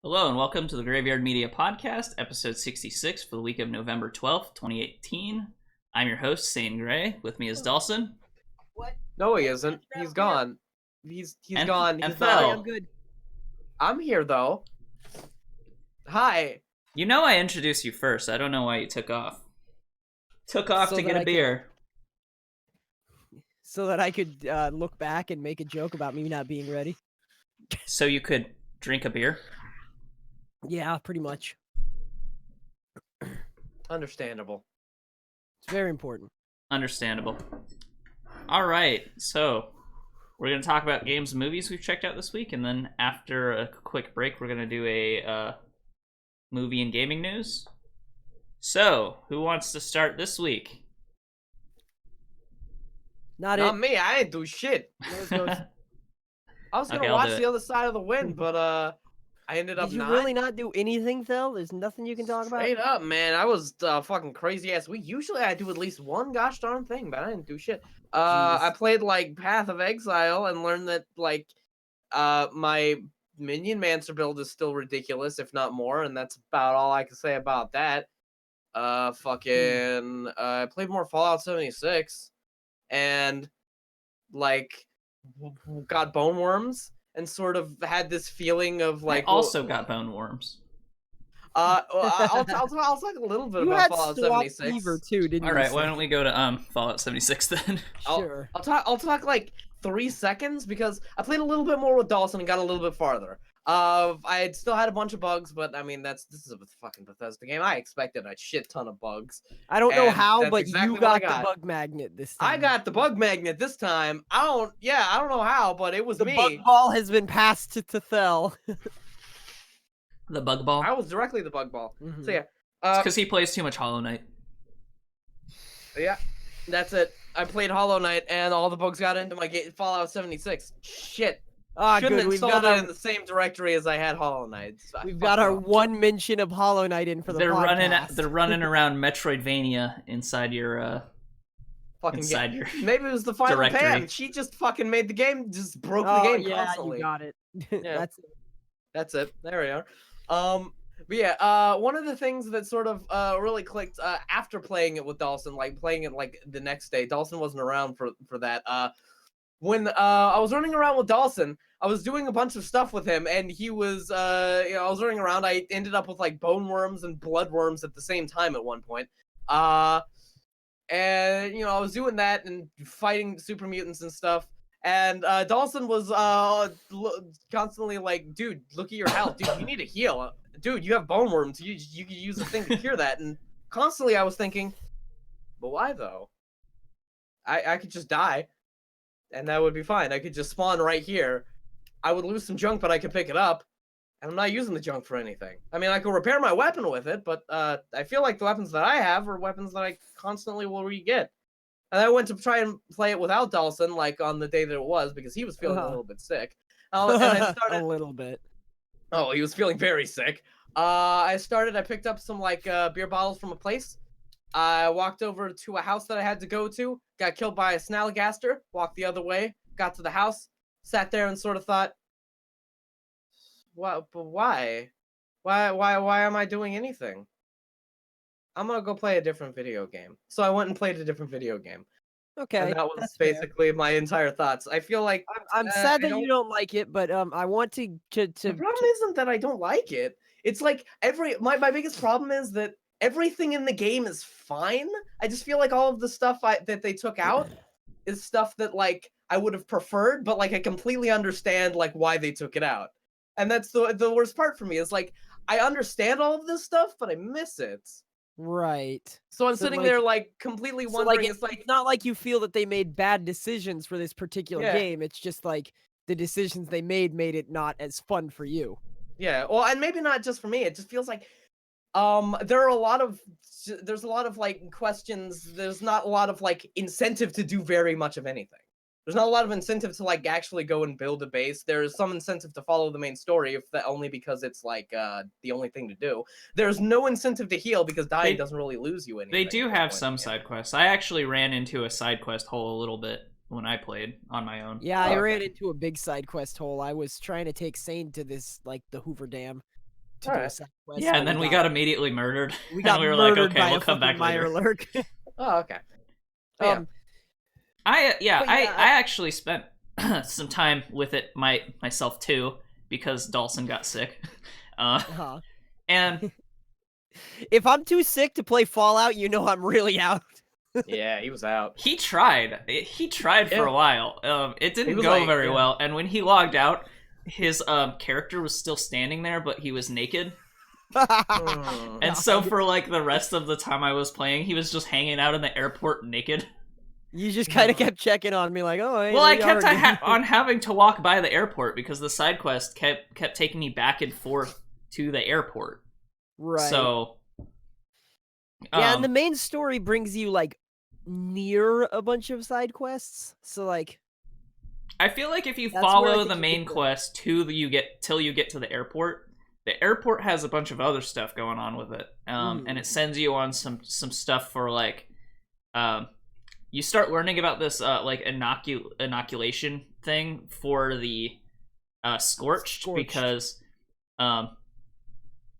Hello and welcome to the Graveyard Media Podcast, episode 66 for the week of November 12th, 2018. I'm your host, Saine Grey. With me is Dalsson. What? No, he isn't. He's gone. He's gone. And He's Thel. not. I'm good. I'm here though. Hi. You know I introduced you first. I don't know why you took off. Took off So to get that a I beer. So that I could look back and make a joke about me not being ready. So you could drink a beer? Yeah, pretty much. Understandable. It's very important. Understandable. Alright, so we're going to talk about games and movies we've checked out this week, and then after a quick break, we're going to do a movie and gaming news. So, who wants to start this week? Not Not it. me. I ain't do shit. Yours goes. I was gonna Okay, I'll watch do the other side of the wind, but I ended up Did you not. really not do anything, Thel? There's nothing you can talk about? Straight up, man. I was fucking crazy ass week. Usually I do at least one gosh darn thing, but I didn't do shit. I played like Path of Exile and learned that like my Minion Mancer build is still ridiculous, if not more, and that's about all I can say about that. I played more Fallout 76 and like got bone worms and sort of had this feeling of like I also got bone worms. I'll talk a little bit You about had Fallout Swamp 76. Fever too, didn't you? All right, why don't we go to Fallout 76 then? Sure. I'll talk like 3 seconds because I played a little bit more with Dalsson and got a little bit farther. I had still had a bunch of bugs, but I mean this is a fucking Bethesda game. I expected a shit ton of bugs. I don't know And how, that's but exactly you what I got the got. bug magnet this time. I got the bug magnet this time. I don't know how, but it was the me. bug ball has been passed to Thel. The bug ball? I was directly the bug ball. Mhm. So yeah. It's because he plays too much Hollow Knight. Yeah, that's it. I played Hollow Knight, and all the bugs got into my Fallout 76. Shit. Ah, Shouldn't good. have installed it in the same directory as I had Hollow Knight. We've got our one mention of Hollow Knight in for the They're podcast. they're running around Metroidvania inside your fucking inside game. your Maybe it was the final directory. Pam. She just fucking made the game, just broke the Oh game yeah, constantly. you got it. Yeah. That's That's it. There we are. But yeah, one of the things that sort of really clicked after playing it with Dalsson, like playing it like the next day. Dalsson wasn't around for that. When I was running around with Dalsson, I was doing a bunch of stuff with him, and he was, I was running around. I ended up with like bone worms and blood worms at the same time at one point. And I was doing that and fighting super mutants and stuff. And Dalsson was constantly like, "Dude, look at your health. Dude, you need to heal. Dude, you have bone worms. You could use a thing to cure that." And constantly, I was thinking, "But why though? I could just die, and that would be fine. I could just spawn right here. I would lose some junk, but I could pick it up, and I'm not using the junk for anything. I mean, I could repair my weapon with it, but I feel like the weapons that I have are weapons that I constantly will re-get." And I went to try and play it without Dalsson, like on the day that it was, because he was feeling a little bit sick. And I started a little bit. Oh, he was feeling very sick. I picked up some like beer bottles from a place. I walked over to a house that I had to go to, got killed by a snallygaster, walked the other way, got to the house, sat there and sort of thought, "What? But why? Why am I doing anything? I'm gonna go play a different video game." So I went and played a different video game. Okay, And that was that's fair. basically my entire thoughts. I feel like I'm sad that you don't like it, but I want to the problem isn't that I don't like it. It's like my biggest problem is that everything in the game is fine. I just feel like all of the stuff that they took out is stuff that like I would have preferred, but like I completely understand like why they took it out. And that's the worst part for me is like I understand all of this stuff, but I miss it. right. So I'm So, sitting like- there like completely So wondering. like It's like it's not like you feel that they made bad decisions for this particular Yeah. game. It's just like the decisions they made it not as fun for you. yeah, well, and maybe not just for me. It just feels like there's a lot of like questions. There's not a lot of like incentive to do very much of anything. There's not a lot of incentive to like actually go and build a base. There's some incentive to follow the main story, if that only because it's like the only thing to do. There's no incentive to heal because dying doesn't really lose you anything. They do at this have point some in the game. side quests. I actually ran into a side quest hole a little bit when I played on my own. Yeah, I Okay. ran into a big side quest hole. I was trying to take Saine to this like the Hoover Dam. to do Alright. a side quest. Yeah, but and then we got immediately murdered. we got and we were like, murdered okay, by we'll a come back fucking later. Mirelurk. Oh, okay. Yeah. I But yeah, I actually spent some time with it myself too because Dalsson got sick. Uh-huh. And If I'm too sick to play Fallout, you know I'm really out. Yeah, he was out. he tried. He tried for Yeah. a while. It didn't was go like, very yeah. well, and when he logged out, his character was still standing there, but he was naked. Hmm. And so for like the rest of the time I was playing, he was just hanging out in the airport naked. You just kind of kept checking on me like, oh, hey, Well, I there you kept are again. on having to walk by the airport because the side quest kept taking me back and forth to the airport. Right. So yeah, and the main story brings you like near a bunch of side quests. So like, I feel like if you That's where I follow think the you main could go. quest till you get to the airport has a bunch of other stuff going on with it, and it sends you on some stuff for like, you start learning about this like inoculation thing for the Scorched. Because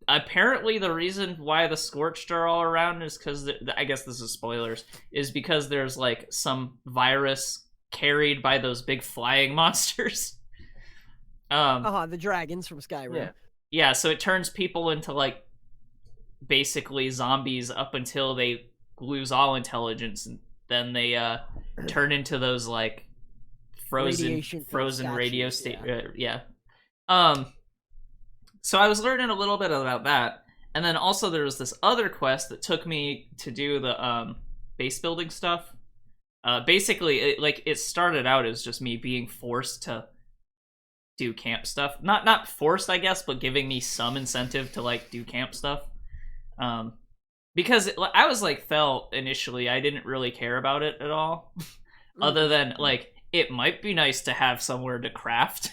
apparently the reason why the Scorched are all around is because I guess this is spoilers, is because there's like some virus carried by those big flying monsters. the dragons from Skyrim. Yeah, so it turns people into like basically zombies up until they lose all intelligence, and then they turn into those like frozen radio state. Yeah. So I was learning a little bit about that, and then also there was this other quest that took me to do the base building stuff. Basically, it started out as just me being forced to do camp stuff. Not forced, I guess, but giving me some incentive to like do camp stuff. Because I was like Thel initially, I didn't really care about it at all, other than like it might be nice to have somewhere to craft.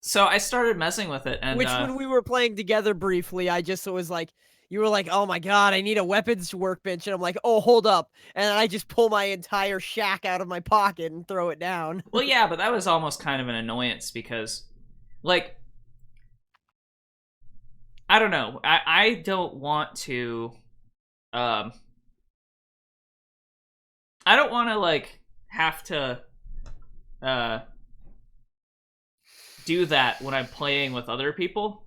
So I started messing with it, and Which when we were playing together briefly, I just was like, you were like, oh my god, I need a weapons workbench. And I'm like, oh, hold up. And I just pull my entire shack out of my pocket and throw it down. Well, yeah, but that was almost kind of an annoyance because, like, I don't know. I don't want to, I don't want to, like, have to, do that when I'm playing with other people.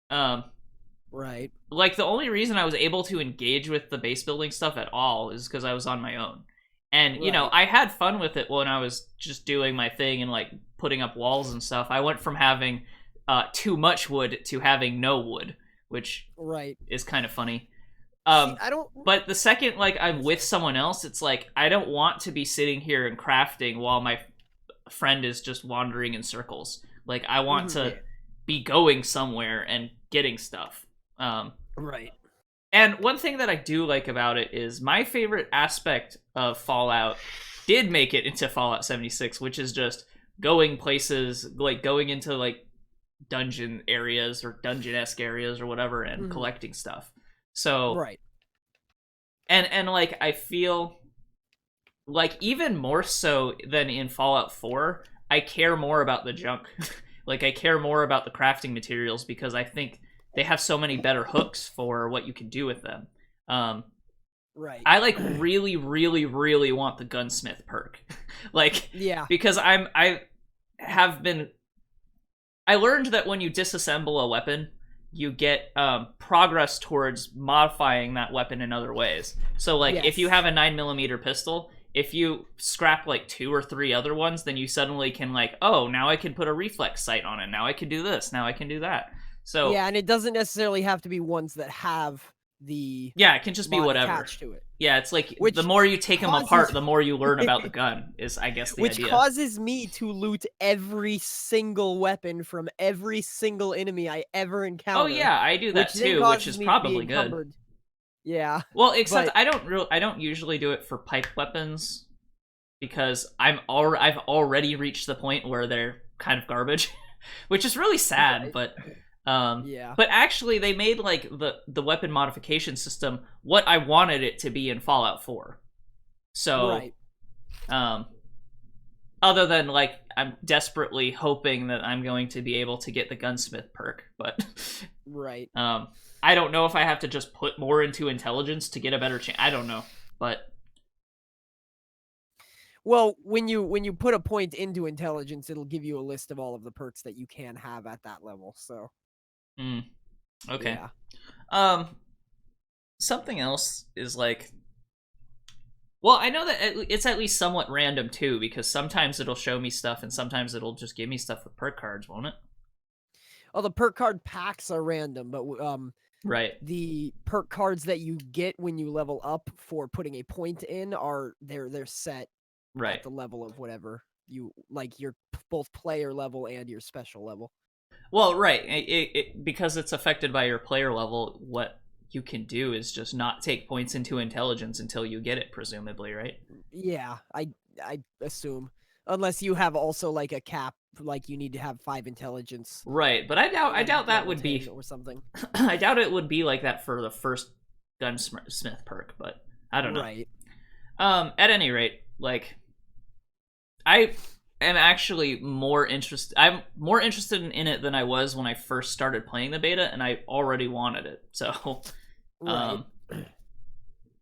Right. Like, the only reason I was able to engage with the base building stuff at all is because I was on my own. And, you know, Right. I had fun with it when I was just doing my thing and, like, putting up walls and stuff. I went from having too much wood to having no wood, which Right. is kind of funny. See, I don't. But the second, like, I'm with someone else, it's like, I don't want to be sitting here and crafting while my friend is just wandering in circles. Like, I want to be going somewhere and getting stuff. Right. And one thing that I do like about it is my favorite aspect of Fallout did make it into Fallout 76, which is just going places, like going into like dungeon areas or dungeon-esque areas or whatever and collecting stuff. So Right. and like I feel like even more so than in Fallout 4, I care more about the junk. Like I care more about the crafting materials because I think they have so many better hooks for what you can do with them. Right. I like really, really, really want the gunsmith perk. Like, Yeah. because I learned that when you disassemble a weapon, you get progress towards modifying that weapon in other ways. So like if you Yes. have a 9mm pistol, if you scrap like 2 or 3 other ones, then you suddenly can like, oh, now I can put a reflex sight on it. Now I can do this. Now I can do that. So Yeah, and it doesn't necessarily have to be ones that have the yeah, it can just be mod whatever. attached to it. Yeah, it's like Which the more you take them causes- apart, the more you learn about the gun, is I guess the Which idea. causes me to loot every single weapon from every single enemy I ever encounter. Oh yeah, I do that which then too, which causes is me to be probably good. encumbered. Yeah. Well, except but- I don't usually do it for pipe weapons because I've already reached the point where they're kind of garbage, which is really sad, Right. but Yeah. but actually they made like the weapon modification system what I wanted it to be in Fallout 4. So Right. other than like I'm desperately hoping that I'm going to be able to get the gunsmith perk, but Right. I don't know if I have to just put more into intelligence to get a better chance. I don't know, but Well, when you put a point into intelligence, it'll give you a list of all of the perks that you can have at that level. So, okay. Yeah. Something else is like, well, I know that it's at least somewhat random too, because sometimes it'll show me stuff and sometimes it'll just give me stuff with perk cards, won't it? Oh, the perk card packs are random, but Right. the perk cards that you get when you level up for putting a point in are they're set Right. at the level of whatever you like, your both player level and your special level. Well, right. Because it's affected by your player level, what you can do is just not take points into intelligence until you get it, presumably, right? Yeah, I assume, unless you have also like a cap, like you need to have 5 intelligence. Right, but I doubt that level would be 10 or something. I doubt it would be like that for the first gunsmith perk, but I don't know. Right. At any rate, like I am actually more interested. I'm more interested in it than I was when I first started playing the beta, and I already wanted it. So, Right.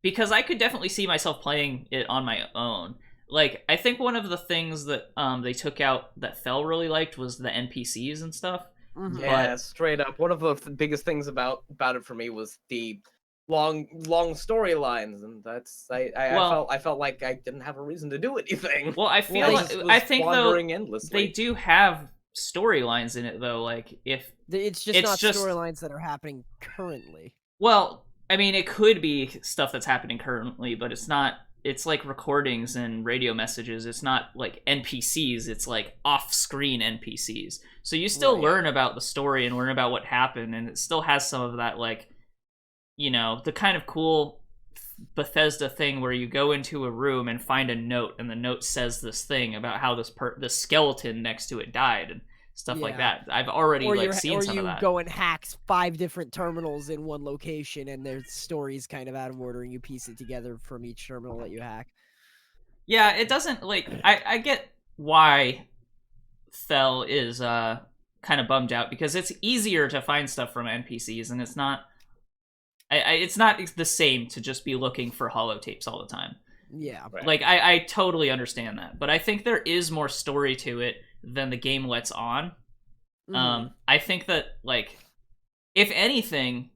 because I could definitely see myself playing it on my own. Like, I think one of the things that they took out that Thel really liked was the NPCs and stuff. Mhm. Yeah, straight up. One of the biggest things about it for me was the long storylines, and that's I felt like I didn't have a reason to do anything. Well, I feel Well, like I think though endlessly. they do have storylines in it though. Like if It's just not storylines that are happening currently. well, I mean, it could be stuff that's happening currently, but it's not. It's like recordings and radio messages. It's not like NPCs. It's like off-screen NPCs. So you still learn about the story and learn about what happened, and it still has some of that, like, you know, the kind of cool Bethesda thing where you go into a room and find a note, and the note says this thing about how the skeleton next to it died and stuff like that. I've already seen some of that. Or you go and hack 5 different terminals in one location, and their story's kind of out of order, and you piece it together from each terminal that you hack. Yeah, it doesn't, like, I get why Thel is kind of bummed out, because it's easier to find stuff from NPCs, and it's not it's not the same to just be looking for holotapes all the time. Yeah. Right. Like, I totally understand that, but I think there is more story to it than the game lets on. I think that, like, if anything,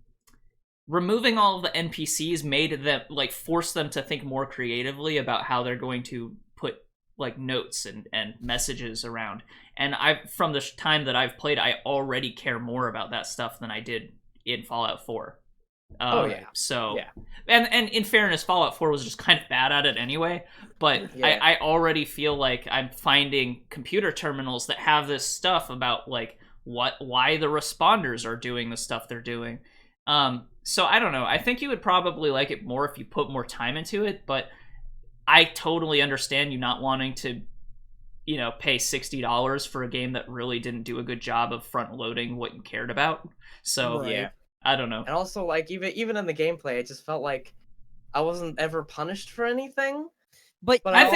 removing all of the NPCs made them, like, force them to think more creatively about how they're going to put, like, notes and messages around. And from the time that I've played, I already care more about that stuff than I did in Fallout 4. So, yeah. And in fairness, Fallout 4 was just kind of bad at it anyway, but Yeah. I already feel like I'm finding computer terminals that have this stuff about, like, why the responders are doing the stuff they're doing. So I don't know. I think you would probably like it more if you put more time into it, but I totally understand you not wanting to, you know, pay $60 for a game that really didn't do a good job of front loading what you cared about. So Yeah. I don't know. And also, like, even in the gameplay, it just felt like I wasn't ever punished for anything. But I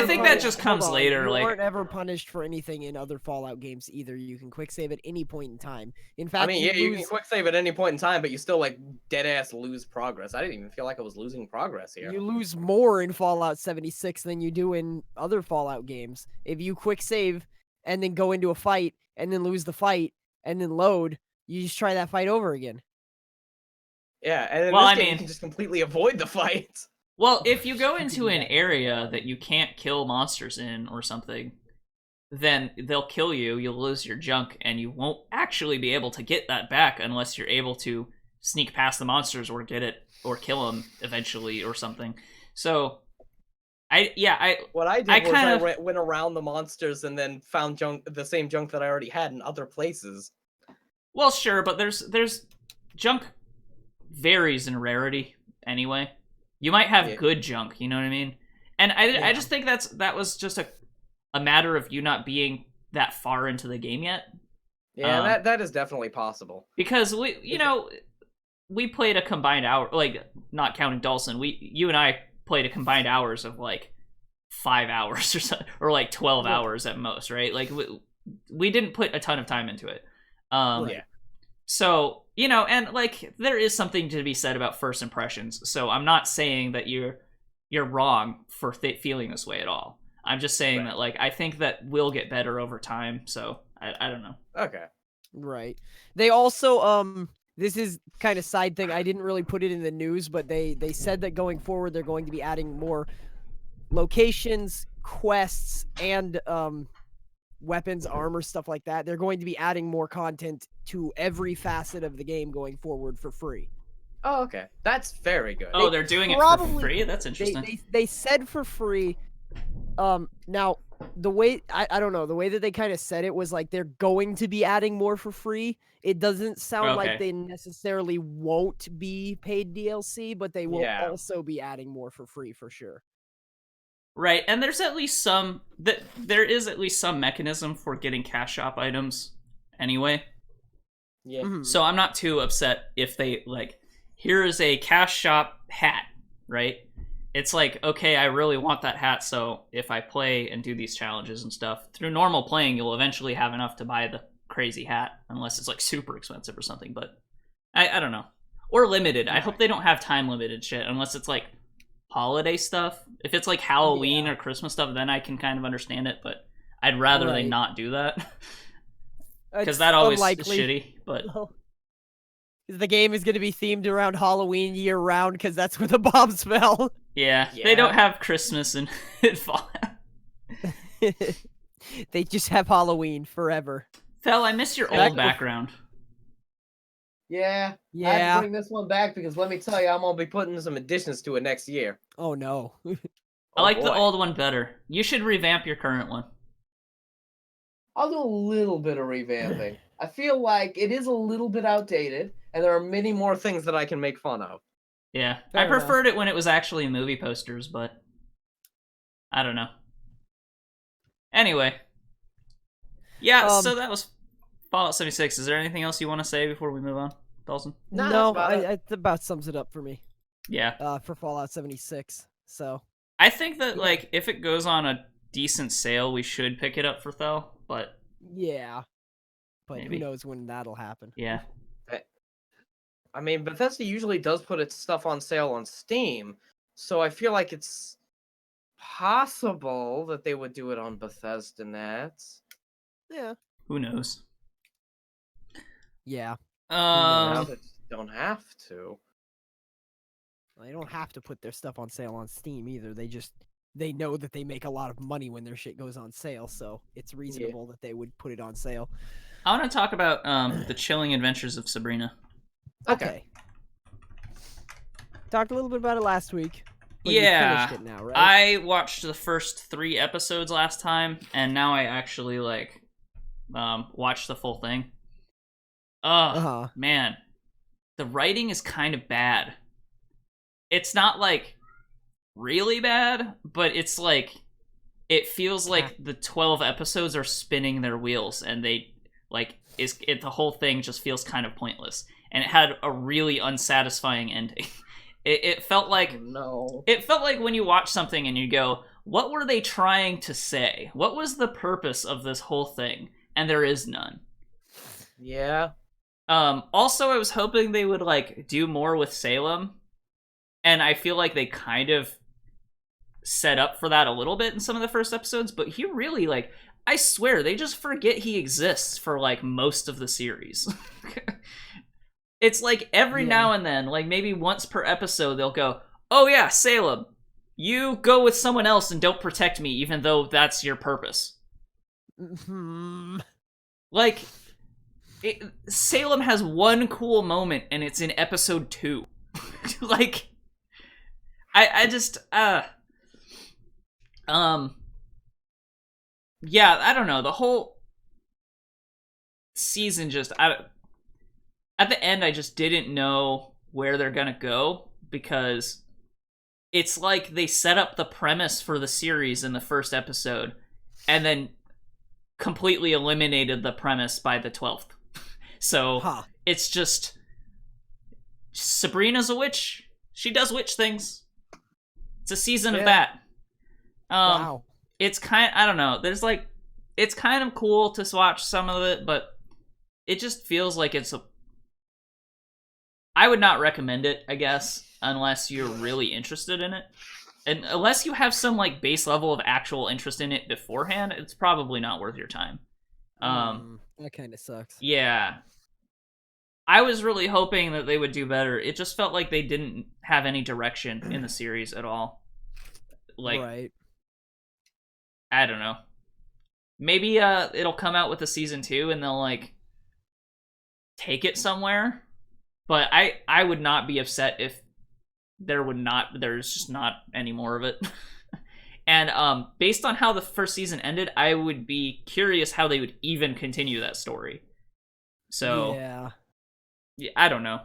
think that just comes later. You like, weren't ever punished for anything in other Fallout games either. You can quick save at any point in time. In fact, I mean, you can quick save at any point in time, but you still, like, dead ass lose progress. I didn't even feel like I was losing progress here. You lose more in Fallout 76 than you do in other Fallout games. If you quick save and then go into a fight and then lose the fight and then load, you just try that fight over again. Yeah, and in Well, this I game, mean- you can just completely avoid the fight. well, if you go into an area that you can't kill monsters in or something, then they'll kill you, you'll lose your junk, and you won't actually be able to get that back unless you're able to sneak past the monsters or get it, or kill them eventually or something. So, What I did I was kinda- went around the monsters and then found the same junk that I already had in other places. well, sure, but there's junk varies in rarity anyway. You might have good junk, you know what I mean? And I just think that was just a matter of you not being that far into the game yet. Yeah, that is definitely possible. Because we played a combined hour, like, not counting Dalsson, you and I played a combined hours of, like, 5 hours or something, or like 12 Yeah. hours at most, right? Like we didn't put a ton of time into it. Right. So, you know, and like there is something to be said about first impressions. So I'm not saying that you're wrong for feeling this way at all. I'm just saying that like I think that will get better over time. So I don't know. Okay. Right. They also this is kind of side thing. I didn't really put it in the news, but they said that going forward they're going to be adding more locations, quests, and weapons, armor, stuff like that. They're going to be adding more content to every facet of the game going forward for free. Oh, okay. That's very good. Oh, they're doing it for free? That's interesting. They said for free. Now the way I don't know, the way that they kind of said it was like they're going to be adding more for free. It doesn't sound like they necessarily won't be paid DLC, but they will also be adding more for free for sure. Right, and there's at least there is at least some mechanism for getting cash shop items anyway. Yeah. Mm-hmm. So I'm not too upset if they like, here is a cash shop hat, right? It's like, okay, I really want that hat, so if I play and do these challenges and stuff, through normal playing, you'll eventually have enough to buy the crazy hat, unless it's like super expensive or something, but I don't know. Or limited. I hope they don't have time limited shit, unless it's like holiday stuff. If it's like Halloween or Christmas stuff, then I can kind of understand it, but I'd rather they not do that. Because that always is shitty, but... The game is going to be themed around Halloween year round, because that's where the bombs fell. Yeah, they don't have Christmas and fall. They just have Halloween forever. Thel, I miss your old background. Yeah. I have to bring this one back because let me tell you, I'm going to be putting some additions to it next year. Oh, no. I like the old one better. You should revamp your current one. I'll do a little bit of revamping. I feel like it is a little bit outdated, and there are many more things that I can make fun of. Yeah, I preferred it when it was actually movie posters, but I don't know. Anyway. Yeah, so that was Fallout 76. Is there anything else you want to say before we move on, Dalsson? No, it about sums it up for me. Yeah. For Fallout 76, so... I think that, like, if it goes on a decent sale, we should pick it up for Thel, but... Yeah. But maybe. Who knows when that'll happen. Yeah. I mean, Bethesda usually does put its stuff on sale on Steam, so I feel like it's possible that they would do it on Bethesda Net. Yeah. Who knows? Yeah. Now they don't have to. They don't have to put their stuff on sale on Steam either. They know that they make a lot of money when their shit goes on sale, so it's reasonable that they would put it on sale. I want to talk about the chilling adventures of Sabrina. Okay. Talked a little bit about it last week. But yeah. You finished it now, right? I watched the first 3 episodes last time, and now I actually watched the full thing. Man. The writing is kind of bad. It's not like really bad, but it's like it feels like the 12 episodes are spinning their wheels, and they the whole thing just feels kind of pointless. And it had a really unsatisfying ending. It felt like It felt like when you watch something and you go, what were they trying to say? What was the purpose of this whole thing? And there is none. Yeah. Also, I was hoping they would do more with Salem, and I feel like they kind of set up for that a little bit in some of the first episodes, but he really I swear they just forget he exists for most of the series. It's every now and then, maybe once per episode, they'll go, oh yeah, Salem, you go with someone else and don't protect me, even though that's your purpose. Mm-hmm. Salem has one cool moment, and it's in episode 2. I just, yeah, I don't know, the whole season just, at the end, I just didn't know where they're gonna go, because it's like they set up the premise for the series in the first episode, and then completely eliminated the premise by the 12th. So, It's just... Sabrina's a witch. She does witch things. It's a season of that. Wow. It's I don't know. There's like, it's kind of cool to watch some of it, but it just feels like I would not recommend it, I guess, unless you're really interested in it. And unless you have some like base level of actual interest in it beforehand, it's probably not worth your time. That kind of sucks. Yeah. I was really hoping that they would do better. It just felt like they didn't have any direction in the series at all. Like, right. I don't know. Maybe it'll come out with a season 2 and they'll like take it somewhere. But I would not be upset if there's just not any more of it. And based on how the first season ended, I would be curious how they would even continue that story. So yeah, I don't know.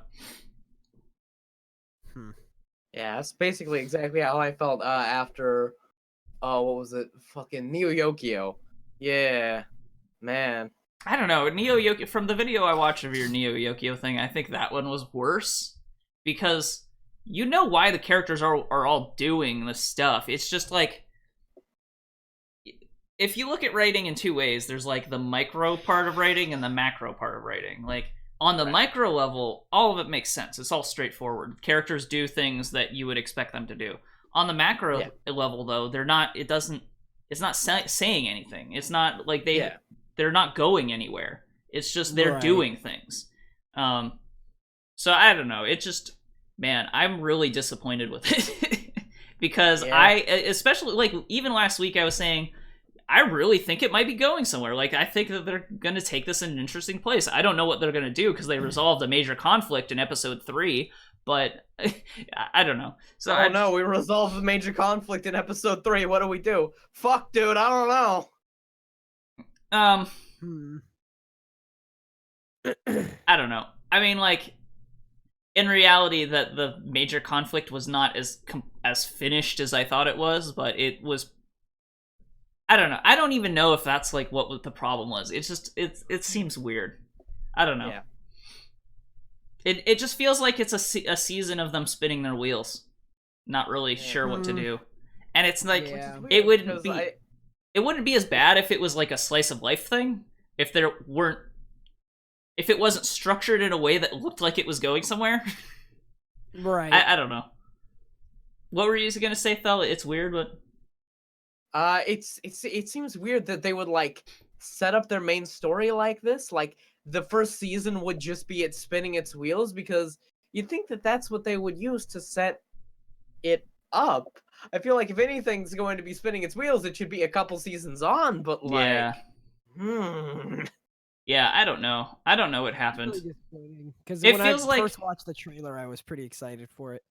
Yeah, that's basically exactly how I felt after what was it? Fucking Neo Yokio. Yeah. Man. I don't know. Neo Yokio, from the video I watched of your Neo Yokio thing, I think that one was worse because you know why the characters are all doing this stuff. It's just like, if you look at writing in two ways, there's like the micro part of writing and the macro part of writing. Like on the micro level, all of it makes sense. It's all straightforward. Characters do things that you would expect them to do. On the macro level, though, they're not. It's not saying anything. It's not like they're not going anywhere. It's just they're doing things. So I don't know. It just, man, I'm really disappointed with it because especially like even last week I was saying, I really think it might be going somewhere. Like, I think that they're going to take this in an interesting place. I don't know what they're going to do because they resolved a major conflict in episode 3, but I don't know. So no, we resolved the major conflict in episode 3. What do we do? Fuck, dude, I don't know. I don't know. I mean, like, in reality, that the major conflict was not as finished as I thought it was, but it was. I don't know. I don't even know if that's like what the problem was. It's just it seems weird. I don't know. Yeah. It just feels like it's a season of them spinning their wheels, not really sure what to do, and it's like it wouldn't be as bad if it was like a slice of life thing. If it wasn't structured in a way that looked like it was going somewhere. Right. I don't know. What were you gonna say, Thel? It's weird, but. It seems weird that they would like set up their main story like this. Like the first season would just be it spinning its wheels because you'd think that that's what they would use to set it up. I feel like if anything's going to be spinning its wheels, it should be a couple seasons on. But like, yeah, I don't know. I don't know what happened. Because when I first watched the trailer, I was pretty excited for it.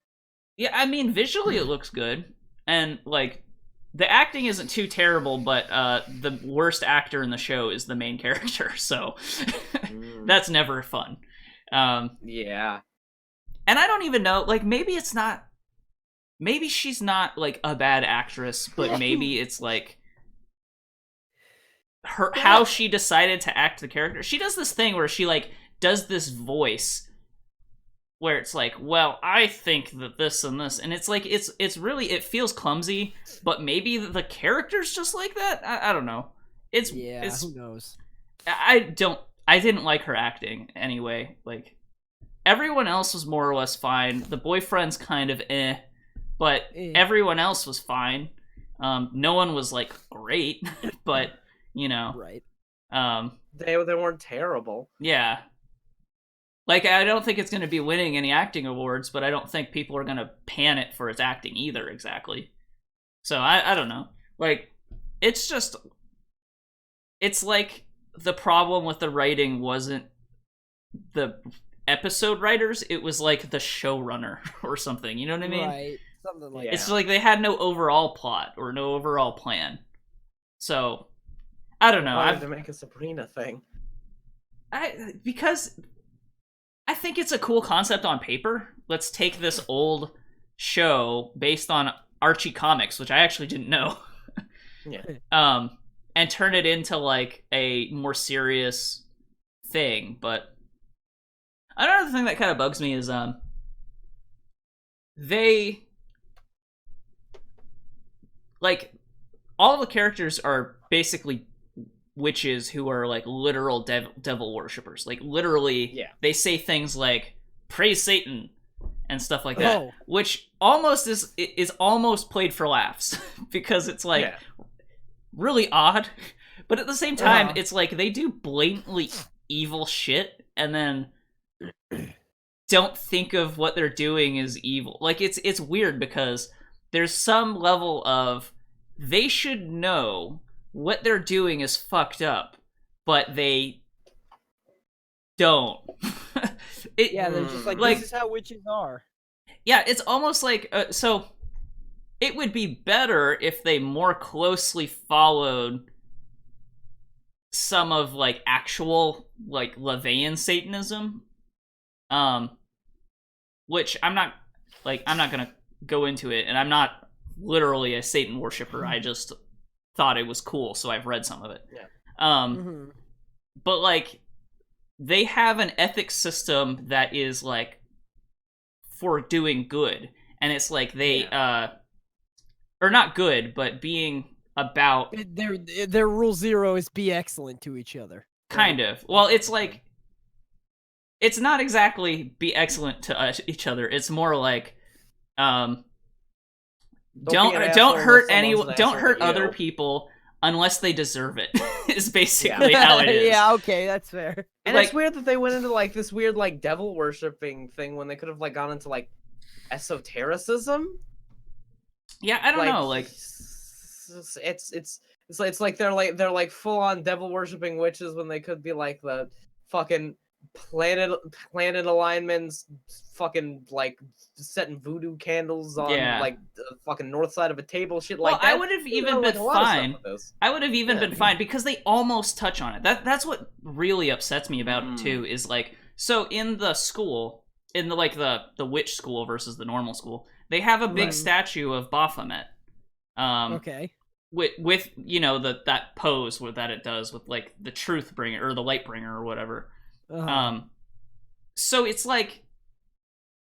Yeah, I mean, visually it looks good, and like. The acting isn't too terrible, but the worst actor in the show is the main character, so that's never fun. Yeah. And I don't even know, like, maybe she's not, like, a bad actress, but maybe it's, like, how she decided to act the character. She does this thing where she, like, does this voice where it's like, well, I think that this and this, and it's like it's really, it feels clumsy, but maybe the character's just like that. I don't know. It's who knows. I didn't like her acting anyway. Like everyone else was more or less fine. The boyfriend's kind of but everyone else was fine. No one was like great, but you know, right? They weren't terrible. Yeah. Like, I don't think it's going to be winning any acting awards, but I don't think people are going to pan it for its acting either, exactly. So, I don't know. Like, it's just... It's like the problem with the writing wasn't the episode writers, it was like the showrunner or something, you know what I mean? Right, something like that. It's like they had no overall plot or no overall plan. So, I don't know. Why did they make a Sabrina thing? Because... I think it's a cool concept on paper. Let's take this old show based on Archie comics, which I actually didn't know. And turn it into like a more serious thing. But another thing that kind of bugs me is they like all of the characters are basically witches who are like literal devil worshippers. Like literally, they say things like "praise Satan" and stuff like that, which almost is almost played for laughs because it's like really odd, but at the same time, it's like they do blatantly evil shit and then don't think of what they're doing as evil. Like it's weird because there's some level of they should know what they're doing is fucked up, but they don't. They're just like, this is how witches are. Yeah, it's almost like so. It would be better if they more closely followed some of like actual like Levian Satanism, which I'm not gonna go into it, and I'm not literally a Satan worshiper. I just thought it was cool, so I've read some of it. But like they have an ethics system that is like for doing good, and it's like they or not good, but being about their rule zero is be excellent to each other. Kind of. Well, it's like it's not exactly be excellent to each other. It's more like don't hurt anyone, don't hurt other people unless they deserve it. Is basically how it is. Yeah, okay, that's fair. And like, it's weird that they went into like this weird like devil worshipping thing when they could have like gone into like esotericism. Yeah, I don't know. Like it's like they're like full on devil worshipping witches when they could be like the fucking planet alignments, fucking like setting voodoo candles on like the fucking north side of a table, shit like that. I would have even been fine. I would have even been fine because they almost touch on it. That's what really upsets me about it too. Is like, so in the school, in the like the witch school versus the normal school, they have a big statue of Baphomet. Okay. With you know that pose that it does with like the truth bringer or the light bringer or whatever. So it's like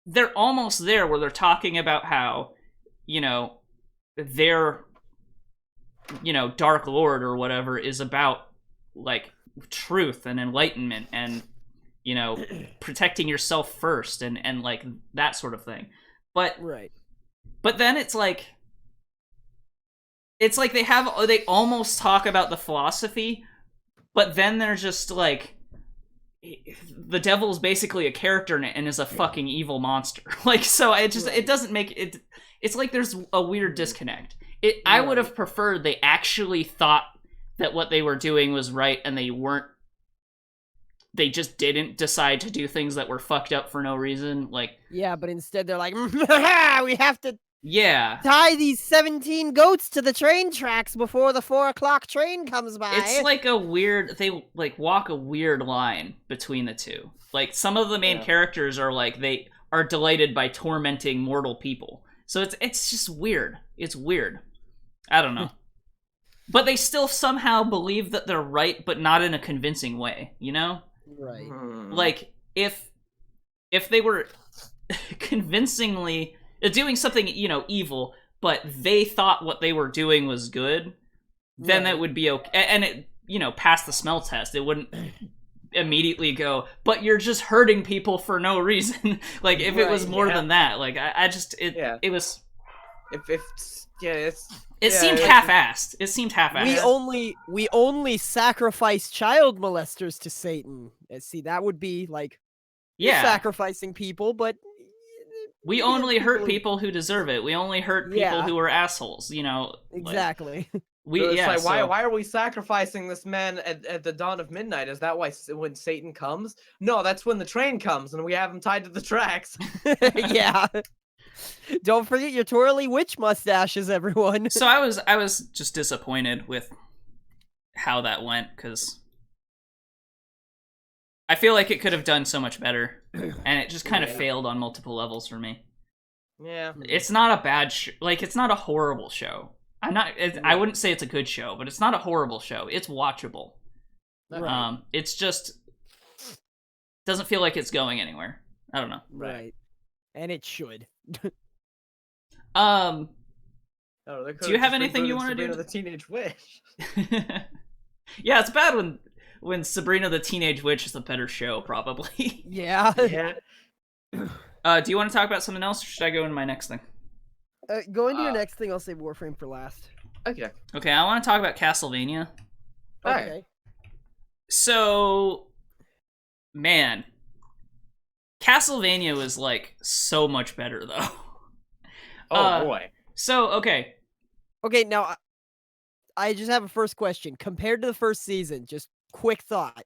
they're almost there where they're talking about how, you know, their, you know, Dark Lord or whatever is about like truth and enlightenment and, you know, protecting yourself first and like that sort of thing. But then it's like they almost talk about the philosophy, but then they're just like, the devil is basically a character in it and is a fucking evil monster. Like, so it doesn't make it. It's like there's a weird disconnect. I would have preferred they actually thought that what they were doing was right and they weren't. They just didn't decide to do things that were fucked up for no reason. Like, yeah, but instead they're like, we have to tie these 17 goats to the train tracks before the 4 o'clock train comes by. It's like a weird, they like walk a weird line between the two. Like some of the main characters are like, they are delighted by tormenting mortal people. So it's just weird. It's weird. I don't know. But they still somehow believe that they're right, but not in a convincing way, you know? Right. Like if they were convincingly doing something, you know, evil, but they thought what they were doing was good, then that would be okay. And it, you know, passed the smell test. It wouldn't immediately go, but you're just hurting people for no reason. Like, if it was more than that, like, it was... It seemed half-assed. It seemed half-assed. We only sacrifice child molesters to Satan. See, that would be, like, sacrificing people, but... We only hurt people who deserve it. We only hurt people who are assholes, you know. Exactly. Like, why are we sacrificing this man at the dawn of midnight? Is that why when Satan comes? No, that's when the train comes and we have him tied to the tracks. Yeah. Don't forget your twirly witch mustaches, everyone. So I was just disappointed with how that went, because I feel like it could have done so much better, and it just kind of failed on multiple levels for me. Yeah. It's not a bad like, it's not a horrible show. I wouldn't say it's a good show, but it's not a horrible show. It's watchable. Right. It's just doesn't feel like it's going anywhere. I don't know. Right. And it should. Oh, Do you have anything you want to do? Sabrina the Teenage Witch. Yeah, it's bad when Sabrina the Teenage Witch is a better show, probably. Yeah. Yeah. Do you want to talk about something else, or should I go into my next thing? Go into your next thing. I'll save Warframe for last. Okay. Okay, I want to talk about Castlevania. Alright. Okay. So, man, Castlevania was like so much better though. Oh boy. So, okay, Okay, now I just have a first question. Compared to the first season, just quick thought.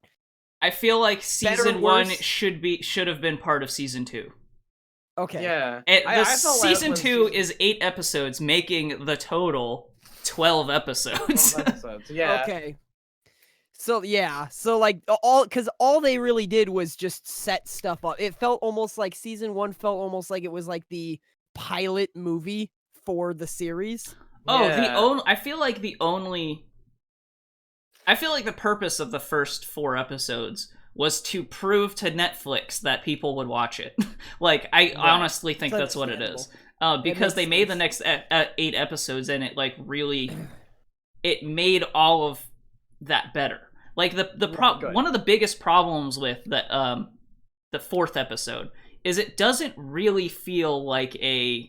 I feel like season Better, 1 worse? should have been part of season 2. Okay. Yeah. The I felt like season when 2 is 8 episodes, making the total 12 episodes. 12 episodes. Yeah. Okay. So yeah, so like all they really did was just set stuff up. It felt almost like season 1 felt almost like it was like the pilot movie for the series. Oh, Yeah. I feel like the purpose of the first 4 episodes was to prove to Netflix that people would watch it. Like, I honestly think It's that's what it is. understandable. Because they makes made the sense. next 8 episodes, and it like really, it made all of that better. Like good. one of the biggest problems with the 4th episode is it doesn't really feel like a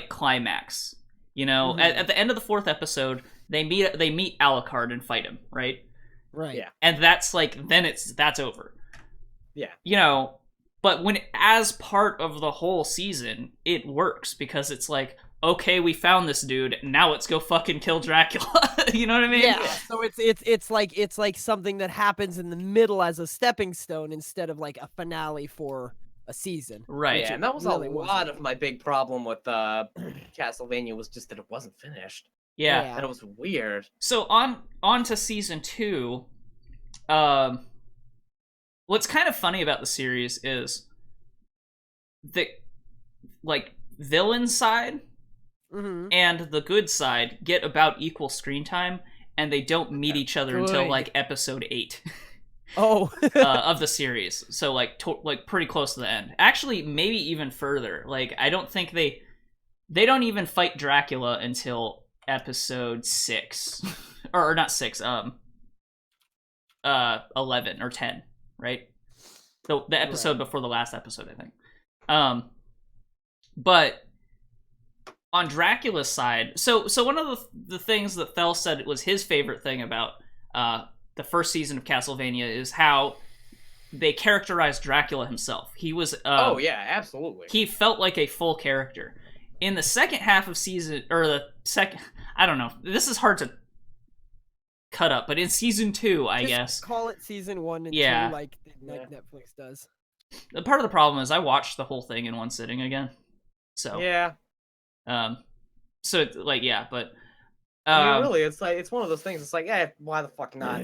climax. You know, at the end of the 4th episode, they meet Alucard and fight him, right? Right. Yeah. And that's like, then that's over. Yeah. You know, but as part of the whole season, it works because it's like, okay, we found this dude, now let's go fucking kill Dracula. You know what I mean? Yeah. So it's like something that happens in the middle as a stepping stone instead of like a finale for a season. Right. Yeah, and that was really a wasn't. lot of my big problem with Castlevania was just that it wasn't finished. Yeah. And it was weird. So on to season 2. What's kind of funny about the series is the villain side Mm-hmm. and the good side get about equal screen time, and they don't meet each other until Good. like episode 8 Oh. of the series. So like pretty close to the end. Actually, maybe even further. Like, I don't think they don't even fight Dracula until episode 6 or not 6. 11 or 10, right? The episode before the last episode, I think. But on Dracula's side, so one of the things that Thel said was his favorite thing about the first season of Castlevania is how they characterized Dracula himself. He was Oh yeah, absolutely. he felt like a full character. In the second half of season, or the second, I don't know, this is hard to cut up, but in season 2, I Just guess, call it season 1 and Yeah. 2 like Netflix does. part of the problem is I watched the whole thing in one sitting again. So Yeah. So it's like, yeah, but I mean, really, it's like it's one of those things. It's like, why the fuck not?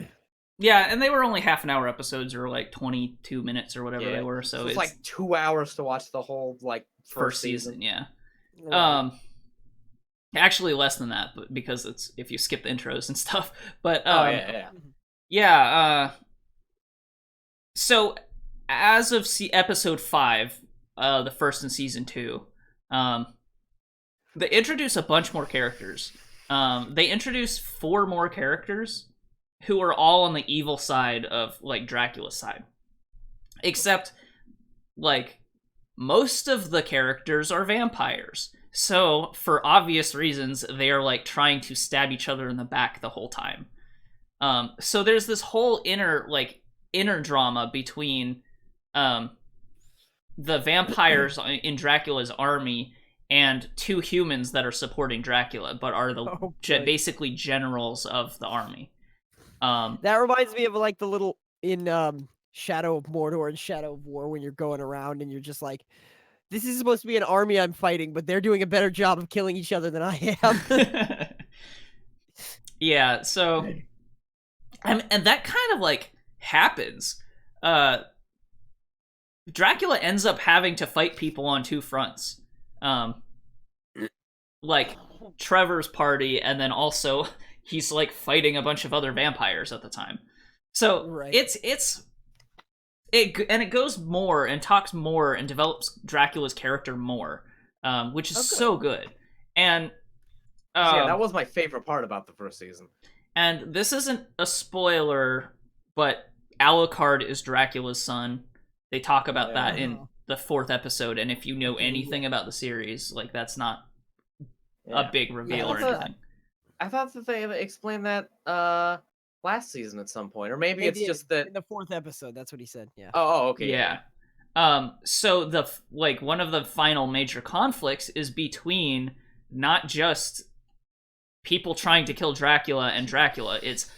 yeah, and they were only half-an-hour episodes, or like 22 minutes or whatever Yeah. they were. So it's like 2 hours to watch the whole like first season, yeah. Right. Actually less than that, but because it's if you skip the intros and stuff. But Oh yeah. yeah. So as of episode 5, the first in season 2, they introduce a bunch more characters. They introduce 4 more characters who are all on the evil side of like Dracula's side. Except like most of the characters are vampires. So for obvious reasons, they are like trying to stab each other in the back the whole time. So there's this whole inner drama between the vampires in Dracula's army and 2 humans that are supporting Dracula, but are the basically generals of the army. That reminds me of like the little in Shadow of Mordor and Shadow of War when you're going around and you're just like, this is supposed to be an army I'm fighting, but they're doing a better job of killing each other than I am. Yeah, so and that kind of like happens. Dracula ends up having to fight people on 2 fronts. Like Trevor's party, and then also he's like fighting a bunch of other vampires at the time. So Right. it goes more and talks more and develops Dracula's character more, which is so good. And Yeah, Um, that was my favorite part about the first season. and this isn't a spoiler, but Alucard is Dracula's son. They talk about that in the 4th episode, and if you know anything about the series, like that's not a big reveal or anything. I thought that they they explained that last season at some point, or maybe They it's did, just that. in the 4th episode. That's what he said. Yeah. Okay. Yeah. So one of the final major conflicts is between not just people trying to kill Dracula and Dracula. It's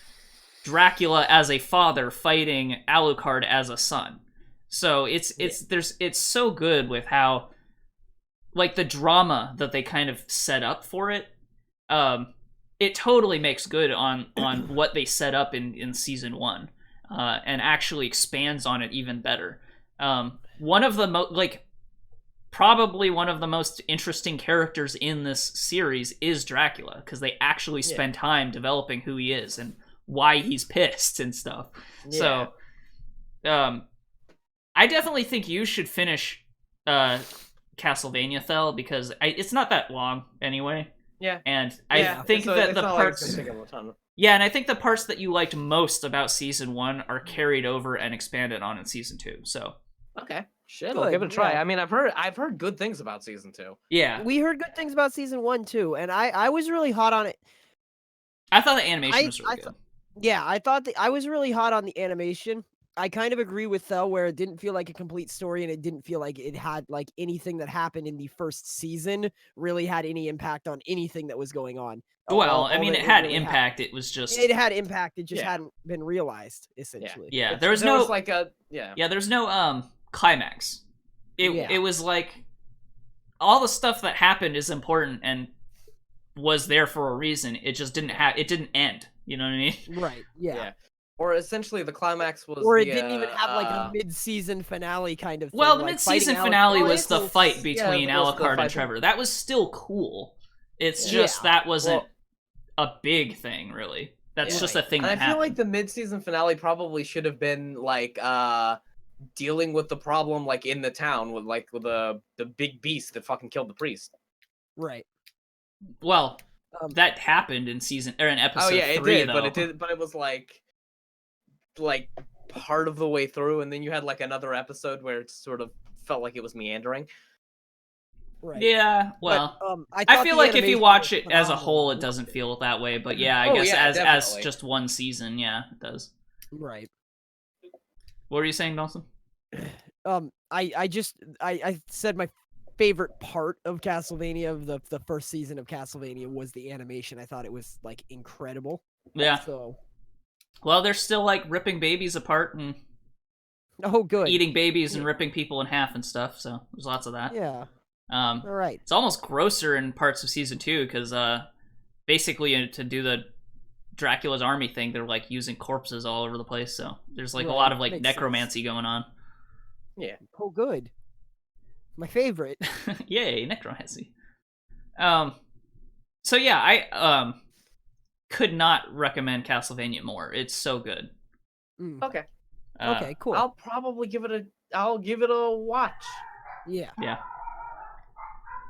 Dracula as a father fighting Alucard as a son. So it's so good with how, like, the drama that they kind of set up for it. It totally makes good on what they set up in season 1, and actually expands on it even better. One of the probably one of the most interesting characters in this series is Dracula, because they actually spend time developing who he is and why he's pissed and stuff. Yeah. So, I definitely think you should finish Castlevania, Thel, because it's not that long anyway. Yeah. And I think that the parts... Yeah, and I think the parts that you liked most about season 1 are carried over and expanded on in season 2. So okay, shit, I'll give it a try. I mean, I've heard good things about season 2. Yeah, we heard good things about season 1 too, and I was really hot on it. I thought the animation was really good. Yeah, I thought I was really hot on the animation. I kind of agree with Thel, where it didn't feel like a complete story, and it didn't feel like it had like anything that happened in the first season really had any impact on anything that was going on. Well, I mean, it had impact. It was just had impact. It just hadn't been realized, essentially. Yeah, there was no climax. It was like all the stuff that happened is important and was there for a reason. It just didn't end. You know what I mean? Right. Yeah. Or essentially the climax was... Or it didn't even have like a mid-season finale kind of thing. Well, the mid-season finale was the fight between Alucard and Trevor. That was still cool. It's just that wasn't a big thing, really. That's just a thing that happened. I feel like the mid-season finale probably should have been like dealing with the problem like in the town with the big beast that fucking killed the priest. Right. Well, that happened in episode 3. Oh yeah, it did, though. but it was like part of the way through, and then you had like another episode where it sort of felt like it was meandering. Right. Yeah, well, but, I feel like if you watch it as a whole, it doesn't feel that way. But yeah, I guess as just one season, yeah, it does. Right. What were you saying, Dalsson? I said my favorite part of Castlevania, of the first season of Castlevania, was the animation. I thought it was like incredible. Yeah. So. Well, they're still like ripping babies apart and good. eating babies and ripping people in half and stuff. So there's lots of that. Yeah. All right. It's almost grosser in parts of season 2 because basically to do the Dracula's army thing, they're like using corpses all over the place. So there's like a lot of like necromancy going on. Yeah. Oh, good. My favorite. Yay, necromancy. So yeah, I could not recommend Castlevania more. It's so good. Okay. Okay, cool. I'll probably give it a watch. Yeah. Yeah.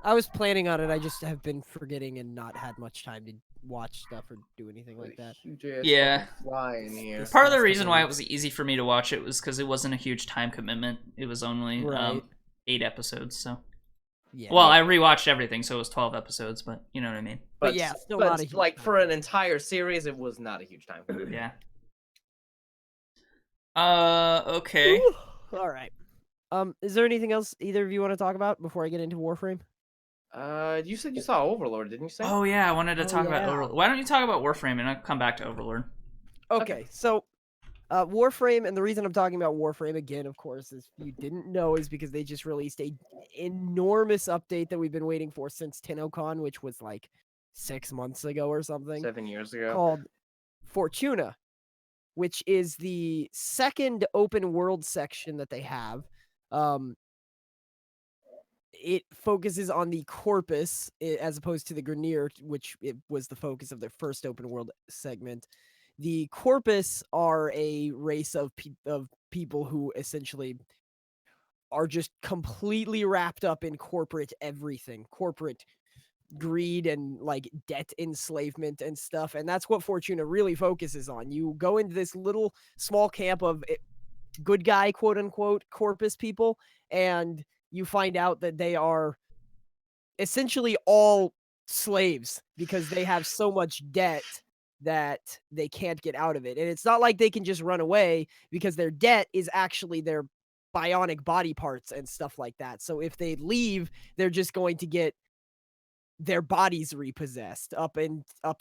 I was planning on it. I just have been forgetting and not had much time to watch stuff or do anything like that. Yeah. Fly in here. Part of the reason why it was easy for me to watch it was because it wasn't a huge time commitment. It was only 8 episodes, so. Yeah. Well, I rewatched everything, so it was 12 episodes, but you know what I mean. But yeah, still not a huge like for an entire series, it was not a huge time commitment. Yeah. Okay. Ooh. All right. Is there anything else either of you want to talk about before I get into Warframe? You said you saw Overlord, didn't you say? Oh yeah, I wanted to talk about Overlord. Why don't you talk about Warframe and I'll come back to Overlord? Okay. So, Warframe, and the reason I'm talking about Warframe again, of course, is you didn't know, is because they just released a enormous update that we've been waiting for since TennoCon, which was like 6 months ago or something. 7 years ago. Called Fortuna, which is the second open world section that they have. It focuses on the Corpus as opposed to the Grineer, which it was the focus of their first open world segment. The Corpus are a race of people who essentially are just completely wrapped up in corporate everything. Corporate greed and like debt enslavement and stuff. And that's what Fortuna really focuses on. You go into this little small camp of good guy, quote unquote, corpus people, and you find out that they are essentially all slaves because they have so much debt that they can't get out of it. And it's not like they can just run away because their debt is actually their bionic body parts and stuff like that. So if they leave, they're just going to get their bodies repossessed up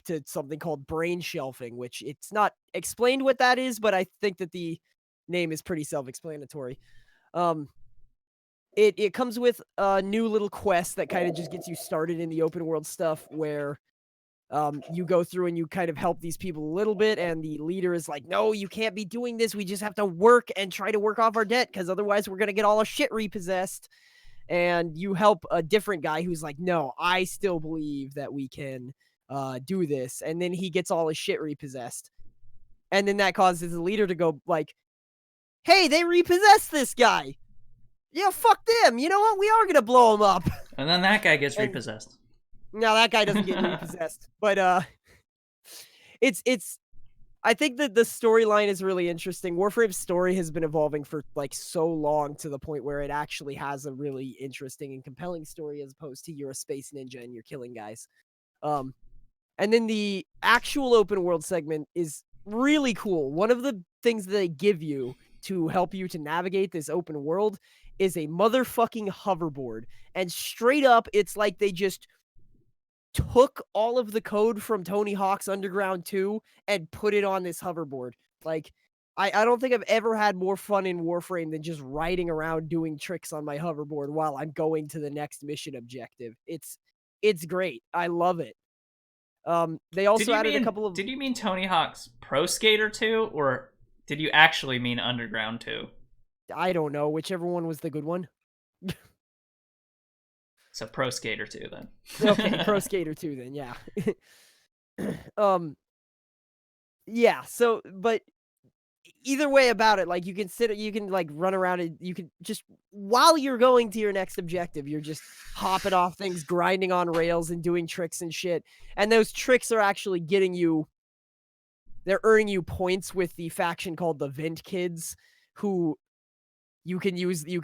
to something called brain shelving, which it's not explained what that is, but I think that the name is pretty self-explanatory. It comes with a new little quest that kind of just gets you started in the open world stuff where you go through and you kind of help these people a little bit, and the leader is like, no, you can't be doing this. We just have to work and try to work off our debt because otherwise we're going to get all our shit repossessed. And you help a different guy who's like, no, I still believe that we can do this. And then he gets all his shit repossessed. And then that causes the leader to go like, hey, they repossessed this guy. Yeah, fuck them. You know what? We are going to blow him up. And then that guy gets repossessed. No, that guy doesn't get repossessed. But it's I think that the storyline is really interesting. Warframe's story has been evolving for like so long to the point where it actually has a really interesting and compelling story as opposed to you're a space ninja and you're killing guys. And then the actual open world segment is really cool. One of the things that they give you to help you to navigate this open world is a motherfucking hoverboard. And straight up, it's like they just took all of the code from Tony Hawk's Underground 2 and put it on this hoverboard. Like, I don't think I've ever had more fun in Warframe than just riding around doing tricks on my hoverboard while I'm going to the next mission objective. It's great. I love it. They also added a couple of... Did you mean Tony Hawk's Pro Skater 2, or did you actually mean Underground 2? I don't know. Whichever one was the good one. So Pro Skater 2 then. Okay, Pro Skater 2 then, yeah. Yeah, so, but either way about it, like, you can like run around and you can just, while you're going to your next objective, you're just hopping off things, grinding on rails and doing tricks and shit. And those tricks are actually they're earning you points with the faction called the Vent Kids, who you can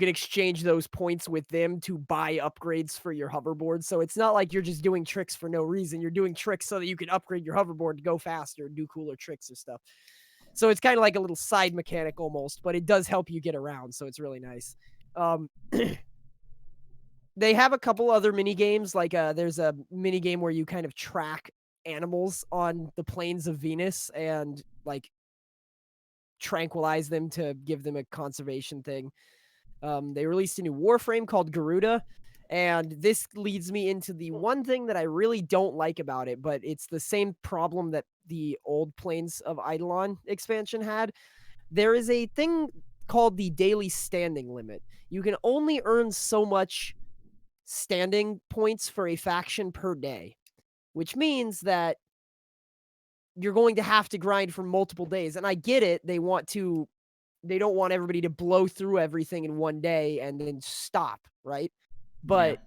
exchange those points with them to buy upgrades for your hoverboard. So it's not like you're just doing tricks for no reason. You're doing tricks so that you can upgrade your hoverboard to go faster and do cooler tricks or stuff. So it's kind of like a little side mechanic almost, but it does help you get around. So it's really nice. They have a couple other mini games. Like there's a mini game where you kind of track animals on the plains of Venus and like tranquilize them to give them a conservation thing. They released a new Warframe called Garuda, and this leads me into the one thing that I really don't like about it, but it's the same problem that the old Plains of Eidolon expansion had. There is a thing called the daily standing limit. You can only earn so much standing points for a faction per day, which means that you're going to have to grind for multiple days. And I get it. They don't want everybody to blow through everything in one day and then stop, right? But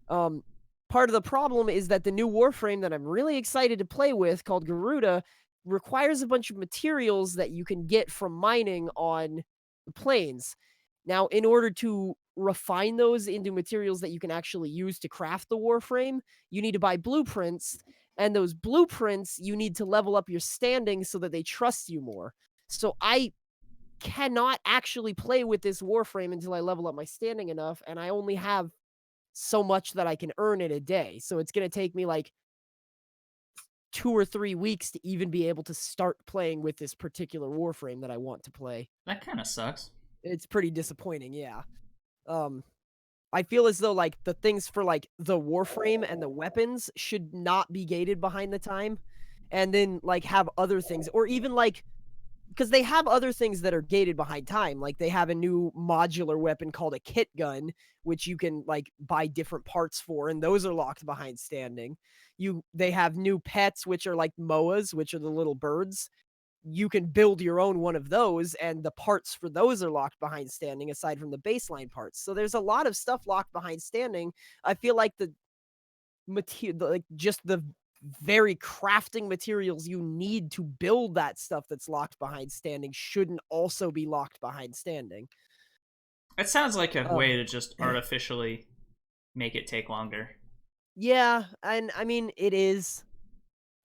part of the problem is that the new Warframe that I'm really excited to play with, called Garuda, requires a bunch of materials that you can get from mining on the plains. Now, in order to refine those into materials that you can actually use to craft the Warframe, you need to buy blueprints. And those blueprints, you need to level up your standing so that they trust you more. So I cannot actually play with this Warframe until I level up my standing enough, and I only have so much that I can earn in a day. So it's going to take me like 2 or 3 weeks to even be able to start playing with this particular Warframe that I want to play. That kind of sucks. It's pretty disappointing, yeah. I feel as though like the things for like the Warframe and the weapons should not be gated behind the time, and then like have other things, or even like, because they have other things that are gated behind time. Like they have a new modular weapon called a kit gun, which you can like buy different parts for, and those are locked behind standing. They have new pets, which are like moas, which are the little birds. You can build your own one of those, and the parts for those are locked behind standing aside from the baseline parts. So there's a lot of stuff locked behind standing. I feel like like just the very crafting materials you need to build that stuff that's locked behind standing shouldn't also be locked behind standing. It sounds like a way to just artificially make it take longer. Yeah, and I mean it is,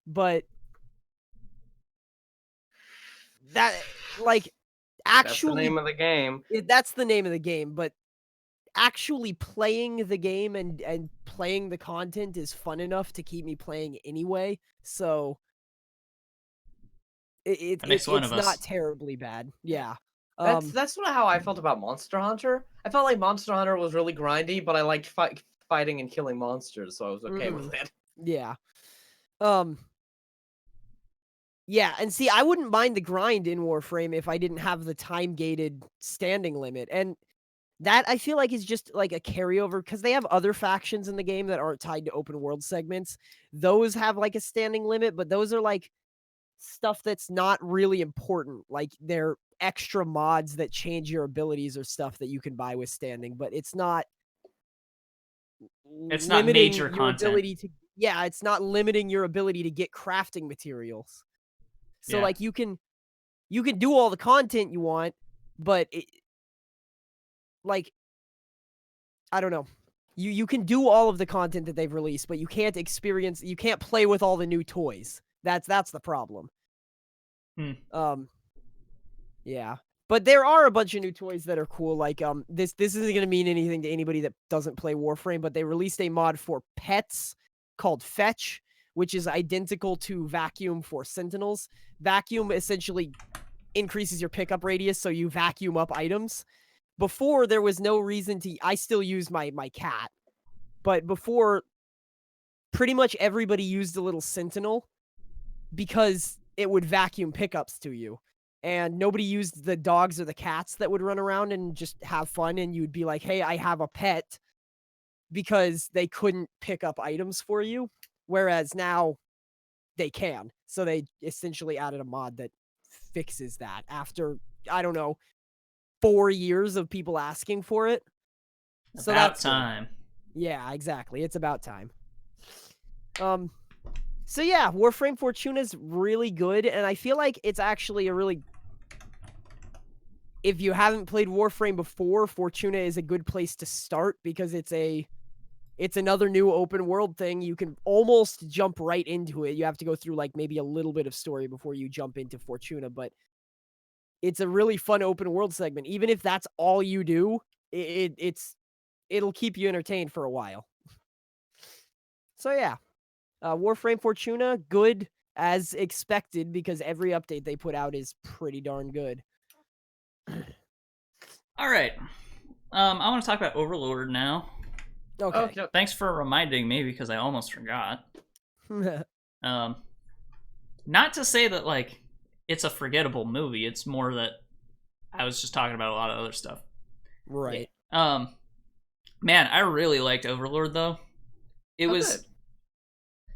but that like actually That's the name of the game. that's the name of the game, but actually playing the game and playing the content is fun enough to keep me playing anyway. So it's not terribly bad. Yeah. That's sort of how I felt about Monster Hunter. I felt like Monster Hunter was really grindy, but I liked fighting and killing monsters, so I was okay with it. Yeah. Yeah, and see, I wouldn't mind the grind in Warframe if I didn't have the time-gated standing limit. And that, I feel like, is just like a carryover, because they have other factions in the game that aren't tied to open world segments. Those have like a standing limit, but those are like stuff that's not really important. Like they're extra mods that change your abilities or stuff that you can buy with standing, but it's not major content. It's not limiting your ability to get crafting materials. So like you can do all the content you want, but like I don't know. You can do all of the content that they've released, but you can't play with all the new toys. That's the problem. Yeah. But there are a bunch of new toys that are cool. Like this isn't going to mean anything to anybody that doesn't play Warframe, but they released a mod for pets called Fetch, which is identical to Vacuum for Sentinels. Vacuum essentially increases your pickup radius, so you vacuum up items. Before, there was no reason to... I still use my cat. But before, pretty much everybody used a little Sentinel because it would vacuum pickups to you. And nobody used the dogs or the cats that would run around and just have fun, and you'd be like, hey, I have a pet, because they couldn't pick up items for you. Whereas now they can. So they essentially added a mod that fixes that after, I don't know, 4 years of people asking for it. So that's time. Cool. Yeah, exactly. It's about time. So yeah, Warframe Fortuna is really good, and I feel like it's actually a really... If you haven't played Warframe before, Fortuna is a good place to start, because it's another new open world thing. You can almost jump right into it. You have to go through like maybe a little bit of story before you jump into Fortuna, but it's a really fun open world segment. Even if that's all you do, it'll keep you entertained for a while. So yeah, Warframe Fortuna, good as expected, because every update they put out is pretty darn good. All right. I want to talk about Overlord now. Okay. Thanks for reminding me, because I almost forgot. Not to say that like it's a forgettable movie. It's more that I was just talking about a lot of other stuff. Right. Man, I really liked Overlord though. It was good.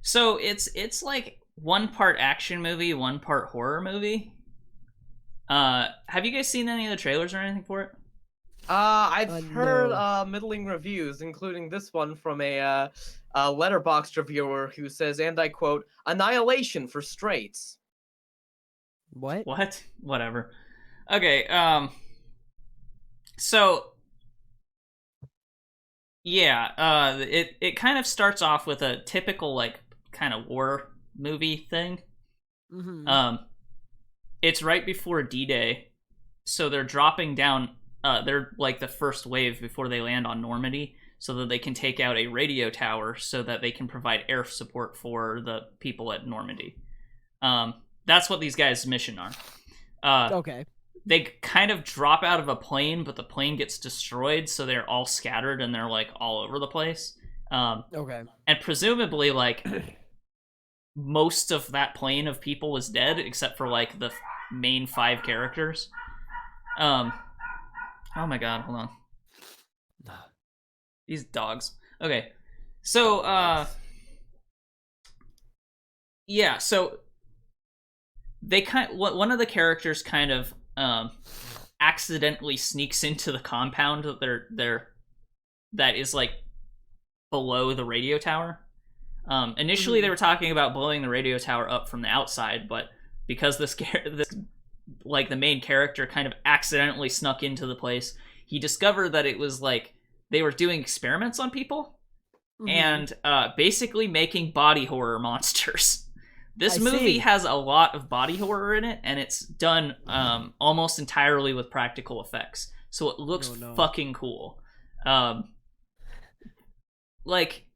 So it's like one part action movie, one part horror movie. Have you guys seen any of the trailers or anything for it? I've heard middling reviews, including this one from a Letterboxd reviewer who says, and I quote, "Annihilation for straights." What? Whatever. Okay, so yeah, it kind of starts off with a typical like kind of war movie thing. Mm-hmm. It's right before D-Day, so they're dropping down. They're like the first wave before they land on Normandy, so that they can take out a radio tower, so that they can provide air support for the people at Normandy. That's what these guys' mission are. Okay. They kind of drop out of a plane, but the plane gets destroyed, so they're all scattered and they're like all over the place. Okay. And presumably, like most of that plane of people is dead, except for like the main 5 characters. Oh my god, hold on. These dogs. Okay. So, yeah, so one of the characters kind of accidentally sneaks into the compound that that is like below the radio tower. Initially, they were talking about blowing the radio tower up from the outside, but because this like the main character kind of accidentally snuck into the place, he discovered that it was like they were doing experiments on people and basically making body horror monsters. This movie has a lot of body horror in it, and it's done almost entirely with practical effects, so it looks fucking cool. Like,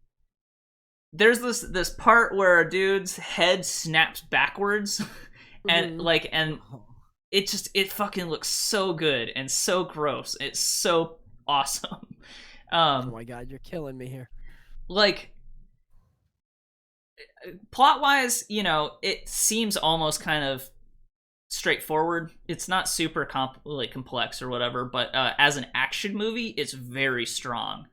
there's this part where a dude's head snaps backwards, and it fucking looks so good and so gross. It's so awesome. Oh my god, you're killing me here. Like, plot-wise, you know, it seems almost kind of straightforward. It's not super complex or whatever, but as an action movie, it's very strong.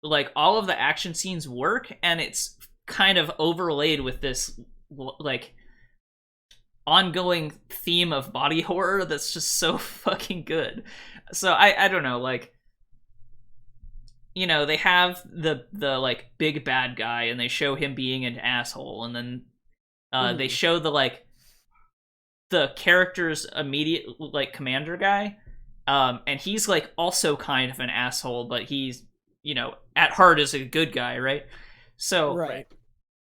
Like, all of the action scenes work, and it's kind of overlaid with this, like, ongoing theme of body horror that's just so fucking good. So I don't know, like, you know, they have the like big bad guy, and they show him being an asshole, and then they show the character's immediate like commander guy, and he's like also kind of an asshole, but he's, you know, at heart is a good guy, right? So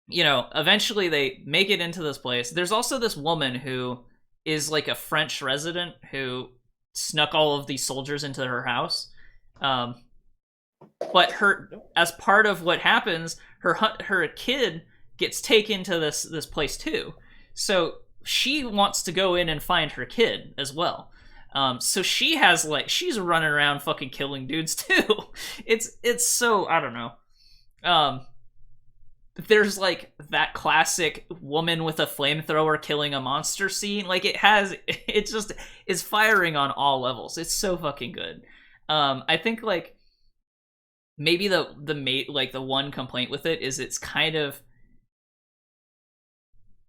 you know, eventually they make it into this place. There's also this woman who is like a French resident who snuck all of these soldiers into her house. But as part of what happens, her kid gets taken to this place too. So she wants to go in and find her kid as well. So she's running around fucking killing dudes too. It's so, I don't know. There's like that classic woman with a flamethrower killing a monster scene. Like, it just is firing on all levels. It's so fucking good. I think like maybe the one complaint with it is it's kind of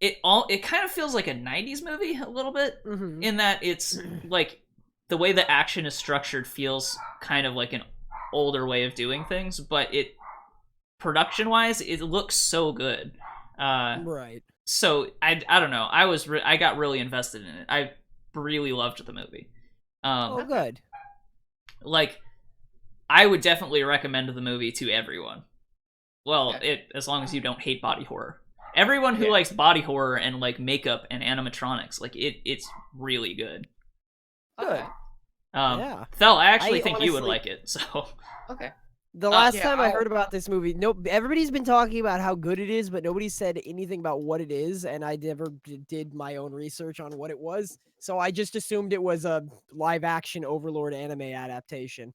it kind of feels like a 90s movie a little bit, in that it's like the way the action is structured feels kind of like an older way of doing things, but it production wise it looks so good. So I don't know, I got really invested in it. I really loved the movie. Good. Like, I would definitely recommend the movie to everyone. Well, as long as you don't hate body horror. Everyone who likes body horror and like makeup and animatronics, like it's really good. Good. Thel, I actually think you would like it. So okay. The last time I heard about this movie, everybody's been talking about how good it is, but nobody said anything about what it is, and I never did my own research on what it was. So I just assumed it was a live-action Overlord anime adaptation.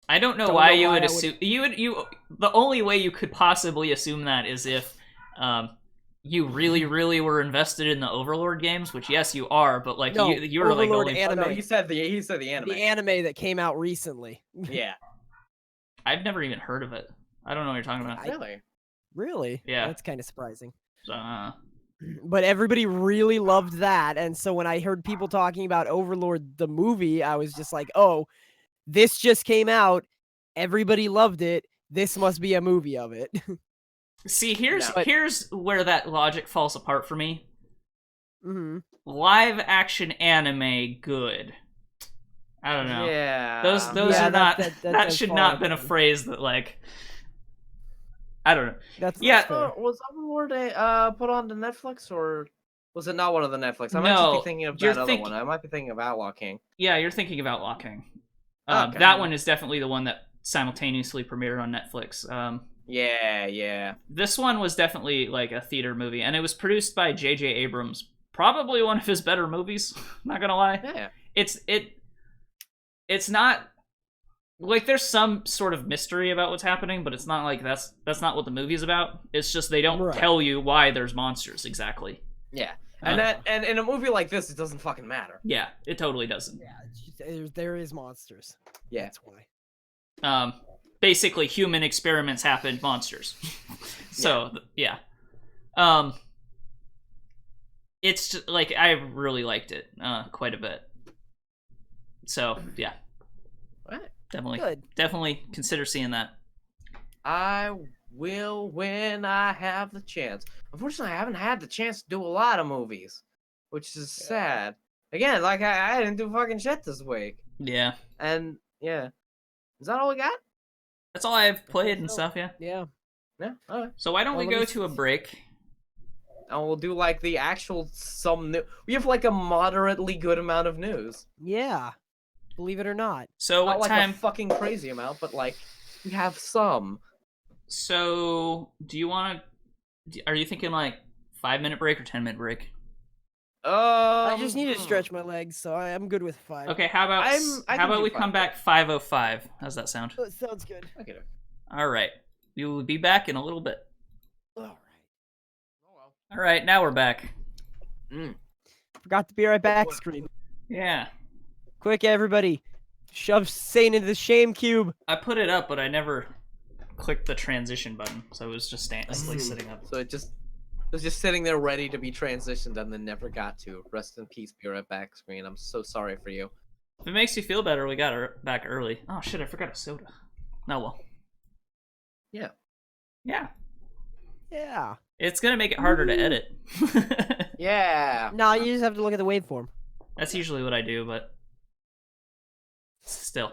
I don't know why you would assume the only way you could possibly assume that is if you really were invested in the Overlord games, which yes you are, but like you were like only anime. Oh, no, he said the anime. The anime that came out recently. Yeah. I've never even heard of it. I don't know what you're talking about. Really? Yeah. That's kind of surprising. So, but everybody really loved that, and so when I heard people talking about Overlord the movie, I was just like, oh, this just came out. Everybody loved it. This must be a movie of it. See, here's where that logic falls apart for me. Live action anime, good. I don't know. Yeah. Those are not. That should not have been a phrase that like. I don't know. That's was Overlord put on to Netflix, or was it not one of the Netflix? I might just be thinking of that other one. I might be thinking of Outlaw King. Yeah, you're thinking of Outlaw King. Okay. That one is definitely the one that simultaneously premiered on Netflix. Yeah. This one was definitely like a theater movie, and it was produced by J.J. Abrams. Probably one of his better movies. Not gonna lie. Yeah. It's not like there's some sort of mystery about what's happening, but it's not like that's not what the movie's about. It's just they don't tell you why there's monsters exactly. Yeah. And in a movie like this, it doesn't fucking matter. Yeah, it totally doesn't. Yeah, there is monsters. Yeah, that's why. Basically, human experiments happen, monsters. So yeah. It's just, like I really liked it quite a bit. So yeah, what? Definitely consider seeing that. I will when I have the chance. Unfortunately, I haven't had the chance to do a lot of movies, which is sad. Again, like I didn't do fucking shit this week. Yeah. And yeah, is that all we got? That's all I've played and so. stuff, yeah. Yeah. Yeah. All right. So why don't we Well, let go me to a break? And we'll do like the actual some new. We have like a moderately good amount of news. Yeah. Believe it or not. So Not what like time? a fucking crazy amount, but like we have some. So do you want to? Are you thinking like 5-minute break or 10-minute break? I just need to stretch my legs, so I'm good with 5. Okay, how about I how can about do we 5. come back 5:05? How's that sound? That sounds good. Okay. All right, we will be back in a little bit. All right. Oh well. All right, now we're back. Forgot to be right back screen. Yeah, Quick, everybody. Shove Saine into the shame cube. I put it up, but I never clicked the transition button, so it was just like sitting up. So it was just sitting there ready to be transitioned and then never got to. Rest in peace, be right back screen. I'm so sorry for you. If it makes you feel better, we got her back early. Oh shit, I forgot a soda. No, well. Yeah. Yeah. Yeah. It's gonna make it harder to edit. Yeah. No, you just have to look at the waveform. That's usually what I do, but still.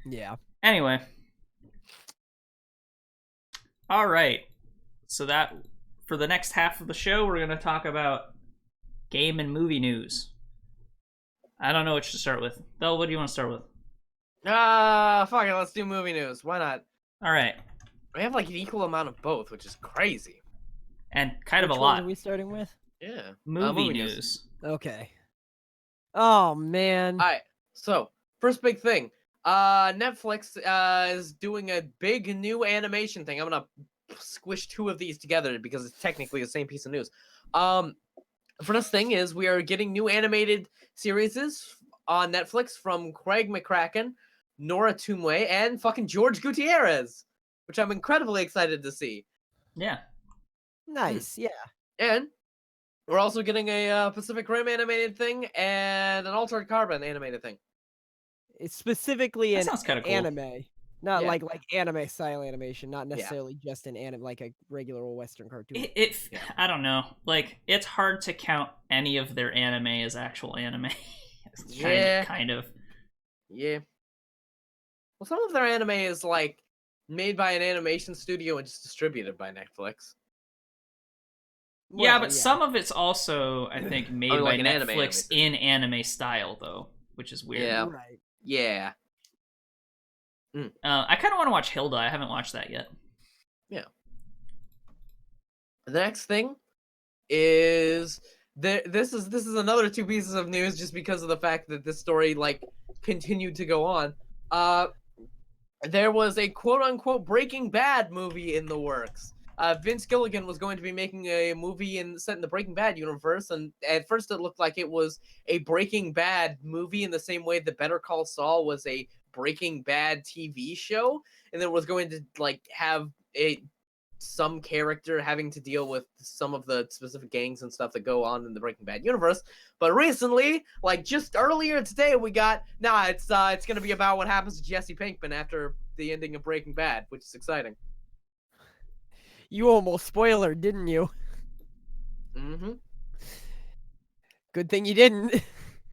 Yeah. Anyway. All right. So that for the next half of the show, we're gonna talk about game and movie news. I don't know which to start with. Thel, what do you want to start with? Fuck it, let's do movie news. Why not? All right. We have like an equal amount of both, which is crazy. And kind of Which a ones lot. are we starting with? Yeah. Movie news. Okay. Oh, man. Alright, so first big thing. Netflix is doing a big new animation thing. I'm gonna squish 2 of these together because it's technically the same piece of news. First thing is we are getting new animated series on Netflix from Craig McCracken, Nora Tumway, and fucking George Gutierrez, which I'm incredibly excited to see. Yeah. Nice, yeah. And we're also getting a Pacific Rim animated thing and an Altered Carbon animated thing. It's specifically That an sounds kinda cool. anime. Not Yeah. like anime style animation, not necessarily just an anime like a regular old Western cartoon. Yeah. I don't know. Like, it's hard to count any of their anime as actual anime. Kind of. Yeah. Well, some of their anime is like made by an animation studio and just distributed by Netflix. Yeah, but some of it's also, I think, made by like an anime Netflix in anime style, though, which is weird. Yeah. Right. Yeah. I kind of want to watch Hilda. I haven't watched that yet. Yeah. The next thing is this is another 2 pieces of news just because of the fact that this story like continued to go on. There was a quote unquote Breaking Bad movie in the works. Vince Gilligan was going to be making a movie set in the Breaking Bad universe, and at first it looked like it was a Breaking Bad movie in the same way that Better Call Saul was a Breaking Bad TV show, and it was going to like have some character having to deal with some of the specific gangs and stuff that go on in the Breaking Bad universe. But recently, like just earlier today, we got it's going to be about what happens to Jesse Pinkman after the ending of Breaking Bad, which is exciting. You almost spoiler, didn't you? Mm-hmm. Good thing you didn't.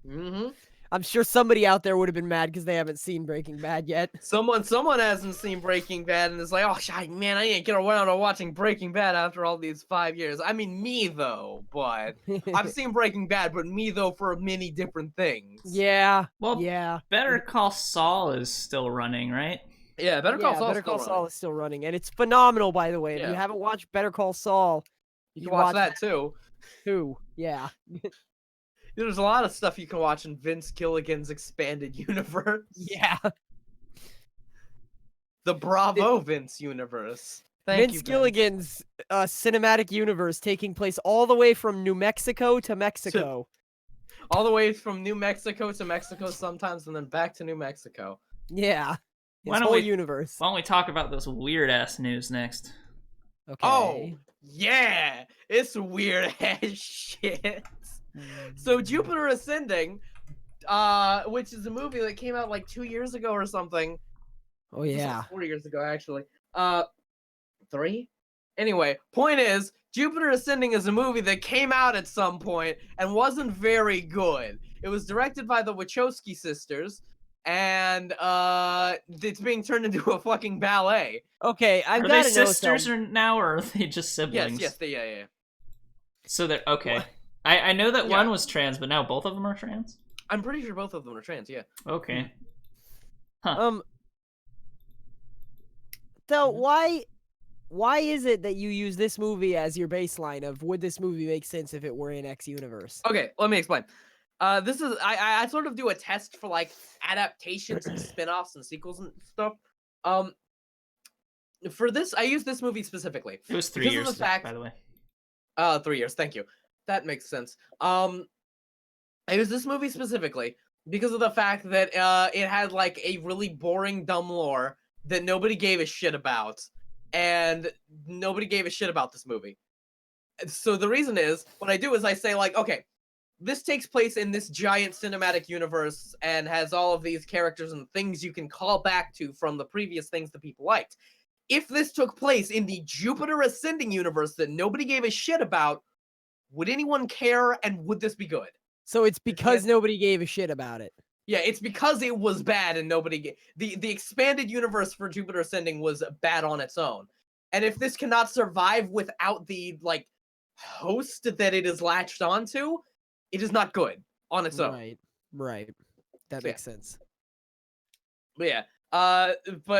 Mm-hmm. I'm sure somebody out there would have been mad because they haven't seen Breaking Bad yet. Someone hasn't seen Breaking Bad and is like, oh, man, I didn't get around to watching Breaking Bad after all these 5 years. I mean, me, though, but I've seen Breaking Bad, but me, though, for many different things. Yeah. Well, yeah. Better Call Saul is still running, right? Yeah, Better Call Saul is still running, and it's phenomenal, by the way. If you Yeah. haven't watched Better Call Saul, You can watch that, too. too. Yeah. There's a lot of stuff you can watch in Vince Gilligan's expanded universe. Yeah. The Bravo Vince universe. Thank Vince Gilligan's cinematic universe taking place all the way from New Mexico to Mexico. All the way from New Mexico to Mexico sometimes, and then back to New Mexico. Yeah. Why His don't whole we- universe. Why don't we talk about this weird-ass news next? Okay. Oh, yeah! It's weird ass shit. So Jupiter Ascending, which is a movie that came out like 2 years ago or something. Oh, yeah. 4 years ago, actually. 3? Anyway, point is, Jupiter Ascending is a movie that came out at some point and wasn't very good. It was directed by the Wachowski sisters, and it's being turned into a fucking ballet. Okay, I've Are got they to know sisters something. or now, or are they just siblings? Yeah. So they're okay. I know that Yeah. one was trans, but now both of them are trans. I'm pretty sure both of them are trans, yeah. Okay. So why is it that you use this movie as your baseline of would this movie make sense if it were in X universe? Okay, let me explain. This is I sort of do a test for like adaptations and spin-offs and sequels and stuff. For this, I use this movie specifically. It was 3 because years of the fact, by the way. 3 years. Thank you. That makes sense. I use this movie specifically because of the fact that it had like a really boring, dumb lore that nobody gave a shit about, and nobody gave a shit about this movie. So the reason is, what I do is I say like, okay, this takes place in this giant cinematic universe and has all of these characters and things you can call back to from the previous things that people liked. If this took place in the Jupiter Ascending universe that nobody gave a shit about, would anyone care, and would this be good? So it's because nobody gave a shit about it. Yeah, it's because it was bad and nobody the expanded universe for Jupiter Ascending was bad on its own. And if this cannot survive without the like host that it is latched onto, it is not good on its own. Right. That makes sense. But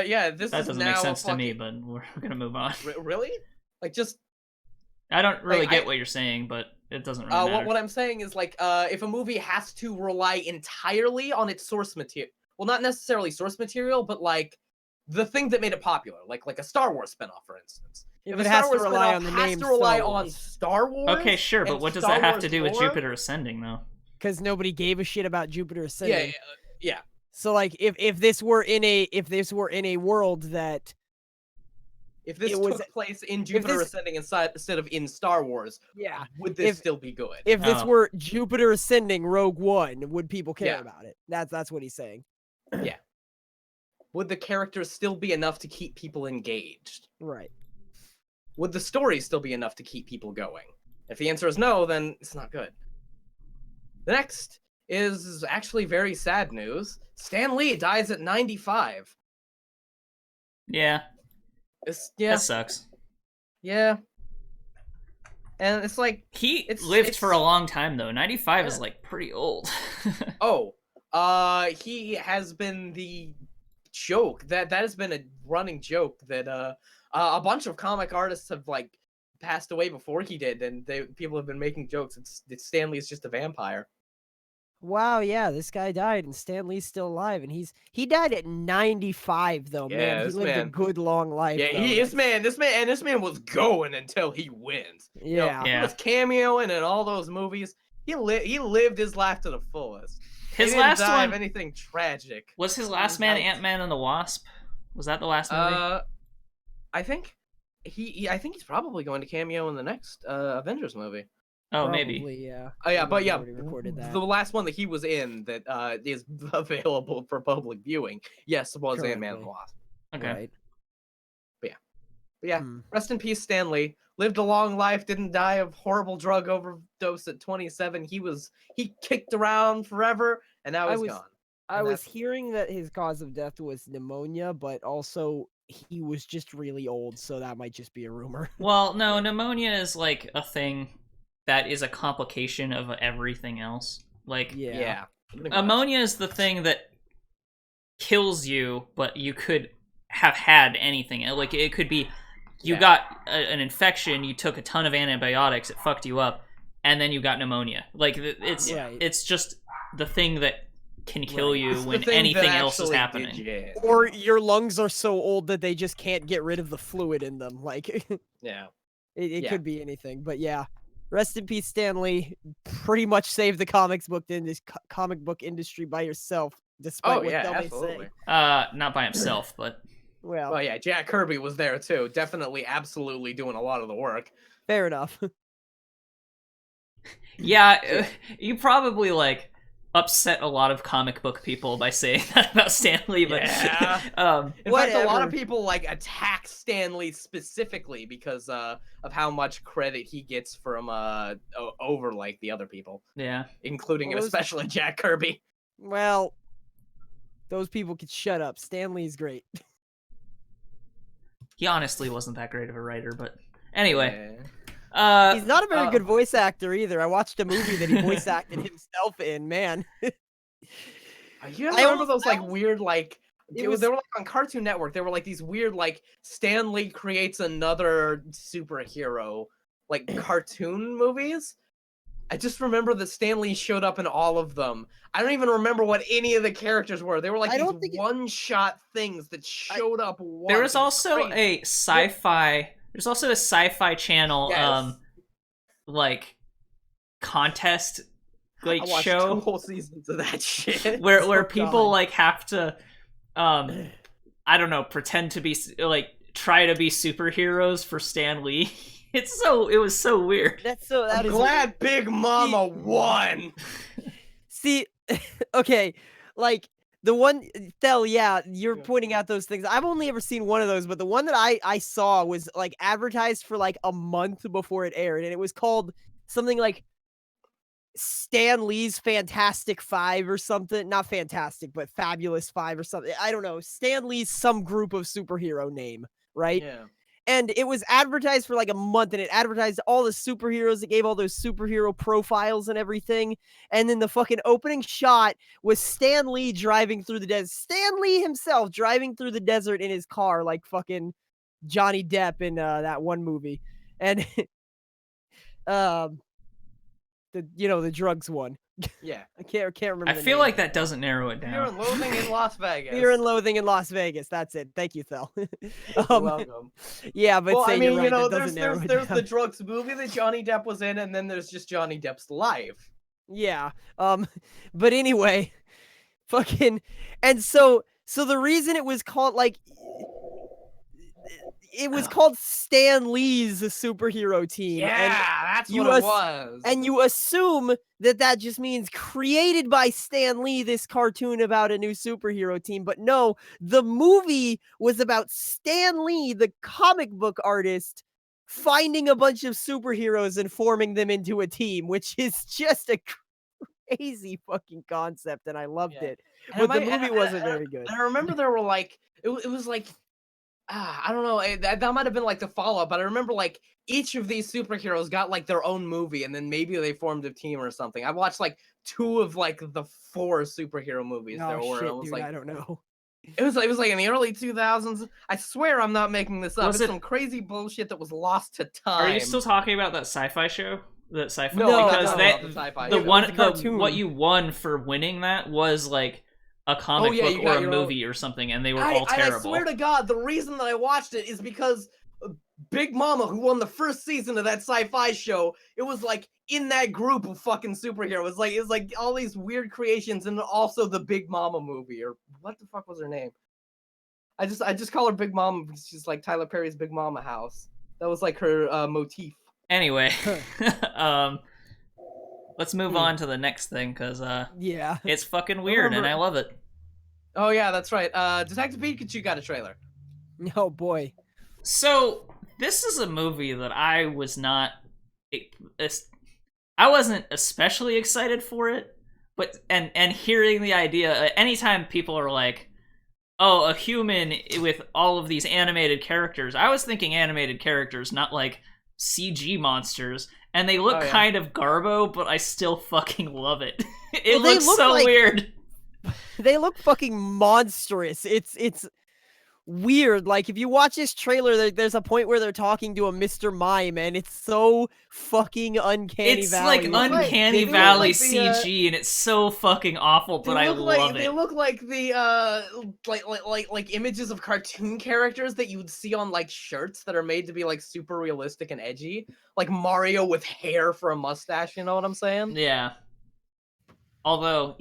yeah, this That is doesn't now make sense fucking... to me, but we're gonna move on. Really? Like, just... I don't really like, get what you're saying, but it doesn't really matter. What I'm saying is, like, if a movie has to rely entirely on its source material... Well, not necessarily source material, but, like, the thing that made it popular. Like a Star Wars spinoff, for instance. If it has to rely on the name Star Wars... Okay, sure, but what does that have to do with Jupiter Ascending, though? Because nobody gave a shit about Jupiter Ascending. Yeah. So like if this were in a world that if this took place in Jupiter Ascending instead of in Star Wars, would this still be good? If this were Jupiter Ascending Rogue One, would people care about it? That's what he's saying. Yeah. Would the characters still be enough to keep people engaged? Right. Would the story still be enough to keep people going? If the answer is no, then it's not good. The next is actually very sad news. Stan Lee dies at 95. Yeah. That sucks. Yeah. And it's like... He lived for a long time, though. 95 is, like, pretty old. He has been the joke. That has been a running joke that a bunch of comic artists have, like, passed away before he did, and people have been making jokes. It's Stan Lee is just a vampire. Wow, yeah, this guy died, and Stan Lee's still alive, and he died at 95 though. Man, he lived a good long life. Yeah, this man was going until he wins. Yeah, he was cameoing in all those movies. He lived his life to the fullest. His last one of anything tragic. Was his last man Ant-Man and the Wasp? Was that the last movie? I think he's probably going to cameo in the next Avengers movie. Oh, probably, maybe. Yeah. Oh, yeah, but yeah, recorded that. The last one that he was in that is available for public viewing, yes, was Ant-Man and the Wasp. Okay. Right. But yeah, rest in peace, Stan Lee. Lived a long life, didn't die of horrible drug overdose at 27. He kicked around forever, and now he's gone. I was hearing that his cause of death was pneumonia, but also he was just really old, so that might just be a rumor. Well, no, pneumonia is like a thing that is a complication of everything else. Like, ammonia is the thing that kills you, but you could have had anything. Like, it could be you got an infection, you took a ton of antibiotics, it fucked you up, and then you got pneumonia. Like, it's just the thing that can kill you when anything else is happening. Or your lungs are so old that they just can't get rid of the fluid in them. Like, it could be anything. But yeah, rest in peace, Stan Lee. Pretty much saved the comic book industry by yourself, despite what they'll say. Not by himself, but well, yeah, Jack Kirby was there too. Definitely, absolutely doing a lot of the work. Fair enough. Yeah, you probably like upset a lot of comic book people by saying that about Stan Lee, but Yeah. In fact, a lot of people like attack Stan Lee specifically because of how much credit he gets from over like the other people. Yeah, including and especially Jack Kirby. Well, those people could shut up. Stan Lee's great. he honestly wasn't that great of a writer, but anyway. Yeah. He's not a very good voice actor either. I watched a movie that he voice acted himself in. Man, you remember those like weird like they were like on Cartoon Network. They were like these weird like Stan Lee creates another superhero like cartoon movies. I just remember that Stan Lee showed up in all of them. I don't even remember what any of the characters were. They were like these one-shot things that showed up once. There was also a sci-fi. There's also a sci-fi channel, like contest, like I watched show 2 whole seasons of that shit. where people like have to, I don't know, pretend to be like try to be superheroes for Stan Lee. It was so weird. I'm glad Big Mama won. See, okay, like the one Thel, you're pointing out those things. I've only ever seen one of those, but the one that I saw was like advertised for like a month before it aired, and it was called something like Stan Lee's Fantastic Five or something. Not Fantastic, but Fabulous Five or something. I don't know. Stan Lee's some group of superhero name, right? Yeah. And it was advertised for like a month, and it advertised all the superheroes. It gave all those superhero profiles and everything. And then the fucking opening shot was Stan Lee driving through the desert. Stan Lee himself driving through the desert in his car like fucking Johnny Depp in that one movie. And the drugs one. Yeah. I can't remember. I feel like that doesn't narrow it down. Fear and Loathing in Las Vegas. Fear and Loathing in Las Vegas. That's it. Thank you, Thel. You're welcome. Yeah, but well, I mean, right, you know, there's the drugs movie that Johnny Depp was in, and then there's just Johnny Depp's life. Yeah. But anyway, fucking, and so the reason it was called like. It was called Stan Lee's superhero team. Yeah, and that's what it was. And you assume that just means created by Stan Lee, this cartoon about a new superhero team. But no, the movie was about Stan Lee, the comic book artist, finding a bunch of superheroes and forming them into a team, which is just a crazy fucking concept, and I loved it. But the movie wasn't very good. I remember there were like, it was like, I don't know, that might have been like the follow-up, but I remember like each of these superheroes got like their own movie, and then maybe they formed a team or something. I watched like 2 of like the 4 superhero movies there were. Shit, it was dude, like, I don't know. It was like in the early 2000s. I swear I'm not making this up. Was it's it some crazy bullshit that was lost to time. Are you still talking about that sci-fi show? That sci-fi? No, because cartoon. what you won for winning that was like a comic book or a movie or something, and they were all terrible. I swear to God, the reason that I watched it is because Big Mama, who won the first season of that sci-fi show, it was like in that group of fucking superheroes. It was like all these weird creations, and also the Big Mama movie, or what the fuck was her name? I just call her Big Mama because she's like Tyler Perry's Big Mama house. That was like her motif. Anyway, let's move on to the next thing, because it's fucking weird, and I love it. Oh yeah, that's right. Detective Pikachu got a trailer. Oh boy. So this is a movie that I wasn't especially excited for it, but and hearing the idea, anytime people are like, oh, a human with all of these animated characters, I was thinking animated characters, not like CG monsters, and they look kind of garbo, but I still fucking love it. It looks so weird. They look fucking monstrous. It's weird. Like, if you watch this trailer, there's a point where they're talking to a Mr. Mime, and it's so fucking uncanny valley. It's like uncanny valley CG, and it's so fucking awful, but I love it. They look like the like images of cartoon characters that you would see on like shirts that are made to be like super realistic and edgy, like Mario with hair for a mustache. You know what I'm saying? Yeah. Although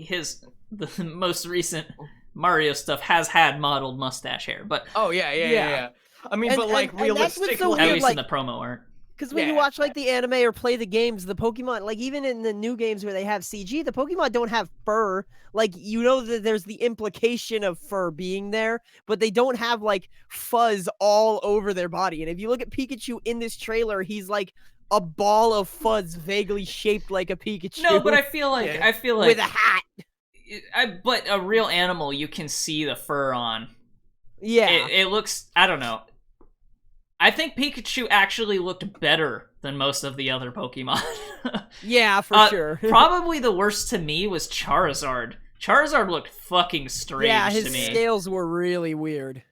the most recent Mario stuff has had modeled mustache hair, but yeah. I mean, but like realistically, so at least in the promo art. Because when you watch like the anime or play the games, the Pokemon, like even in the new games where they have CG, the Pokemon don't have fur. Like you know that there's the implication of fur being there, but they don't have like fuzz all over their body. And if you look at Pikachu in this trailer, he's like a ball of fuzz vaguely shaped like a Pikachu. No, but I feel like with a hat. But a real animal, you can see the fur on. Yeah, it looks. I don't know. I think Pikachu actually looked better than most of the other Pokemon. Yeah, for sure. Probably the worst to me was Charizard. Charizard looked fucking strange to me. His scales were really weird.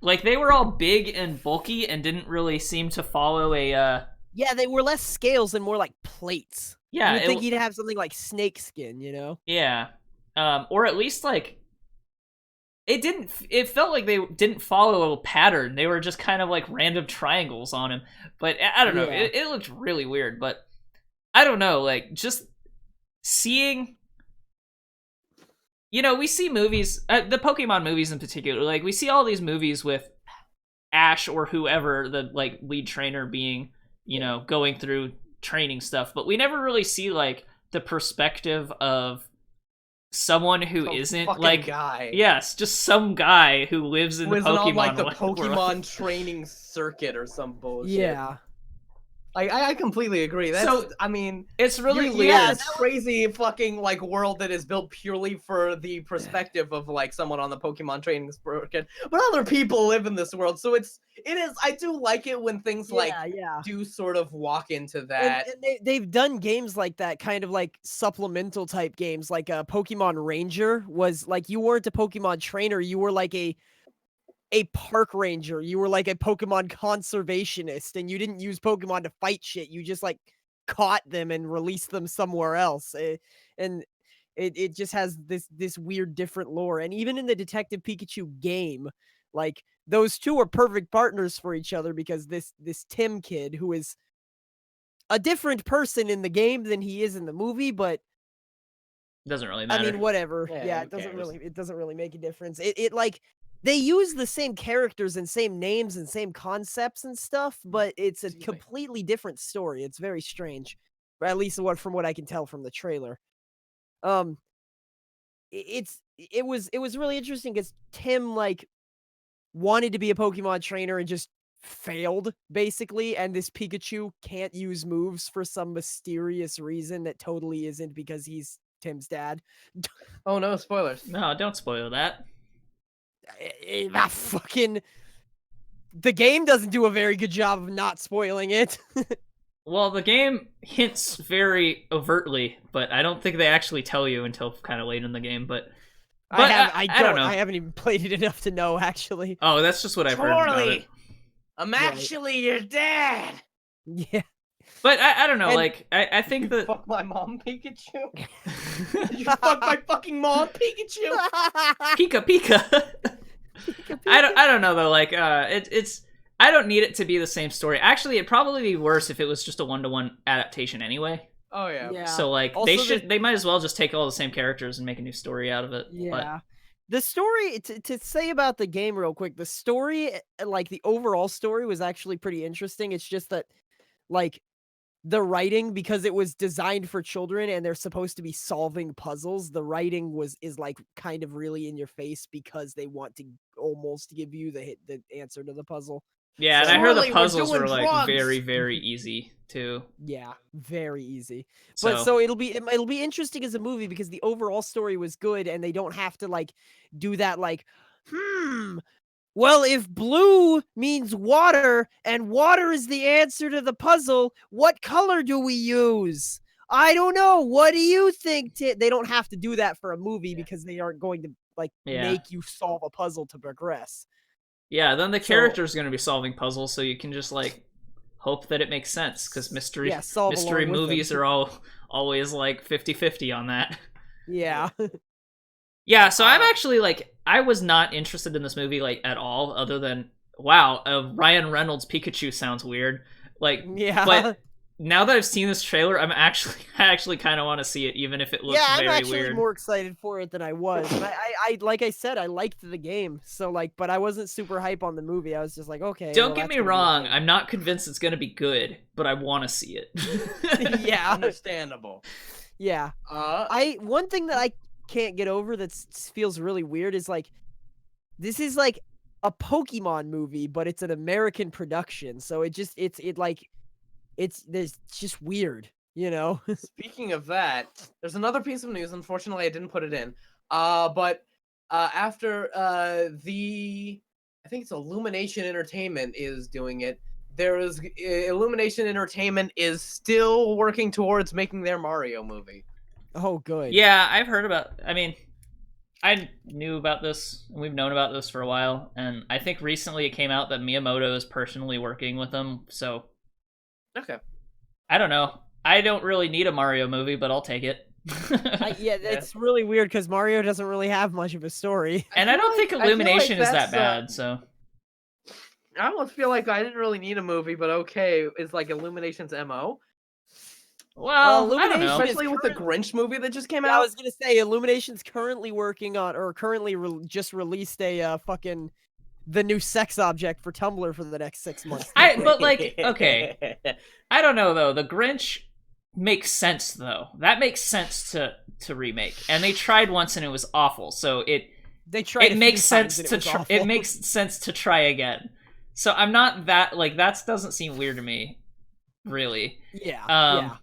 Like, they were all big and bulky and didn't really seem to follow a, Yeah, they were less scales and more like plates. Yeah, you would think he'd have something like snake skin, you know? Yeah. Or at least, like... It felt like they didn't follow a pattern. They were just kind of like random triangles on him. But I don't know. Yeah. It looked really weird. But I don't know. Like, just seeing... You know, we see movies, the Pokemon movies in particular, like, we see all these movies with Ash or whoever, the, like, lead trainer being, you know, going through training stuff. But we never really see, like, the perspective of someone who isn't like guy. Yes, just some guy who lives in the Pokemon on like the world. Pokemon training circuit or some bullshit. Yeah. I completely agree. I mean, it's really weird. Yeah, this crazy fucking like world that is built purely for the perspective of like someone on the Pokemon training circuit, but other people live in this world, so it is. I do like it when things do sort of walk into that. And they've done games like that, kind of like supplemental type games, like Pokemon Ranger was like you weren't a Pokemon trainer, you were like a park ranger. You were like a Pokemon conservationist, and you didn't use Pokemon to fight shit. You just like caught them and released them somewhere else. And it just has this weird different lore. And even in the Detective Pikachu game, like those two are perfect partners for each other because this Tim kid, who is a different person in the game than he is in the movie, but doesn't really matter. I mean, whatever. Yeah, it doesn't really make a difference. It like they use the same characters and same names and same concepts and stuff, but it's a completely different story. It's very strange, or at least from what I can tell from the trailer. It was really interesting because Tim like wanted to be a Pokemon trainer and just failed basically, and this Pikachu can't use moves for some mysterious reason that totally isn't because he's Tim's dad. Oh no, spoilers. No, don't spoil that. The game doesn't do a very good job of not spoiling it. Well, the game hints very overtly, but I don't think they actually tell you until kind of late in the game. But I don't know. I haven't even played it enough to know, actually. Oh, that's just what I've heard about it. I'm actually your dad. Yeah. But I don't know, like, I think that... Fuck my mom, Pikachu? You fuck my fucking mom, Pikachu? Pika. I don't know, though, like, it's... I don't need it to be the same story. Actually, it'd probably be worse if it was just a one-to-one adaptation anyway. Oh, yeah. So, like, also they might as well just take all the same characters and make a new story out of it. Yeah. But... The story, to say about the game real quick, the story, like, the overall story was actually pretty interesting. It's just that, like, the writing, because it was designed for children and they're supposed to be solving puzzles, the writing is like kind of really in your face because they want to almost give you the answer to the puzzle. Yeah, so, and I heard the puzzles were like very, very easy too. Yeah, very easy. But so it'll be interesting as a movie because the overall story was good and they don't have to like do that like, well, if blue means water and water is the answer to the puzzle, what color do we use? I don't know. What do you think? They don't have to do that for a movie because they aren't going to like make you solve a puzzle to progress. Yeah, then the character's going to be solving puzzles, so you can just like hope that it makes sense because mystery movies are always like 50-50 on that. Yeah. Yeah, so I'm actually like, I was not interested in this movie like at all, other than wow, Ryan Reynolds Pikachu sounds weird. Like, yeah. But now that I've seen this trailer, I actually kind of want to see it, even if it looks Yeah, I'm very actually weird. more excited for it than I was. And I like I said, I liked the game, so like, but I wasn't super hype on the movie. I was just like, okay. Don't well, get that's me gonna be wrong, fun. I'm not convinced it's gonna be good, but I want to see it. Yeah, Understandable. yeah. One thing that I can't get over that feels really weird is like, this is like a Pokemon movie, but it's an American production, so it's just weird, you know. Speaking of that, there's another piece of news. Unfortunately, I didn't put it in. But after I think it's Illumination Entertainment is doing it. Illumination Entertainment is still working towards making their Mario movie. Oh, good. Yeah, I've heard about. I mean, I knew about this, and we've known about this for a while, and I think recently it came out that Miyamoto is personally working with them, so Okay. I don't know. I don't really need a Mario movie, but I'll take it. Yeah, it's really weird because Mario doesn't really have much of a story. And I don't think Illumination is that that's, bad, so... I almost feel like I didn't really need a movie, but okay, is like Illumination's MO. Well, I don't know. Especially with the Grinch movie that just came Yeah, out. I was gonna say Illumination's currently working on, or currently just released a fucking the new sex object for Tumblr for the next 6 months. But like, okay, I don't know though. The Grinch makes sense though. That makes sense to remake, and they tried once and it was awful. So they tried. It makes sense to it makes sense to try again. So I'm not that like that doesn't seem weird to me, really. Yeah. Yeah.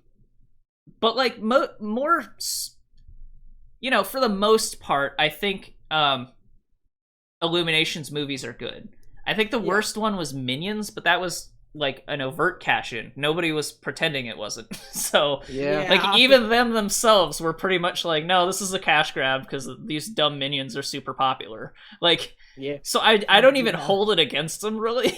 But like more, you know, for the most part, I think Illumination's movies are good. I think the worst one was Minions, but that was like an overt cash-in. Nobody was pretending it wasn't. So like even them themselves were pretty much like, no, this is a cash grab because these dumb Minions are super popular. Like, so I don't even hold it against them really.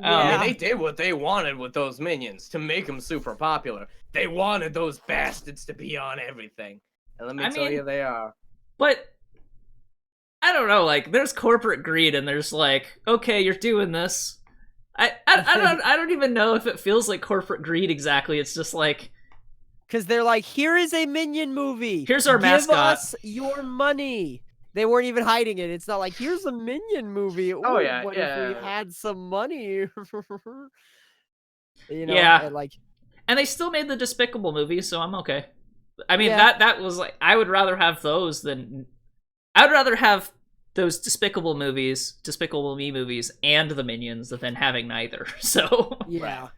I mean, they did what they wanted with those Minions to make them super popular. They wanted those bastards to be on everything, and let me tell you, they are. But I don't know, like there's corporate greed, and there's like, okay, you're doing this. I don't even know if it feels like corporate greed exactly. It's just like, because they're like, here is a Minion movie. Here's our mascot. Give us your money. They weren't even hiding it. It's not like, here's a Minion movie. Ooh, if we had some money? You know, and they still made the Despicable movies, so I'm okay. I mean, that was like, I would rather have those than, I'd rather have those Despicable Me movies, and the Minions than having neither. So yeah,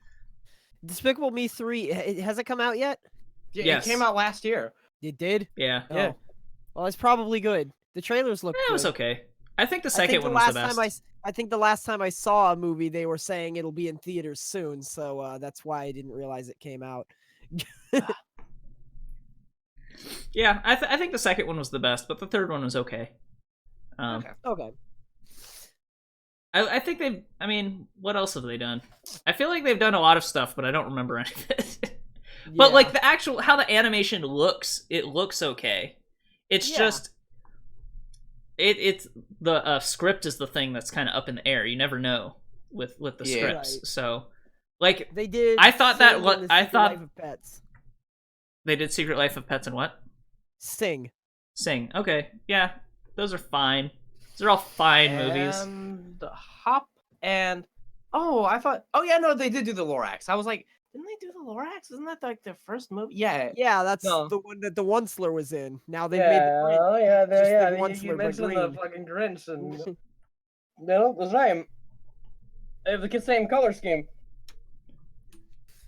Despicable Me 3, has it come out yet? Yeah, yes. It came out last year. It did? Yeah. Yeah. Well, it's probably good. The trailers look good. It was okay. I think the second one was the best. I think the last time I saw a movie, they were saying it'll be in theaters soon, so that's why I didn't realize it came out. Yeah, I think the second one was the best, but the third one was okay. Okay. I think they've... I mean, what else have they done? I feel like they've done a lot of stuff, but I don't remember any of it. But like the actual... How the animation looks, it looks okay. It's just... It's the script is the thing that's kind of up in the air. You never know with the scripts. Right. So, like, they did. I thought that what I thought. Life of Pets. They did Secret Life of Pets and what? Sing. Okay, yeah, those are fine. Those are all fine movies. And Hop and I thought. Oh yeah, no, they did do the Lorax. I was like, didn't they do the Lorax? Isn't that like their first movie? Yeah. Yeah, that's the one that the Onceler was in. Now they've made the Grinch. Oh yeah, you mentioned the fucking Grinch, and no, that's right. They have the same color scheme.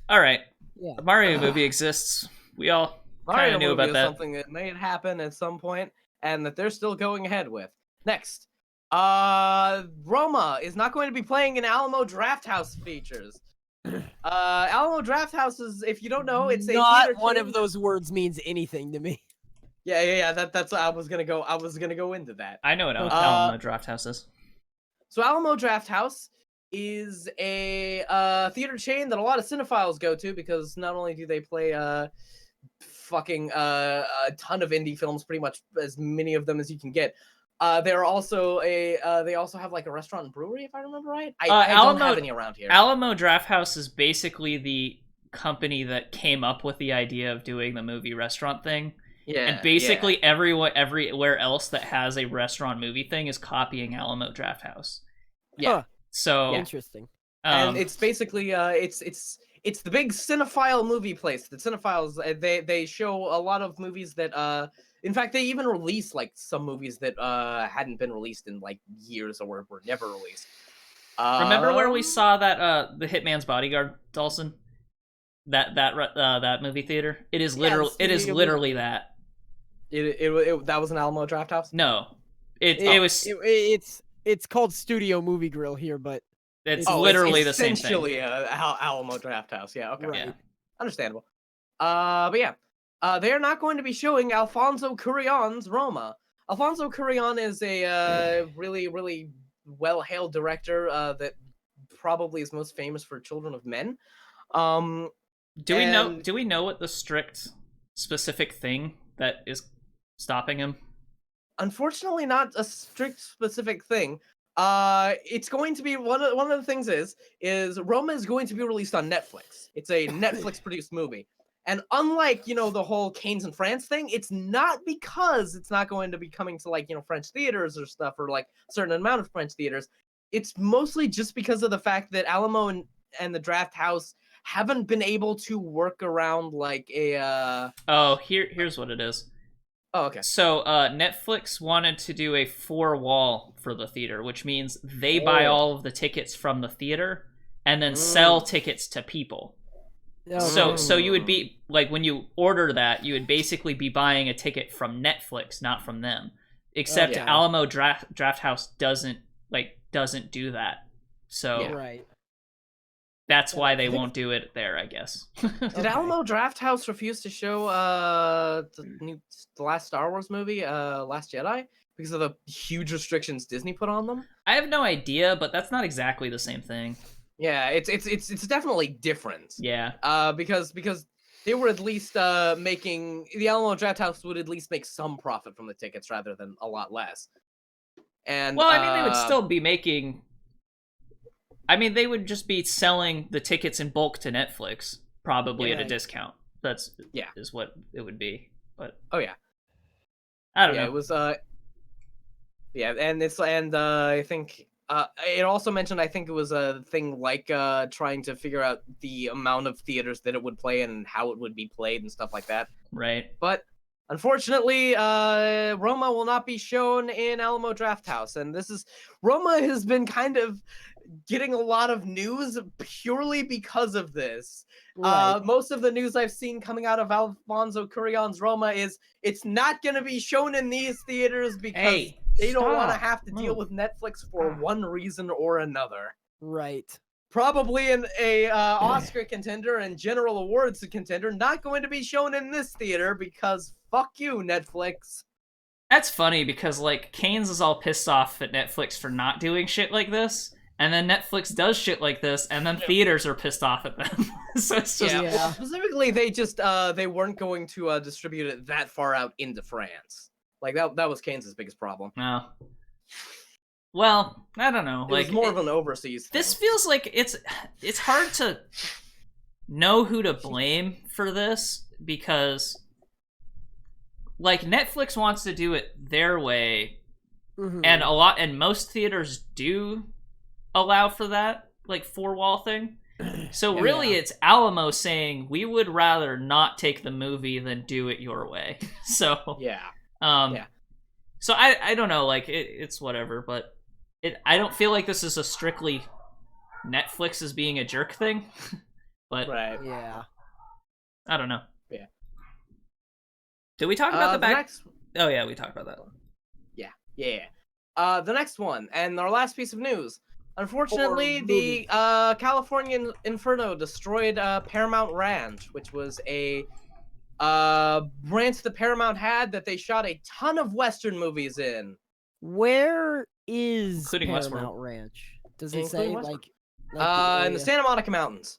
All right. Yeah. The Mario movie exists. We all kind of knew about that. Something that may happen at some point, and that they're still going ahead with. Next, Roma is not going to be playing in Alamo Drafthouse features. Alamo Drafthouse is, if you don't know, it's not one of those words means anything to me. Yeah. That's I was gonna go into that. I know what Alamo Drafthouse is. So Alamo Drafthouse is a theater chain that a lot of cinephiles go to because not only do they play a ton of indie films, pretty much as many of them as you can get. They're also they also have like a restaurant and brewery, if I remember right. I don't have any around here. Alamo Drafthouse is basically the company that came up with the idea of doing the movie restaurant thing. Yeah. And basically everywhere else that has a restaurant movie thing is copying Alamo Drafthouse. Yeah. Huh. So Interesting. And it's basically it's the big cinephile movie place. The cinephiles they show a lot of movies that in fact they even release like some movies that hadn't been released in like years or were never released. remember where we saw that the Hitman's Bodyguard, Dalsson? That movie theater? It is literally that. That was an Alamo Drafthouse? No. It's called Studio Movie Grill here, but it's literally the same thing. Essentially Alamo Drafthouse. Yeah, okay. Right. Yeah. Understandable. But yeah. They are not going to be showing Alfonso Cuarón's Roma. Alfonso Cuarón is a really, really well-hailed director that probably is most famous for Children of Men. Do we know what the strict specific thing that is stopping him? Unfortunately, not a strict specific thing. It's going to be one of the things is Roma is going to be released on Netflix. It's a Netflix produced movie. And unlike, the whole Canes in France thing, it's not because it's not going to be coming to like, French theaters or stuff, or like a certain amount of French theaters. It's mostly just because of the fact that Alamo and the Draft House haven't been able to work around like a here's what it is. Oh, okay. So Netflix wanted to do a 4-wall for the theater, which means they buy all of the tickets from the theater and then sell tickets to people. So you would be like, when you order that, you would basically be buying a ticket from Netflix, not from them. Except Alamo Drafthouse doesn't do that. So right. That's why they won't do it there, I guess. Did Alamo Drafthouse refuse to show the last Star Wars movie, Last Jedi, because of the huge restrictions Disney put on them? I have no idea, but that's not exactly the same thing. Yeah, it's definitely different. Yeah. Because they were at least making, the Alamo Drafthouse would at least make some profit from the tickets rather than a lot less. And well, I mean, they would still be making. I mean, they would just be selling the tickets in bulk to Netflix, probably at a discount. Is what it would be. But oh yeah, I don't know. It was and I think it also mentioned, I think it was a thing like trying to figure out the amount of theaters that it would play and how it would be played and stuff like that. Right. But unfortunately, Roma will not be shown in Alamo Drafthouse, and Roma has been kind of getting a lot of news purely because of this. Right. Most of the news I've seen coming out of Alfonso Cuarón's Roma is it's not going to be shown in these theaters because they don't want to have to deal with Netflix for one reason or another. Right. Probably a Oscar contender and general awards contender, not going to be shown in this theater because fuck you, Netflix. That's funny because like Canes is all pissed off at Netflix for not doing shit like this. And then Netflix does shit like this, and then theaters are pissed off at them. So it's just... Well, specifically, they just they weren't going to distribute it that far out into France. Like that was Canes' biggest problem. No. Well, I don't know. It was more of an overseas thing. This feels like it's hard to know who to blame for this because like Netflix wants to do it their way, and most theaters do allow for that like 4-wall thing. So really it's Alamo saying we would rather not take the movie than do it your way. So so I don't know, like it's whatever, but I don't feel like this is a strictly Netflix is being a jerk thing. But right. Yeah. I don't know. Yeah. Did we talk about the back? Next... Oh yeah, we talked about that one. Yeah. The next one and our last piece of news. Unfortunately, the Californian Inferno destroyed Paramount Ranch, which was a branch that Paramount had that they shot a ton of Western movies in. Where is Including Paramount Westworld. Ranch? Does it Including say Westworld. In the Santa Monica Mountains.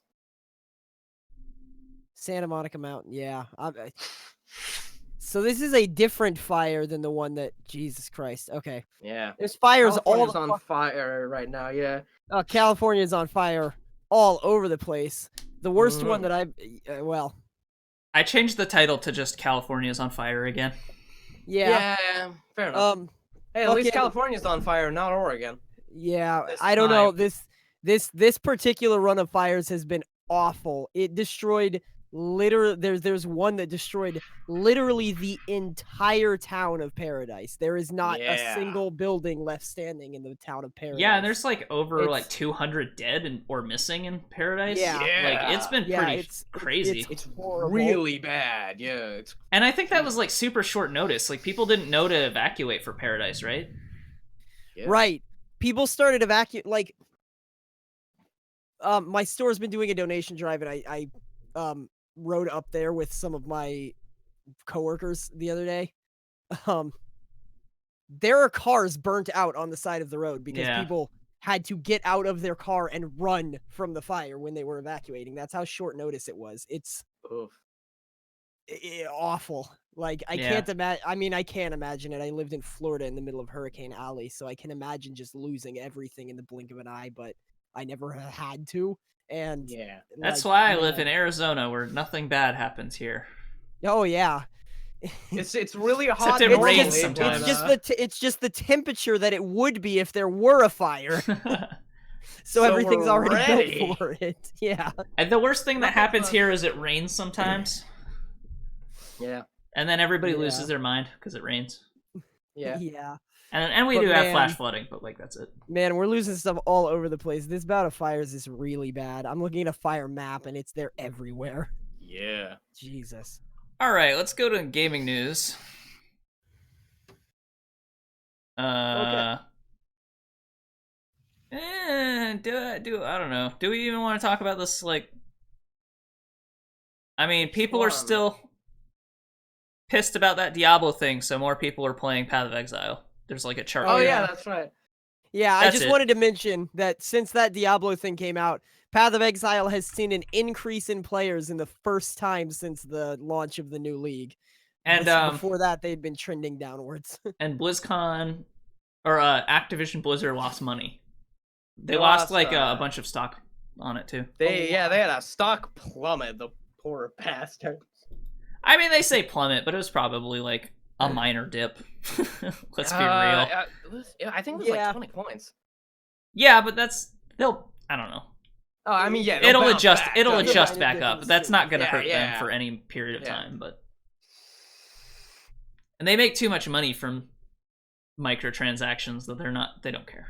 Santa Monica Mountain, yeah. So this is a different fire than the one that... Jesus Christ. Okay. Yeah. There's fires California's all on fire right now, yeah. California is on fire all over the place. The worst one that well, I changed the title to just California's on fire again. yeah. Yeah, fair enough. Hey, at least fucking- California's on fire, not Oregon. Yeah, This I don't know. time. This particular run of fires has been awful. It destroyed literally. There's one that destroyed literally the entire town of Paradise. There is not a Yeah. single building left standing in the town of Paradise. Yeah, and there's like over It's- like 200 dead or missing in Paradise. Yeah. Like it's been pretty it's crazy. It's It's horrible. really bad. Yeah, it's And I think that was like super short notice. Like people didn't know to evacuate for Paradise, right? yeah. Right. People started evacuating. Like, my store's been doing a donation drive, and I rode up there with some of my coworkers the other day. There are cars burnt out on the side of the road because Yeah. people had to get out of their car and run from the fire when they were evacuating. That's how short notice it was. It's Oof. awful. Like I Yeah. can't imagine. I mean, I can't imagine it. I lived in Florida in the middle of Hurricane Alley, so I can imagine just losing everything in the blink of an eye. But I never had to. And Yeah. That's like, why I live man. in Arizona, where nothing bad happens here. Oh yeah. It's really hot. it normally, rains but, sometimes. It's just the temperature that it would be if there were a fire. So So everything's we're already ready. built for it. Yeah. And the worst thing that Nothing happens fun. here is it rains sometimes, Yeah. and then everybody Yeah. loses their mind because it rains. Yeah. Yeah. And we But do have man- flash flooding, but like that's it. Man, we're losing stuff all over the place. This bout of fires is really bad. I'm looking at a fire map and it's there everywhere. Yeah. Jesus. All right, let's go to gaming news. I don't know. Do we even want to talk about this? Like, I mean, people are one? still pissed about that Diablo thing, so more people are playing Path of Exile. There's like a chart. Oh, here. yeah, that's right. Yeah, I That's just it. wanted to mention that since that Diablo thing came out, Path of Exile has seen an increase in players in the first time since the launch of the new league. And Before that, they'd been trending downwards. and BlizzCon or Activision Blizzard lost money. They They lost lost, like a bunch of stock on it too. They had a stock plummet, the poor bastard. I mean, they say plummet, but it was probably like a minor dip. Let's be real. I think it was Yeah. like 20 points. Yeah, but I don't know. Oh, I mean, yeah. they'll It'll bounce adjust. back, It'll don't you? adjust Minor back dip up. is- That's not gonna Yeah, hurt them yeah. for any period of Yeah. time. But and they make too much money from microtransactions that they don't care.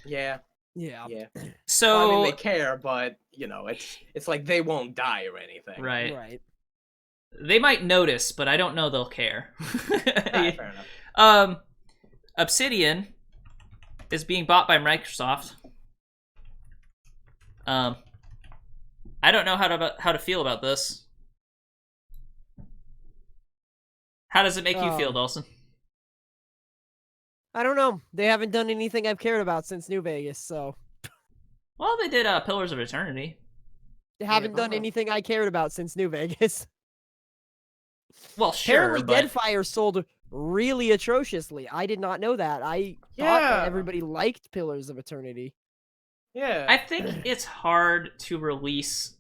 Yeah, Yeah. yeah. So Well, I mean, they care, but you know, it's like they won't die or anything. right, Right. they might notice, but I don't know they'll care. Ah, fair enough. Obsidian is being bought by Microsoft. I don't know how to feel about this. How does it make you feel, Dalsson? I don't know. They haven't done anything I've cared about since New Vegas, so Well, they did Pillars of Eternity. they haven't done but- anything I cared about since New Vegas. Well, sure, Apparently, but Deadfire sold really atrociously. I did not know that. I thought that Yeah. everybody liked Pillars of Eternity. Yeah. I think it's hard to release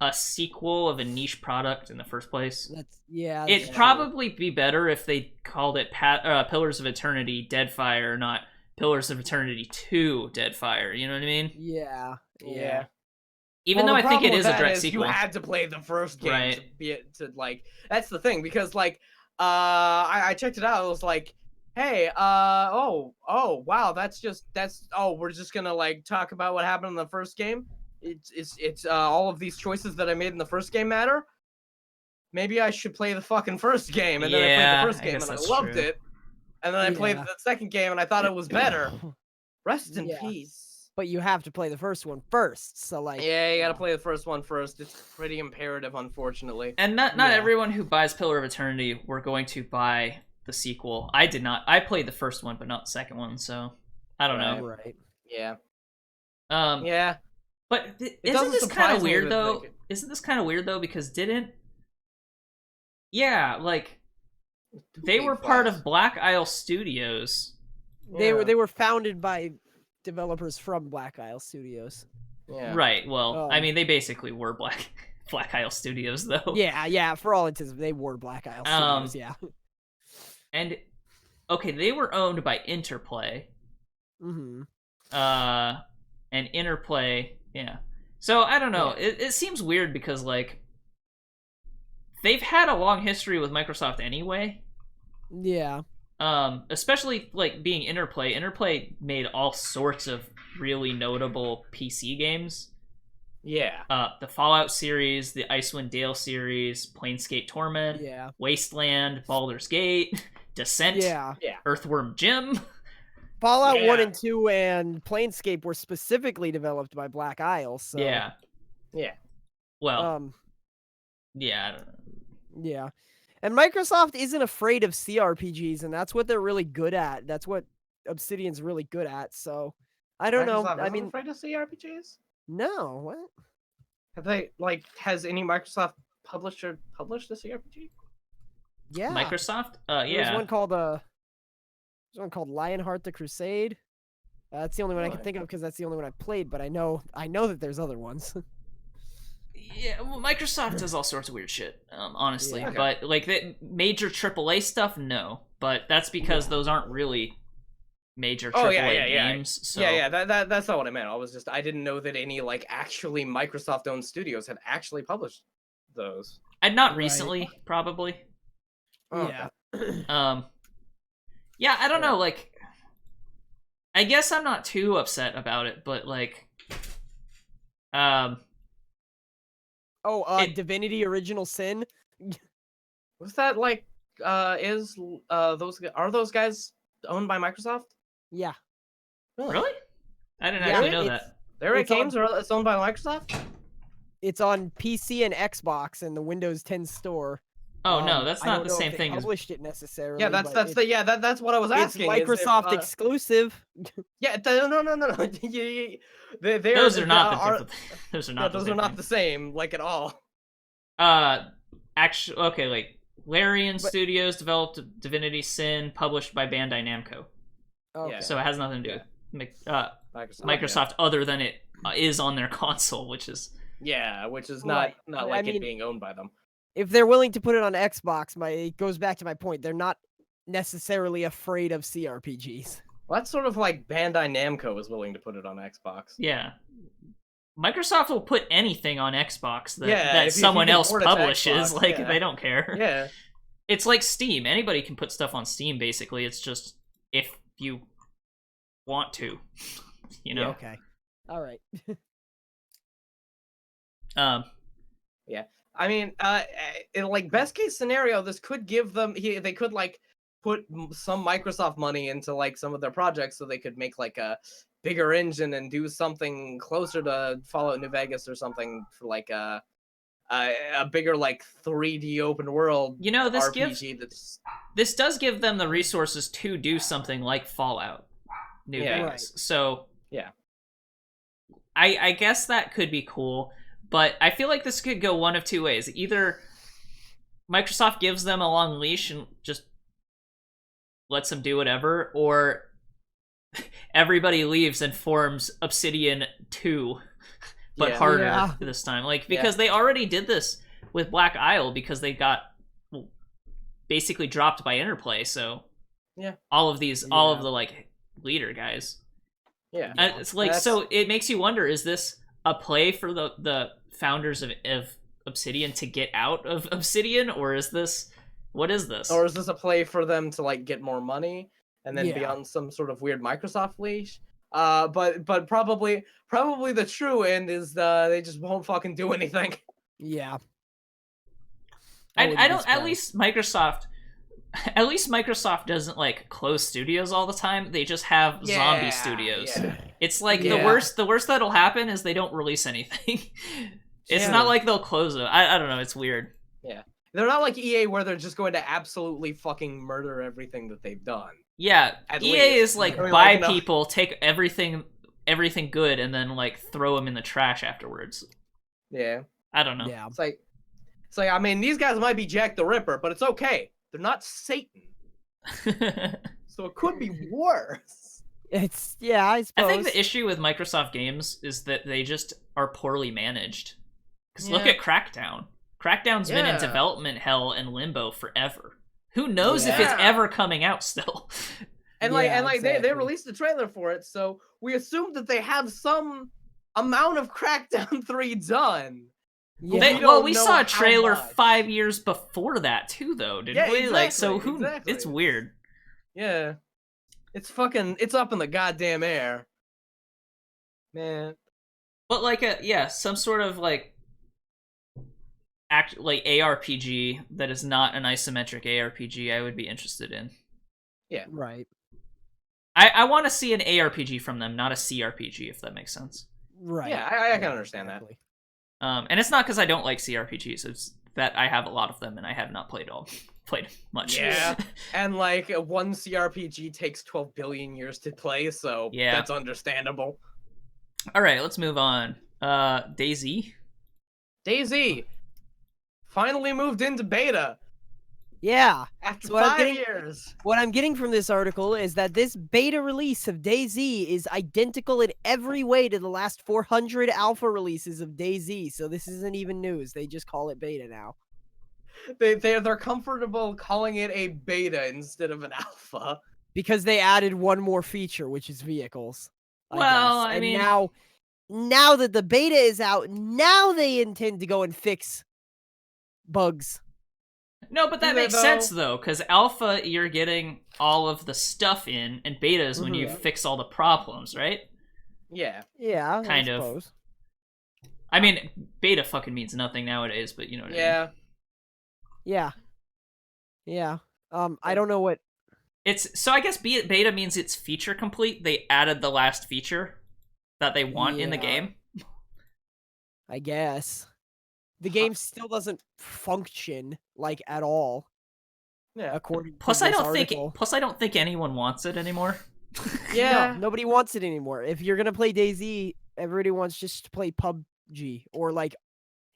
a sequel of a niche product in the first place. That's It'd true. probably be better if they called it Pillars of Eternity Deadfire, not Pillars of Eternity 2 Deadfire. You know what I mean? Yeah. Yeah. Even Well, though the I think it problem is with a that direct is sequel. You had to play the first game Right. to be to like. That's the thing because like, I checked it out. It was like, hey, oh wow, we're just gonna like talk about what happened in the first game. It's all of these choices that I made in the first game matter. Maybe I should play the fucking first game, and then I Yeah, played the first I game guess and I that's loved true. it, and then I played Yeah. the second game and I thought it was better. Rest in Yeah. peace. But you have to play the first one first. So like, Yeah, you gotta play the first one first. It's pretty imperative, unfortunately. And not Yeah. everyone who buys Pillar of Eternity were going to buy the sequel. I did not. I played the first one, but not the second one. So I don't know. right. Yeah. Yeah. But isn't doesn't this kind surprise of me weird that though? they could- Isn't this kind of weird though? Because like they big were part flags. of Black Isle Studios. They Yeah. were founded by developers from Black Isle Studios. Yeah. Right. Well, I Um, mean, they basically were Black Isle Studios, though. Yeah. For all intents, they were Black Isle Studios. Yeah. And okay, they were owned by Interplay. Mm-hmm. And Interplay, yeah. So I don't know. Yeah. It seems weird because like they've had a long history with Microsoft anyway. Yeah. Especially like being Interplay. Interplay made all sorts of really notable PC games. Yeah. The Fallout series, the Icewind Dale series, Planescape Torment, Yeah. Wasteland, Baldur's Gate, Descent, Yeah. Earthworm Jim. Fallout 1 Yeah. and 2 and Planescape were specifically developed by Black Isle. So Yeah. Well, yeah, I don't know. Yeah. And Microsoft isn't afraid of CRPGs, and that's what they're really good at. That's what Obsidian's really good at. So I don't know. Microsoft I isn't mean, afraid to see RPGs? no. What? Have they has any Microsoft publisher published a CRPG? Yeah. Microsoft? There's Yeah. one called Lionheart the Crusade. That's the only one I can Really? think of because that's the only one I played. But I know that there's other ones. Yeah, well, Microsoft does all sorts of weird shit, honestly. Yeah. Okay. But like the major AAA stuff, no. But that's because those aren't really major AAA Oh, yeah. games. So Yeah. That's not what I meant. I didn't know that any like actually Microsoft-owned studios had actually published those. And not Right. recently, probably. Oh, Yeah. Yeah, I don't know. Like, I guess I'm not too upset about it, but like, Divinity Original Sin. Was that like those guys owned by Microsoft? Yeah. really? I didn't Yeah, actually know it's- that. Their It's on- games are it's owned by Microsoft? It's on PC and Xbox and the Windows 10 store. Oh no, that's I not don't the know if same they thing as. published it necessarily. Yeah, but that's what I was it's asking. is if, Microsoft exclusive. Yeah, no. Those are not the. Those are No, not. those the are same not thing. the same, like at all. Actually, okay, like Larian Studios developed Divinity Sin, published by Bandai Namco. Okay. So it has nothing to do with Microsoft, Yeah. other than it is on their console, which is. Yeah, which is Right. not I like mean- it being owned by them. If they're willing to put it on Xbox, it goes back to my point. They're not necessarily afraid of CRPGs. Well, that's sort of like Bandai Namco is willing to put it on Xbox. Yeah. Microsoft will put anything on Xbox that, Yeah, that if you someone can else port it to publishes. Xbox, Like, yeah. they don't care. Yeah. It's like Steam. Anybody can put stuff on Steam, basically. It's just if you want to, you know? Okay. All right. I mean, in like best case scenario, this could give them they could like put some Microsoft money into like some of their projects so they could make like a bigger engine and do something closer to Fallout New Vegas or something for like a bigger like 3D open world You know, this RPG this does give them the resources to do something like Fallout New Yeah. Vegas. So Yeah. I guess that could be cool, but I feel like this could go one of two ways. Either Microsoft gives them a long leash and just lets them do whatever, or everybody leaves and forms Obsidian 2, but Yeah. harder Yeah. this time. Like, because they already did this with Black Isle because they got basically dropped by Interplay, so Yeah. all of the like leader guys. Yeah. It's like, so it makes you wonder, is this a play for the founders of Obsidian to get out of Obsidian, or is this, what is this? Or is this a play for them to like get more money and then be Yeah. on some sort of weird Microsoft leash? But probably the true end is they just won't fucking do anything. Yeah. I wouldn't be don't, surprised. at least Microsoft doesn't like close studios all the time. They just have zombie studios. Yeah. It's like Yeah. the worst that'll happen is they don't release anything. It's Yeah. not like they'll close it. I don't know, it's weird. They're not like EA where they're just going to absolutely fucking murder everything that they've done. Yeah, At EA least. is like I mean, buy like, no. people, take everything good, and then like throw them in the trash afterwards. Yeah. I don't know. Yeah. It's like I mean, these guys might be Jack the Ripper, but it's okay. They're not Satan. So it could be worse. It's I suppose. I think the issue with Microsoft games is that they just are poorly managed. Because look at Crackdown. Crackdown's been in development hell and limbo forever. Who knows if it's ever coming out still? And they released the trailer for it, so we assume that they have some amount of Crackdown 3 done. Yeah. We saw a trailer 5 years before that too, though, didn't we? Exactly, It's weird. Yeah. It's up in the goddamn air. Man. But some sort of ARPG that is not an isometric ARPG I would be interested in. Yeah. Right. I want to see an ARPG from them, not a CRPG, if that makes sense. Right. Yeah, I can understand that. And it's not because I don't like CRPGs, it's that I have a lot of them and I have not played much. Yeah. And one CRPG takes 12 billion years to play, so that's understandable. Alright, let's move on. DayZ. DayZ finally moved into beta. Yeah. After So 5 years. What I'm getting from this article is that this beta release of DayZ is identical in every way to the last 400 alpha releases of DayZ. So this isn't even news. They just call it beta now. They're comfortable calling it a beta instead of an alpha. Because they added one more feature, which is vehicles. I mean, now that the beta is out, now they intend to go and fix bugs. No, but that makes sense, though, because alpha, you're getting all of the stuff in, and beta is when you fix all the problems, right? Yeah. Yeah, kind I of. suppose. I mean, beta fucking means nothing nowadays, but you know what I mean. Yeah. I don't know what... So I guess beta means it's feature complete. They added the last feature that they want in the game. I guess. The game still doesn't function at all. Yeah. According Plus, to this article. I don't think anyone wants it anymore. Yeah. No, nobody wants it anymore. If you're gonna play DayZ, everybody wants just to play PUBG, or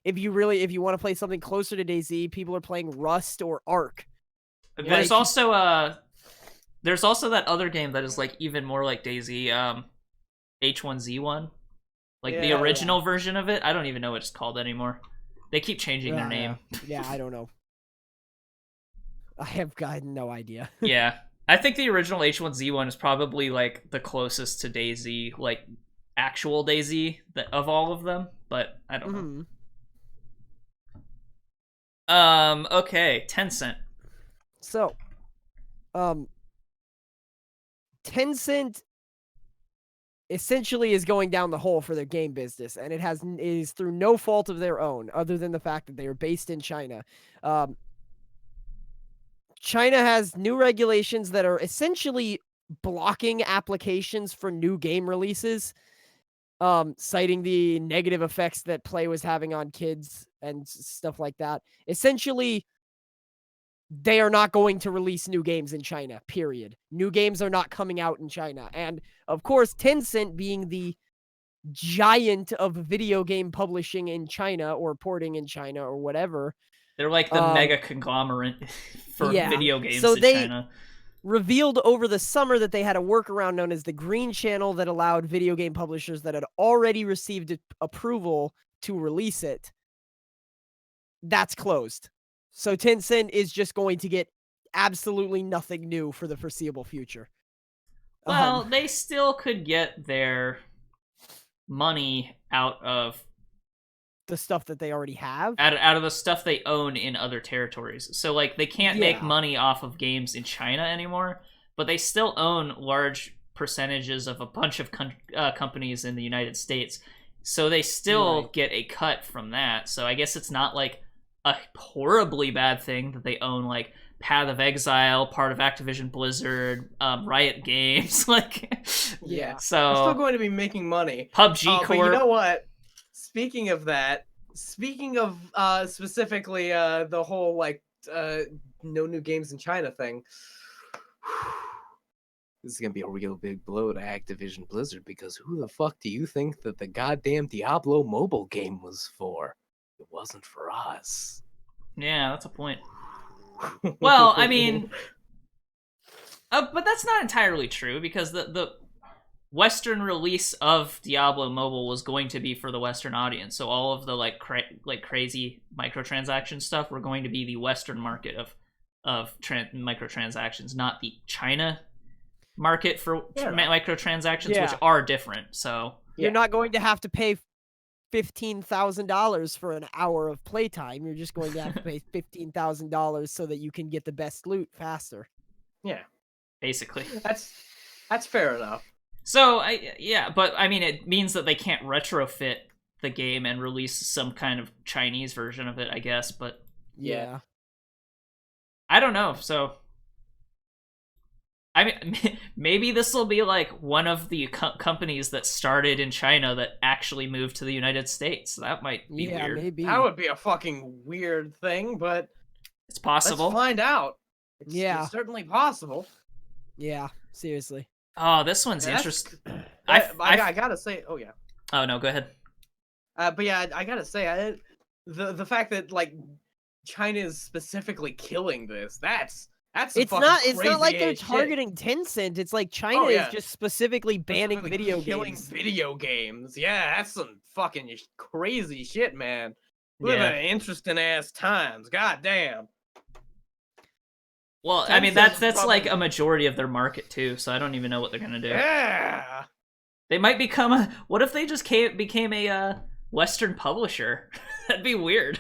if you want to play something closer to DayZ, people are playing Rust or Ark. There's also that other game that is even more like DayZ, H1Z1, the original version of it. I don't even know what it's called anymore. They keep changing their name. Yeah, I don't know. I have got no idea. Yeah. I think the original H1Z1 is probably the closest to DayZ, actual DayZ of all of them, but I don't know. Okay, Tencent. So, Tencent essentially is going down the hole for their game business, and it is through no fault of their own, other than the fact that they are based in China. China has new regulations that are essentially blocking applications for new game releases, citing the negative effects that play was having on kids and stuff like that. Essentially, they are not going to release new games in China, period. New games are not coming out in China. And, of course, Tencent being the giant of video game publishing in China or porting in China or whatever. They're the mega conglomerate for video games in China. Revealed over the summer that they had a workaround known as the Green Channel that allowed video game publishers that had already received approval to release it. That's closed. So Tencent is just going to get absolutely nothing new for the foreseeable future. Well, they still could get their money out of the stuff that they already have. Out of the stuff they own in other territories. So, they can't make money off of games in China anymore, but they still own large percentages of a bunch of companies in the United States. So they still get a cut from that. So I guess it's not a horribly bad thing that they own Path of Exile, part of Activision Blizzard, Riot Games, So they're still going to be making money. PUBG Corp. But you know what? Speaking of specifically the whole no new games in China thing. This is gonna be a real big blow to Activision Blizzard, because who the fuck do you think that the goddamn Diablo mobile game was for? It wasn't for us. Yeah, that's a point. Well, I mean, but that's not entirely true, because the Western release of Diablo Mobile was going to be for the Western audience. So all of the like crazy microtransaction stuff were going to be the Western market of microtransactions, not the China market for microtransactions, which are different. So you're not going to have to pay $15,000 for an hour of playtime. You're just going to have to pay $15,000 so that you can get the best loot faster. Yeah, basically. That's fair enough. So but I mean, it means that they can't retrofit the game and release some kind of Chinese version of it, I guess. But yeah, I don't know. So I mean, maybe this will be like one of the companies that started in China that actually moved to the United States. That might be weird. Maybe. That would be a fucking weird thing, but it's possible. Let's find out. It's certainly possible. Yeah, seriously. Oh, this one's interesting. I gotta say, oh yeah. Oh no, go ahead. But yeah, I gotta say, the fact that like China is specifically killing this, that's it's not like they're targeting Tencent. It's like China is just specifically banning video games. Video games. Yeah, that's some fucking crazy shit, man. Live in interesting ass times. God damn. Well, I mean, that's like a majority of their market, too, so I don't even know what they're gonna do. Yeah! They might become what if they just became a Western publisher? That'd be weird.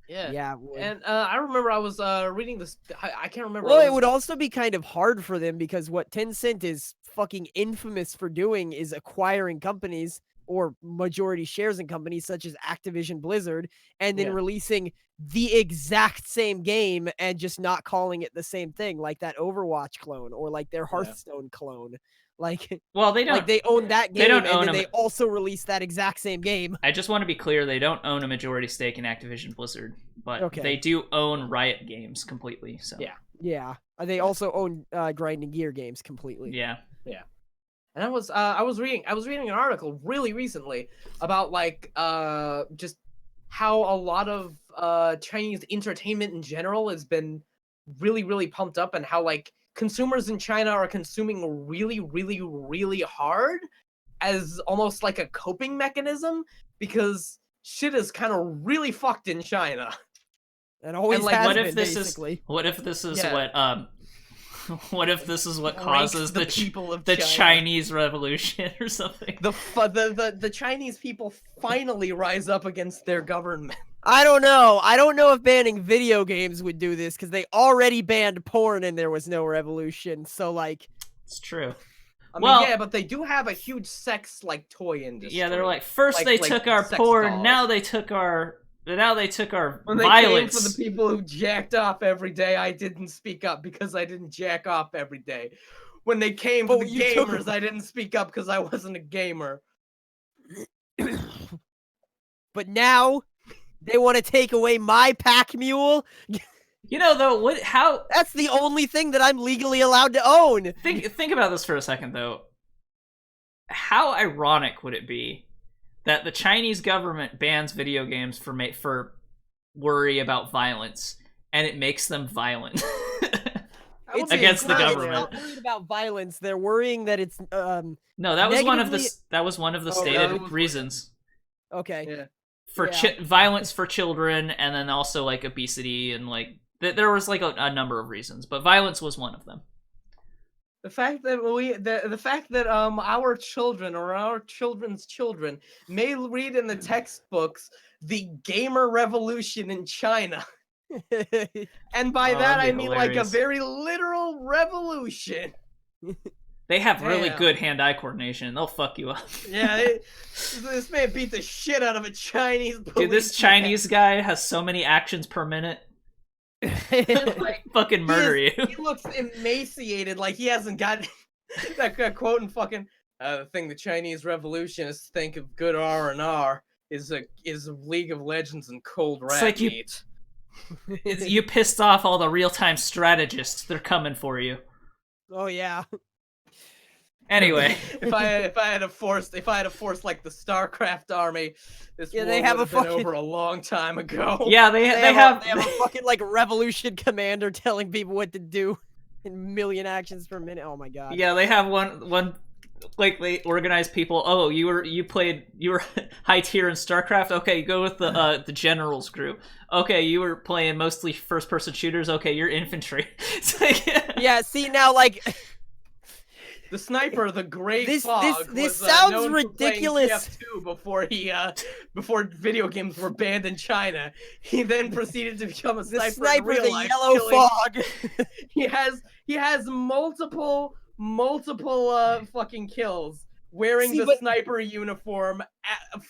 Yeah. Yeah. And I remember I was reading this, I can't remember. Well, it would also be kind of hard for them because what Tencent is fucking infamous for doing is acquiring companies or majority shares in companies such as Activision Blizzard and then releasing the exact same game and just not calling it the same thing, like that Overwatch clone or like their Hearthstone clone. Like, well, they don't. Like they own that game, and then they also release that exact same game. I just want to be clear: they don't own a majority stake in Activision Blizzard, but they do own Riot Games completely. So yeah. They also own Grinding Gear Games completely. Yeah. And I was reading an article really recently about like just how a lot of Chinese entertainment in general has been really, really pumped up, and how like consumers in China are consuming really, really, really hard as almost like a coping mechanism because shit is kind of really fucked in China. And always like, has what been, if this basically. is what if this is what if this is what causes the people of the China. Chinese Revolution or something? The Chinese people finally rise up against their government. I don't know. I don't know if banning video games would do this because they already banned porn and there was no revolution. So like, it's true. I mean, yeah, but they do have a huge sex like toy industry. Yeah, they're like first they took our porn, dolls. now they took our when violence. They came for the people who jacked off every day, I didn't speak up because I didn't jack off every day. When they came for the gamers, I didn't speak up because I wasn't a gamer. But now they want to take away my pack mule. You know, though, how... That's the only thing that I'm legally allowed to own. Think about this for a second, though. How ironic would it be that the Chinese government bans video games for worry about violence, and it makes them violent against the government? They're not worried about violence. They're worrying that it's No, that was one of the stated reasons. Okay. Yeah. For violence for children, and then also like obesity, and like there was like a number of reasons, but violence was one of them. The fact that our children or our children's children may read in the textbooks the gamer revolution in China. And by that I mean hilarious. like a very literal revolution. They have really good hand-eye coordination. They'll fuck you up. Yeah, this man beat the shit out of a Chinese policeman. Dude, this Chinese guy has so many actions per minute. Like, fucking murder you. He looks emaciated, like he hasn't got that quote and fucking the thing the Chinese revolutionists think of good R&R is League of Legends and cold rat like meat. You pissed off all the real-time strategists. They're coming for you. Oh yeah. Anyway, if I had a force like the StarCraft army, this war they have would have been over a long time ago. Yeah, they have a fucking like revolution commander telling people what to do in million actions per minute. Oh my god. Yeah, they have one like they organize people. Oh, you were high tier in StarCraft. Okay, go with the generals group. Okay, you were playing mostly first person shooters. Okay, you're infantry. It's like, Yeah, see now, like The sniper, the Gray This- Fog, this was, sounds known for playing ridiculous. TF2 before video games were banned in China. He then proceeded to become a the sniper. sniper, in real the life, yellow killing- fog. He has multiple fucking kills wearing See, the but- sniper uniform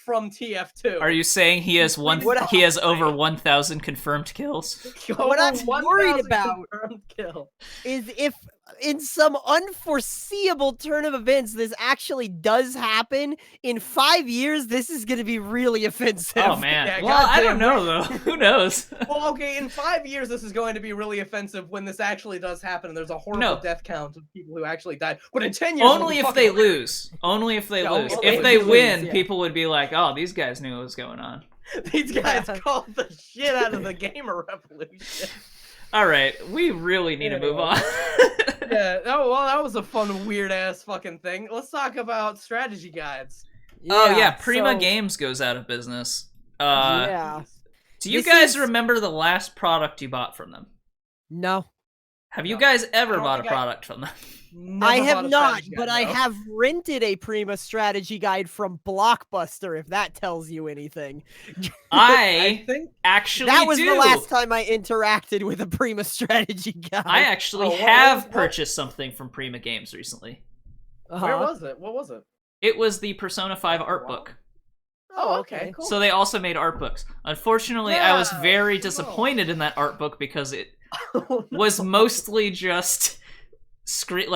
from TF2. are you saying he has What he has over 1,000 confirmed kills? What I'm Over worried 1,000 about- confirmed kill. Is if in some unforeseeable turn of events this actually does happen, in 5 years this is going to be really offensive. Oh man. Yeah, Well, I don't goddamn know though. Who knows? Well, okay, in 5 years this is going to be really offensive when this actually does happen and there's a horrible No. death count of people who actually died. But in 10 years, Only if they lose. Only if they Yeah, lose. only If if they they win, lose, yeah. people would be like, "Oh, these guys knew what was going on." These guys Yeah. called the shit out of the gamer revolution. All right, we really need to move on. Yeah, oh, well, that was a fun, weird ass fucking thing. Let's talk about strategy guides. Oh yeah, Prima so- Games goes out of business. Yeah. Do you This guys is- remember the last product you bought from them? No. Have you No. guys ever I don't bought a think I- product from them? Never I bought have a not, strategy but guide, I though. have rented a Prima strategy guide from Blockbuster, if that tells you anything. I I think actually That was do. the last time I interacted with a Prima strategy guide. I actually Oh, what have was- purchased something from Prima Games recently. where was it? What was it? It was the Persona 5 art wow. book. Oh, okay, cool. So they also made art books. Unfortunately, I was Yeah, very no. disappointed in that art book because it Oh, no. was mostly just screen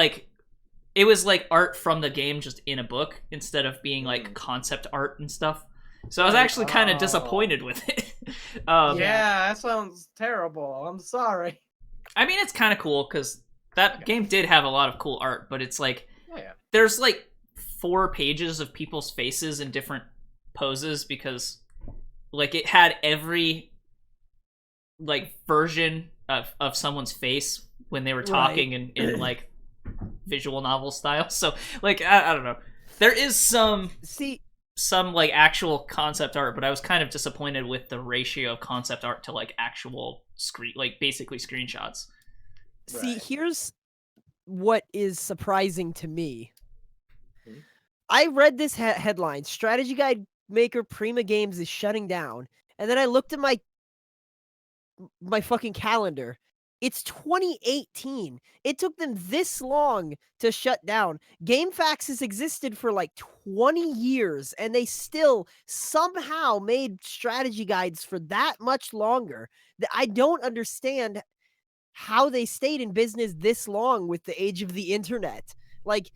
it was like art from the game just in a book instead of being like concept art and stuff. So I was Right. actually kind of Oh. disappointed with it. Yeah, that sounds terrible. I'm sorry. I mean, it's kind of cool because that game did have a lot of cool art, but it's like Yeah. there's like 4 pages of people's faces in different poses because like it had every like version of someone's face when they were talking in like visual novel style. So like I don't know. There is some See, like actual concept art, but I was kind of disappointed with the ratio of concept art to like actual screen, like basically screenshots. Right. here's what is surprising to me. Hmm? I read this headline, strategy guide maker Prima Games is shutting down. And then I looked at my fucking calendar. It's 2018. It took them this long to shut down. GameFAQs has existed for like 20 years, and they still somehow made strategy guides for that much longer. I don't understand how they stayed in business this long with the age of the internet. Like,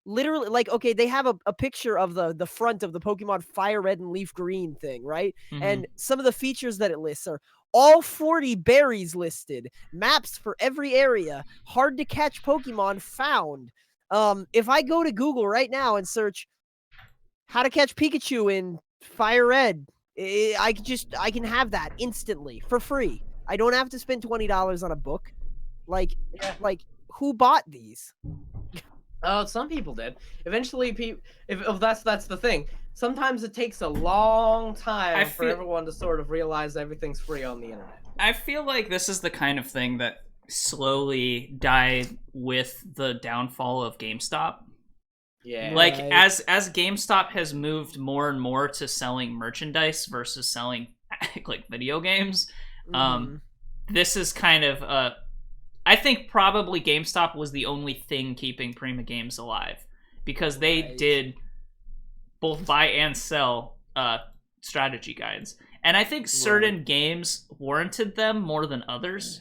literally, like, okay, they have a picture of the front of the Pokemon Fire Red and Leaf Green thing, right? Mhm. And some of the features that it lists are all 40 berries listed, maps for every area, hard to catch Pokemon found. If I go to Google right now and search how to catch Pikachu in Fire Red, I can have that instantly for free. I don't have to spend $20 on a book. Like who bought these? Oh, some people did. Eventually, if that's the thing. Sometimes it takes a long time for feel- everyone to sort of realize everything's free on the internet. I feel like this is the kind of thing that slowly died with the downfall of GameStop. Yeah. Like Right. as GameStop has moved more and more to selling merchandise versus selling like video games, Mhm. this is kind of I think probably GameStop was the only thing keeping Prima Games alive because they Right. did both buy and sell strategy guides, and I think certain games warranted them more than others.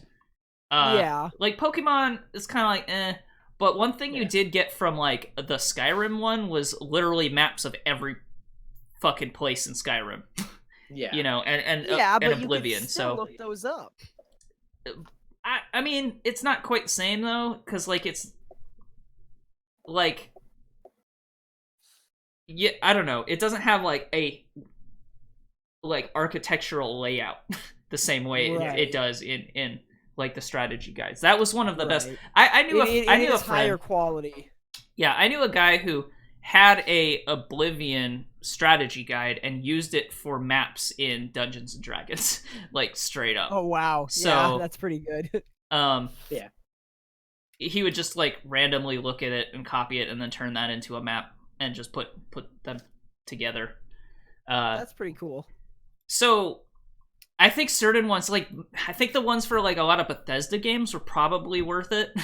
Yeah. Like Pokemon is kind of like but one thing you Yeah. did get from like the Skyrim one was literally maps of every fucking place in Skyrim. Yeah. You know, and Yeah, but Oblivion. you can still So look those up. I mean, it's not quite the same though, because like it's like yeah, I don't know. It doesn't have like a like architectural layout the same way Right. it does in like the strategy guides. That was one of the best. Right. I knew It I knew a is higher friend. quality. Yeah, I knew a guy who had a Oblivion strategy guide and used it for maps in Dungeons and Dragons, like straight up. Oh wow. So, yeah, that's pretty good. Yeah. He would just like randomly look at it and copy it and then turn that into a map and just put them together. That's pretty cool. So I think certain ones, like I think the ones for like a lot of Bethesda games were probably worth it.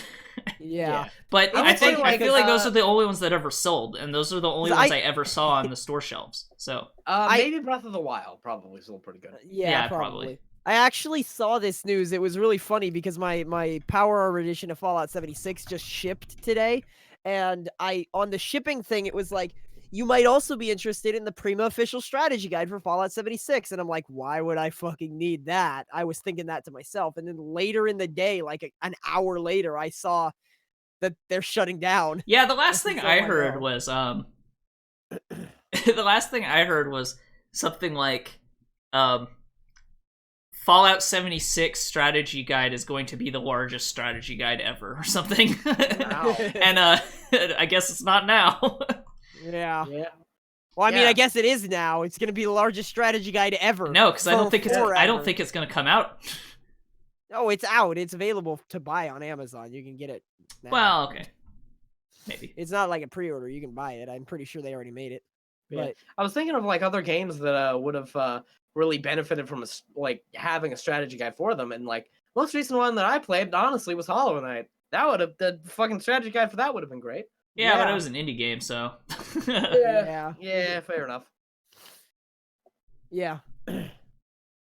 Yeah. But I I would say, think I like, feel like those are the only ones that ever sold, and those are the only 'Cause ones I ever saw on the store shelves. So Maybe Breath of the Wild probably still pretty good. Yeah, Yeah, probably. probably. I actually saw this news. It was really funny because my Power Hour edition of Fallout 76 just shipped today, and on the shipping thing it was like, you might also be interested in the Prima official strategy guide for Fallout 76, and I'm like, why would I fucking need that? I was thinking that to myself, and then later in the day, like an hour later, I saw that they're shutting down. yeah, the last thing So I I heard know. was the last thing I heard was something like Fallout 76 strategy guide is going to be the largest strategy guide ever or something. Wow. And I guess it's not now. Yeah. Yeah. Well, I mean, Yeah. I guess it is now. It's going to be the largest strategy guide ever. No, because I don't think it's forever. going to come out. Oh, it's out. It's available to buy on Amazon. You can get it now. Well, okay. Maybe. It's not like a pre-order. You can buy it. I'm pretty sure they already made it. Yeah. But I was thinking of like other games that would have really benefited from like having a strategy guide for them, and like most recent one that I played honestly was Hollow Knight. That would have the fucking strategy guide for that would have been great. Yeah, but Yeah. it was an indie game, so. Yeah. Fair enough. Yeah.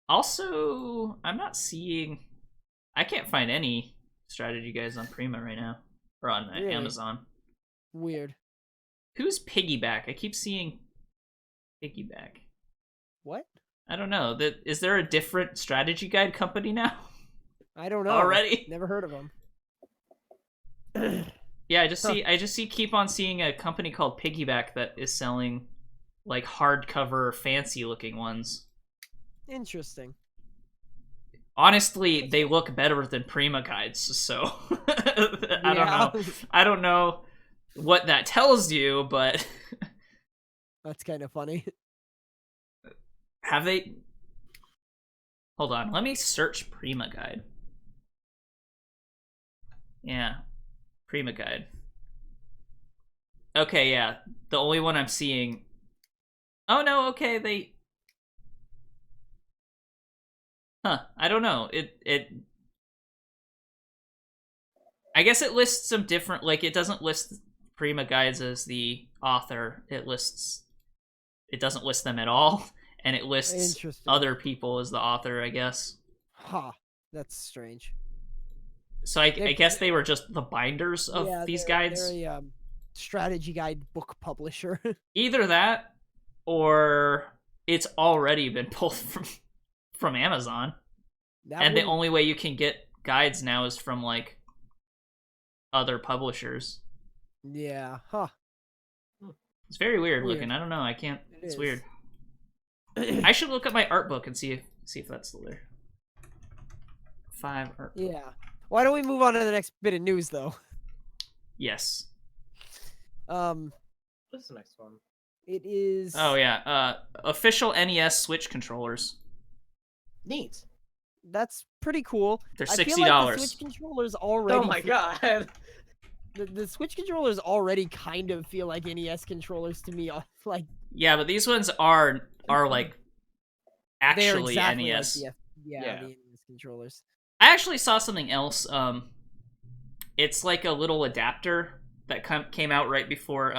Also, I'm not seeing. I can't find any strategy guides on Prima right now, or on Really? Amazon. Weird. Who's Piggyback? I keep seeing Piggyback. What? I don't know. Is there a different strategy guide company now? I don't know. Already? Never heard of them. Yeah, I just keep on seeing a company called Piggyback that is selling like hardcover fancy looking ones. Interesting. Honestly, they look better than Prima guides, so I don't know what that tells you, but That's kind of funny. have they? Hold on, let me search Prima guide. Yeah, Prima guide. Okay, yeah, the only one I'm seeing. Oh no, okay, they. I don't know. It. I guess it lists some different. Like, it doesn't list Prima guides as the author. It doesn't list them at all, and it lists Interesting. other people as the author, I guess. Huh. That's strange. So I guess they were just the binders of these guides. They're a strategy guide book publisher. Either that, or it's already been pulled from Amazon, and the only way you can get guides now is from like other publishers. Yeah. Huh. It's very weird looking. I don't know. I can't. It's is. weird. I should look up my art book and see if that's still there. 5 art book. Yeah. Why don't we move on to the next bit of news, though? Yes. What's the next one? It is. Oh yeah. Official NES Switch controllers. Neat. That's pretty cool. They're I feel like $60. the Switch controllers already. Oh my god. The Switch controllers already kind of feel like NES controllers to me. Like Yeah, but these ones are like they're actually exactly NES. like the Yeah. NES controllers. I actually saw something else. It's like a little adapter that came out right before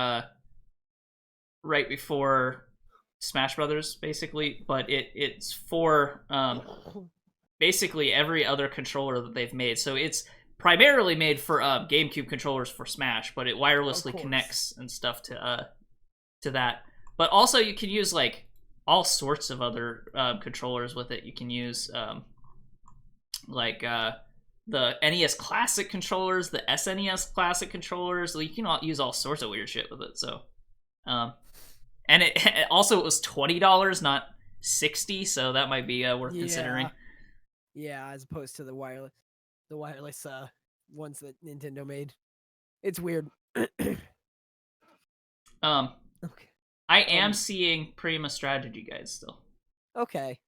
Smash Brothers, basically. But it's for basically every other controller that they've made. So it's primarily made for GameCube controllers for Smash, but it wirelessly connects and stuff to that. But also you can use like all sorts of other controllers with it. You can use like the NES Classic controllers, the SNES Classic controllers. You can use all sorts of weird shit with it. So, and it also it was $20, not $60. So that might be worth considering. Yeah, as opposed to the wireless ones that Nintendo made. It's weird. Okay. I am seeing Prima strategy guides still. Okay.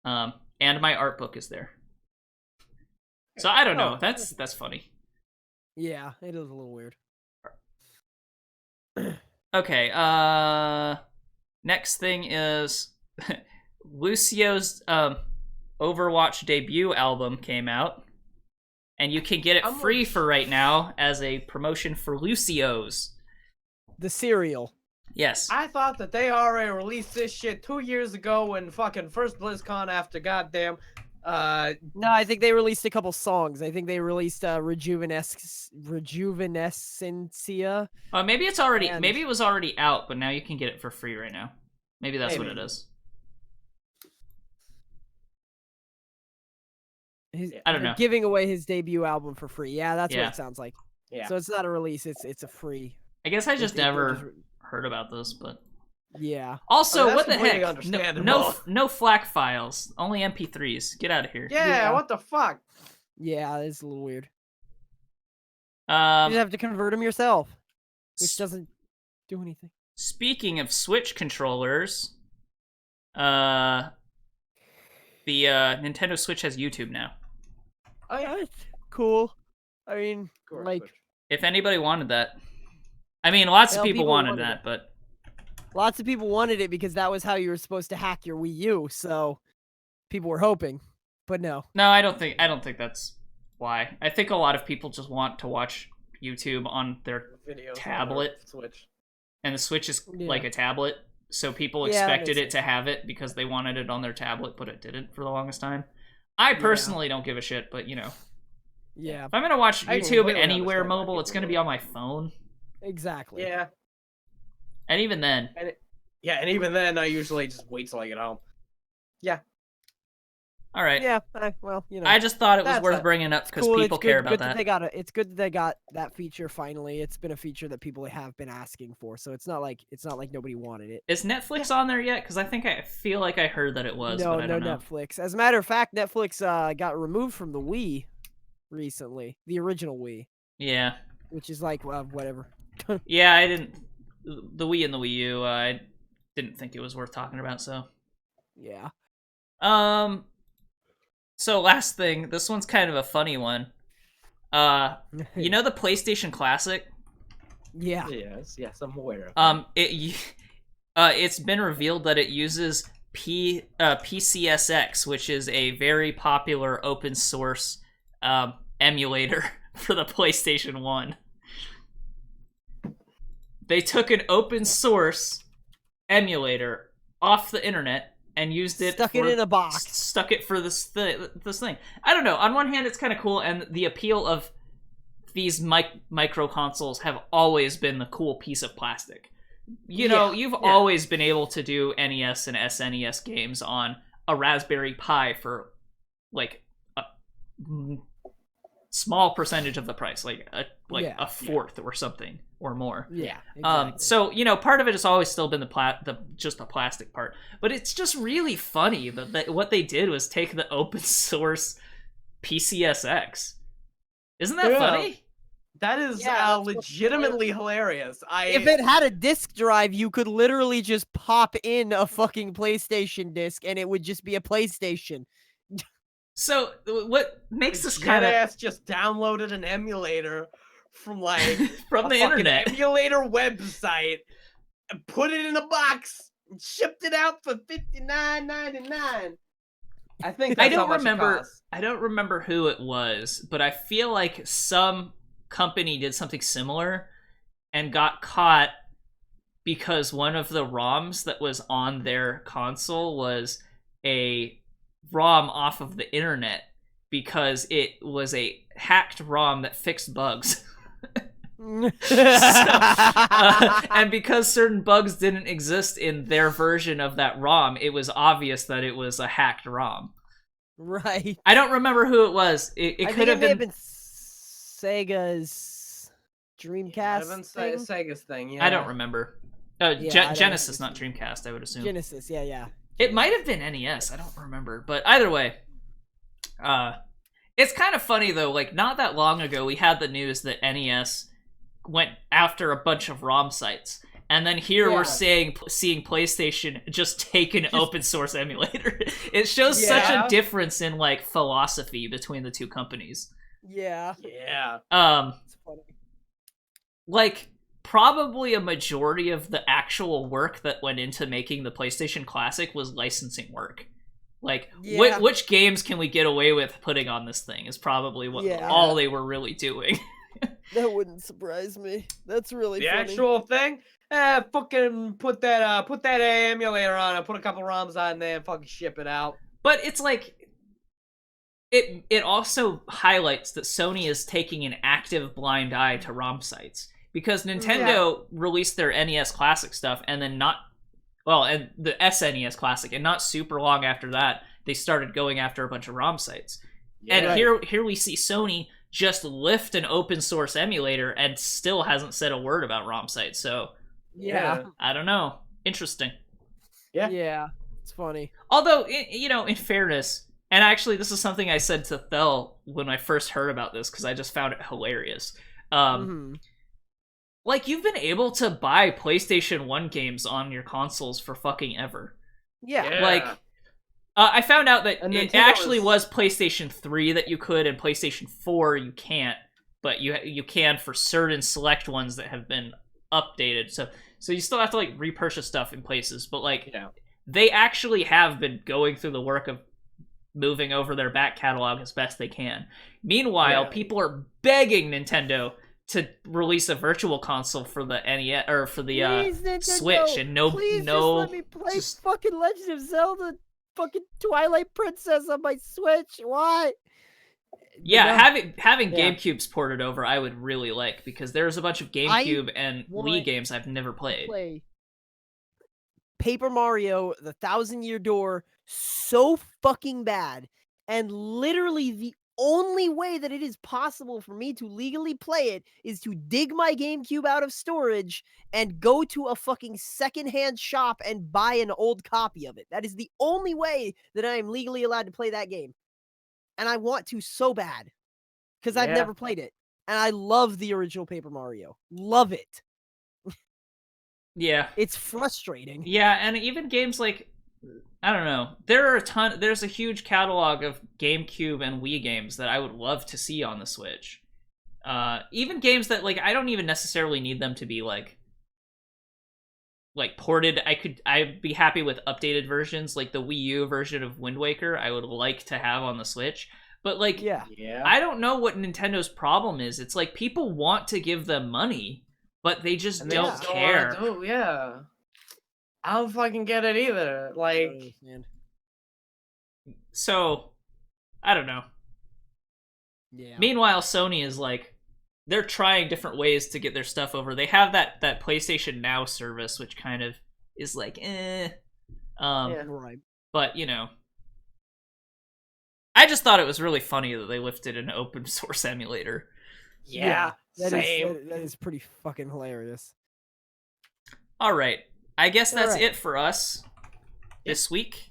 And my art book is there. So I don't know. Oh. That's funny. Yeah, it is a little weird. Okay, next thing is Lucio's Overwatch debut album came out, and you can get it free for right now as a promotion for Lucio's. The cereal. Yes. I thought that they already released this shit 2 years ago when fucking first BlizzCon after goddamn. No, I think they released a couple songs. I think they released Rejuvenescencia. Maybe it's already. Maybe it was already out, but now you can get it for free right now. Maybe that's what it is. I don't know. Giving away his debut album for free. Yeah, that's what Yeah. it sounds like. Yeah. So it's not a release. It's a free. I guess I just never heard about this, but yeah. Also, that's what the completely heck? understandable. No FLAC files. Only MP3s. Get out of here. Yeah, what the fuck? Yeah, it's a little weird. You Um, just have to convert them yourself, which doesn't do anything. Speaking of Switch controllers, the Nintendo Switch has YouTube now. Oh yeah. That's cool. I mean, Cool, like, Switch. If anybody wanted that. I mean, lots of Well, people people wanted wanted that, it. but lots of people wanted it because that was how you were supposed to hack your Wii U. So people were hoping, but no. no, I don't think that's why. I think a lot of people just want to watch YouTube on their Videos on tablet. their Switch. And the Switch is Yeah. like a tablet, so people Yeah, that expected makes it to have it because they wanted it on their tablet, but it didn't for the longest time. I personally don't give a shit, but you know, Yeah, if I'm gonna watch I YouTube completely anywhere understand why mobile, it's people gonna do be it. on my phone, exactly. Yeah. and even then, And even then, I usually just wait till I get home. all right. Yeah, well, you know. I just thought it was That's worth a- bringing up because cool. people It's care good about that. they got it. It's good that they got that feature finally. It's been a feature that people have been asking for, so it's not like nobody wanted it. Is Netflix on there yet? Because I feel like I heard that it was, No, but I no don't know. Netflix. As a matter of fact, Netflix got removed from the Wii recently, the original Wii, Yeah, which is like whatever. yeah. I didn't. The Wii and the Wii U. I didn't think it was worth talking about. So. Yeah. So last thing, this one's kind of a funny one. You know the PlayStation Classic? Yeah. Yes, I'm aware of It's been revealed that it uses PCSX, which is a very popular open source emulator for the PlayStation 1. They took an open source emulator off the internet and used it. Stuck it in a box. Stuck it for this thing. I don't know. On one hand, it's kind of cool, and the appeal of these micro consoles have always been the cool piece of plastic. You know, you've always been able to do NES and SNES games on a Raspberry Pi for like a small percentage of the price, like a fourth or something or more. Yeah. Exactly. So you know, part of it has always still been just the plastic part, but it's just really funny that what they did was take the open source PCSX. Isn't that funny? That is legitimately hilarious. If it had a disc drive, you could literally just pop in a fucking PlayStation disc, and it would just be a PlayStation. So what makes this kind of just downloaded an emulator from like from the internet emulator website and put it in a box and shipped it out for $59.99. I think that's how much it costs. I don't remember who it was, but I feel like some company did something similar and got caught because one of the ROMs that was on their console was a ROM off of the internet because it was a hacked ROM that fixed bugs. And because certain bugs didn't exist in their version of that ROM, it was obvious that it was a hacked ROM. Right. I don't remember who it was. It could have been Sega's Dreamcast thing? Sega's thing, yeah. I don't remember. Genesis, not Dreamcast, I would assume. Genesis, yeah. It might have been NES. I don't remember. But either way, it's kind of funny, though. Like, not that long ago, we had the news that NES went after a bunch of ROM sites. And then here we're seeing PlayStation just take an open source emulator. It shows such a difference in like philosophy between the two companies. Yeah. It's funny. Like probably a majority of the actual work that went into making the PlayStation Classic was licensing work. Like which games can we get away with putting on this thing is probably what all they were really doing. That wouldn't surprise me. That's really the funny. actual thing. Fucking put that emulator on it, put a couple ROMs on there, and fucking ship it out. But it's like it also highlights that Sony is taking an active blind eye to ROM sites because Nintendo released their NES Classic stuff and then and the SNES Classic, and not super long after that they started going after a bunch of ROM sites. And here we see Sony just lift an open source emulator and still hasn't said a word about ROM sites. So I don't know. Interesting. Yeah, it's funny. Although, in fairness, and actually this is something I said to Thel when I first heard about this because I just found it hilarious. Like, you've been able to buy PlayStation 1 games on your consoles for fucking ever. Yeah. Like, I found out that it actually was PlayStation 3 that you could, and PlayStation 4 you can't, but you can for certain select ones that have been updated. So you still have to like repurchase stuff in places, but like they actually have been going through the work of moving over their back catalog as best they can. Meanwhile, people are begging Nintendo to release a virtual console for the NES or for the Switch, and just let me play fucking Legend of Zelda, fucking Twilight Princess on my Switch. Why? Yeah, having GameCubes ported over, I would really like, because there's a bunch of GameCube and Wii games I've never played. Play Paper Mario: The Thousand-Year Door so fucking bad, and literally the only way that it is possible for me to legally play it is to dig my GameCube out of storage and go to a fucking secondhand shop and buy an old copy of it. That is the only way that I am legally allowed to play that game. And I want to so bad, because I've never played it. And I love the original Paper Mario. Love it. Yeah. It's frustrating. Yeah, and even games like, I don't know, there's a huge catalog of GameCube and Wii games that I would love to see on the Switch. Even games that, like, I don't even necessarily need them to be, like ported. I'd be happy with updated versions, like the Wii U version of Wind Waker I would like to have on the Switch. But like, I don't know what Nintendo's problem is. It's like people want to give them money, but they just don't care. I don't fucking get it either. Like, so I don't know. Yeah. Meanwhile, Sony is like, they're trying different ways to get their stuff over. They have that PlayStation Now service, which kind of is like, right. But, I just thought it was really funny that they lifted an open source emulator. That is pretty fucking hilarious. All right. I guess that's it for us this week.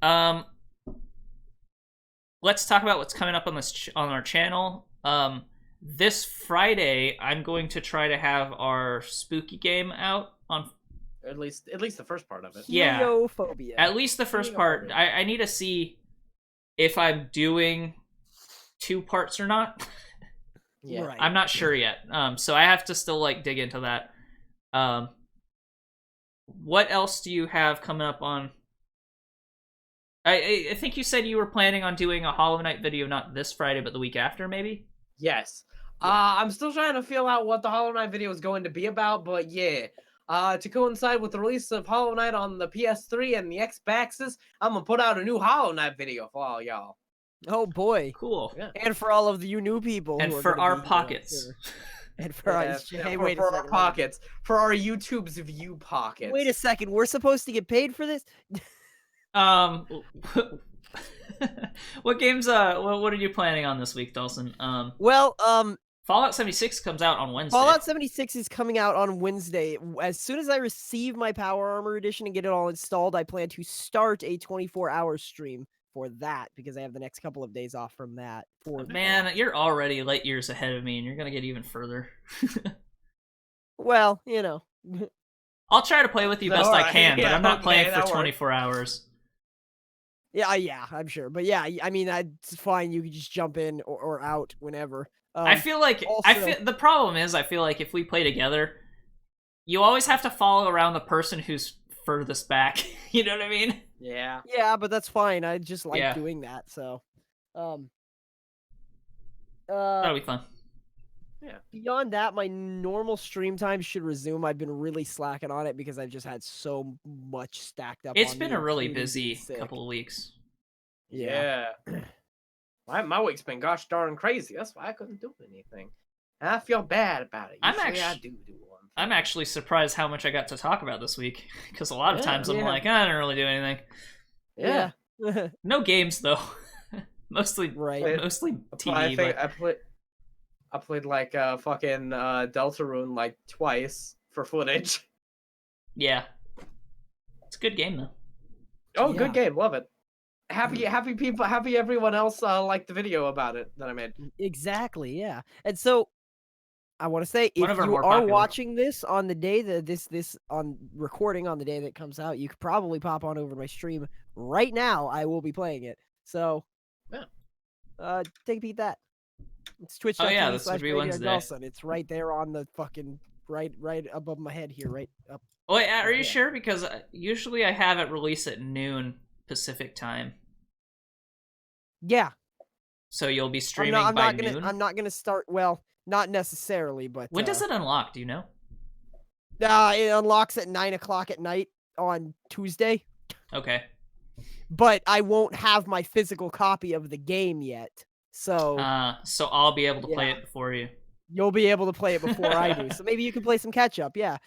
Let's talk about what's coming up on our channel. This Friday, I'm going to try to have our spooky game out on. At least the first part of it. Yeah. Heliophobia. At least the first part. I need to see if I'm doing 2 parts or not. Right. I'm not sure yet. So I have to still like dig into that. What else do you have coming up on? I think you said you were planning on doing a Hollow Knight video, not this Friday, but the week after, maybe? Yes. I'm still trying to feel out what the Hollow Knight video is going to be about, but to coincide with the release of Hollow Knight on the PS3 and the Xboxes, I'm gonna put out a new Hollow Knight video for all y'all. Oh boy. Cool. Yeah. And for all of you new people. And for our pockets. And for our our pockets. For our YouTube's view pockets. Wait a second, we're supposed to get paid for this? What games what are you planning on this week, Dalsson? Fallout 76 comes out on Wednesday. Fallout 76 is coming out on Wednesday. As soon as I receive my Power Armor Edition and get it all installed, I plan to start a 24-hour stream for that because I have the next couple of days off from that. Man, you're already light years ahead of me, and you're gonna get even further. Well, you know. I'll try to play with you best I Alright, can, but yeah, I'm not okay, playing for that works. 24 hours. Yeah, I'm sure. But yeah, I mean, it's fine. You can just jump in or out whenever. I feel like also- the problem is I feel like if we play together, you always have to follow around the person who's furthest back. You know what I mean? Yeah. Yeah, but that's fine. I just like Yeah. doing that. So, That'll be fun. beyond that, my normal stream time should resume. I've been really slacking on it because I've just had so much stacked up. It's on been me, a really including busy being sick. couple of weeks. Yeah. My week's been gosh darn crazy. That's why I couldn't do anything. And I feel bad about it. I'm Usually I actu- do one. I'm actually surprised how much I got to talk about this week, because a lot of Yeah, times I'm yeah. like, I didn't really do anything. Yeah. No games though. mostly Right. mostly TV. I think but I played like fucking Deltarune like twice for footage. yeah, it's a good game though. Oh, Yeah. good game, love it. Happy people, happy everyone else liked the video about it that I made. Exactly. Yeah. And so, I want to say, One if of our you more are popular. watching this on the day that this on recording on the day that it comes out, you could probably pop on over to my stream right now. I will be playing it. So, Yeah. take a peek at that. It's Oh, yeah, this would twitch.tv/. be Wednesday. Dalsson. It's right there on the fucking right above my head here, right up. Oh, wait, are you Yeah. sure? Because usually I have it release at noon Pacific time, Yeah. so you'll be I'm streaming not, by gonna noon. I'm not gonna start. Well, not necessarily, but When does it unlock? Do you know? It unlocks at 9:00 at night on Tuesday. Okay. But I won't have my physical copy of the game yet. So So I'll be able to play Yeah. it before you. you'll be able to play it before I do. So maybe you can play some catch up. Yeah.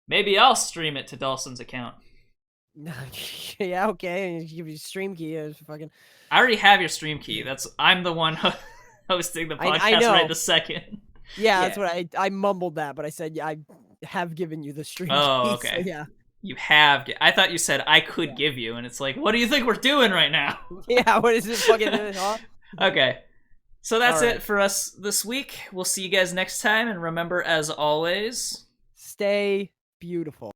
Maybe I'll stream it to Dalson's account. Yeah, okay. Give you a stream key. Fucking. I already have your stream key. I'm the one hosting the podcast I know. right this second. Yeah, that's what I mumbled that, but I said yeah, I have given you the stream Oh, key. okay. So yeah. You have. I thought you said I could give you, and it's like, what do you think we're doing right now? Yeah, what is it fucking huh? Okay. So that's All right. it for us this week. We'll see you guys next time, and remember, as always, Stay beautiful.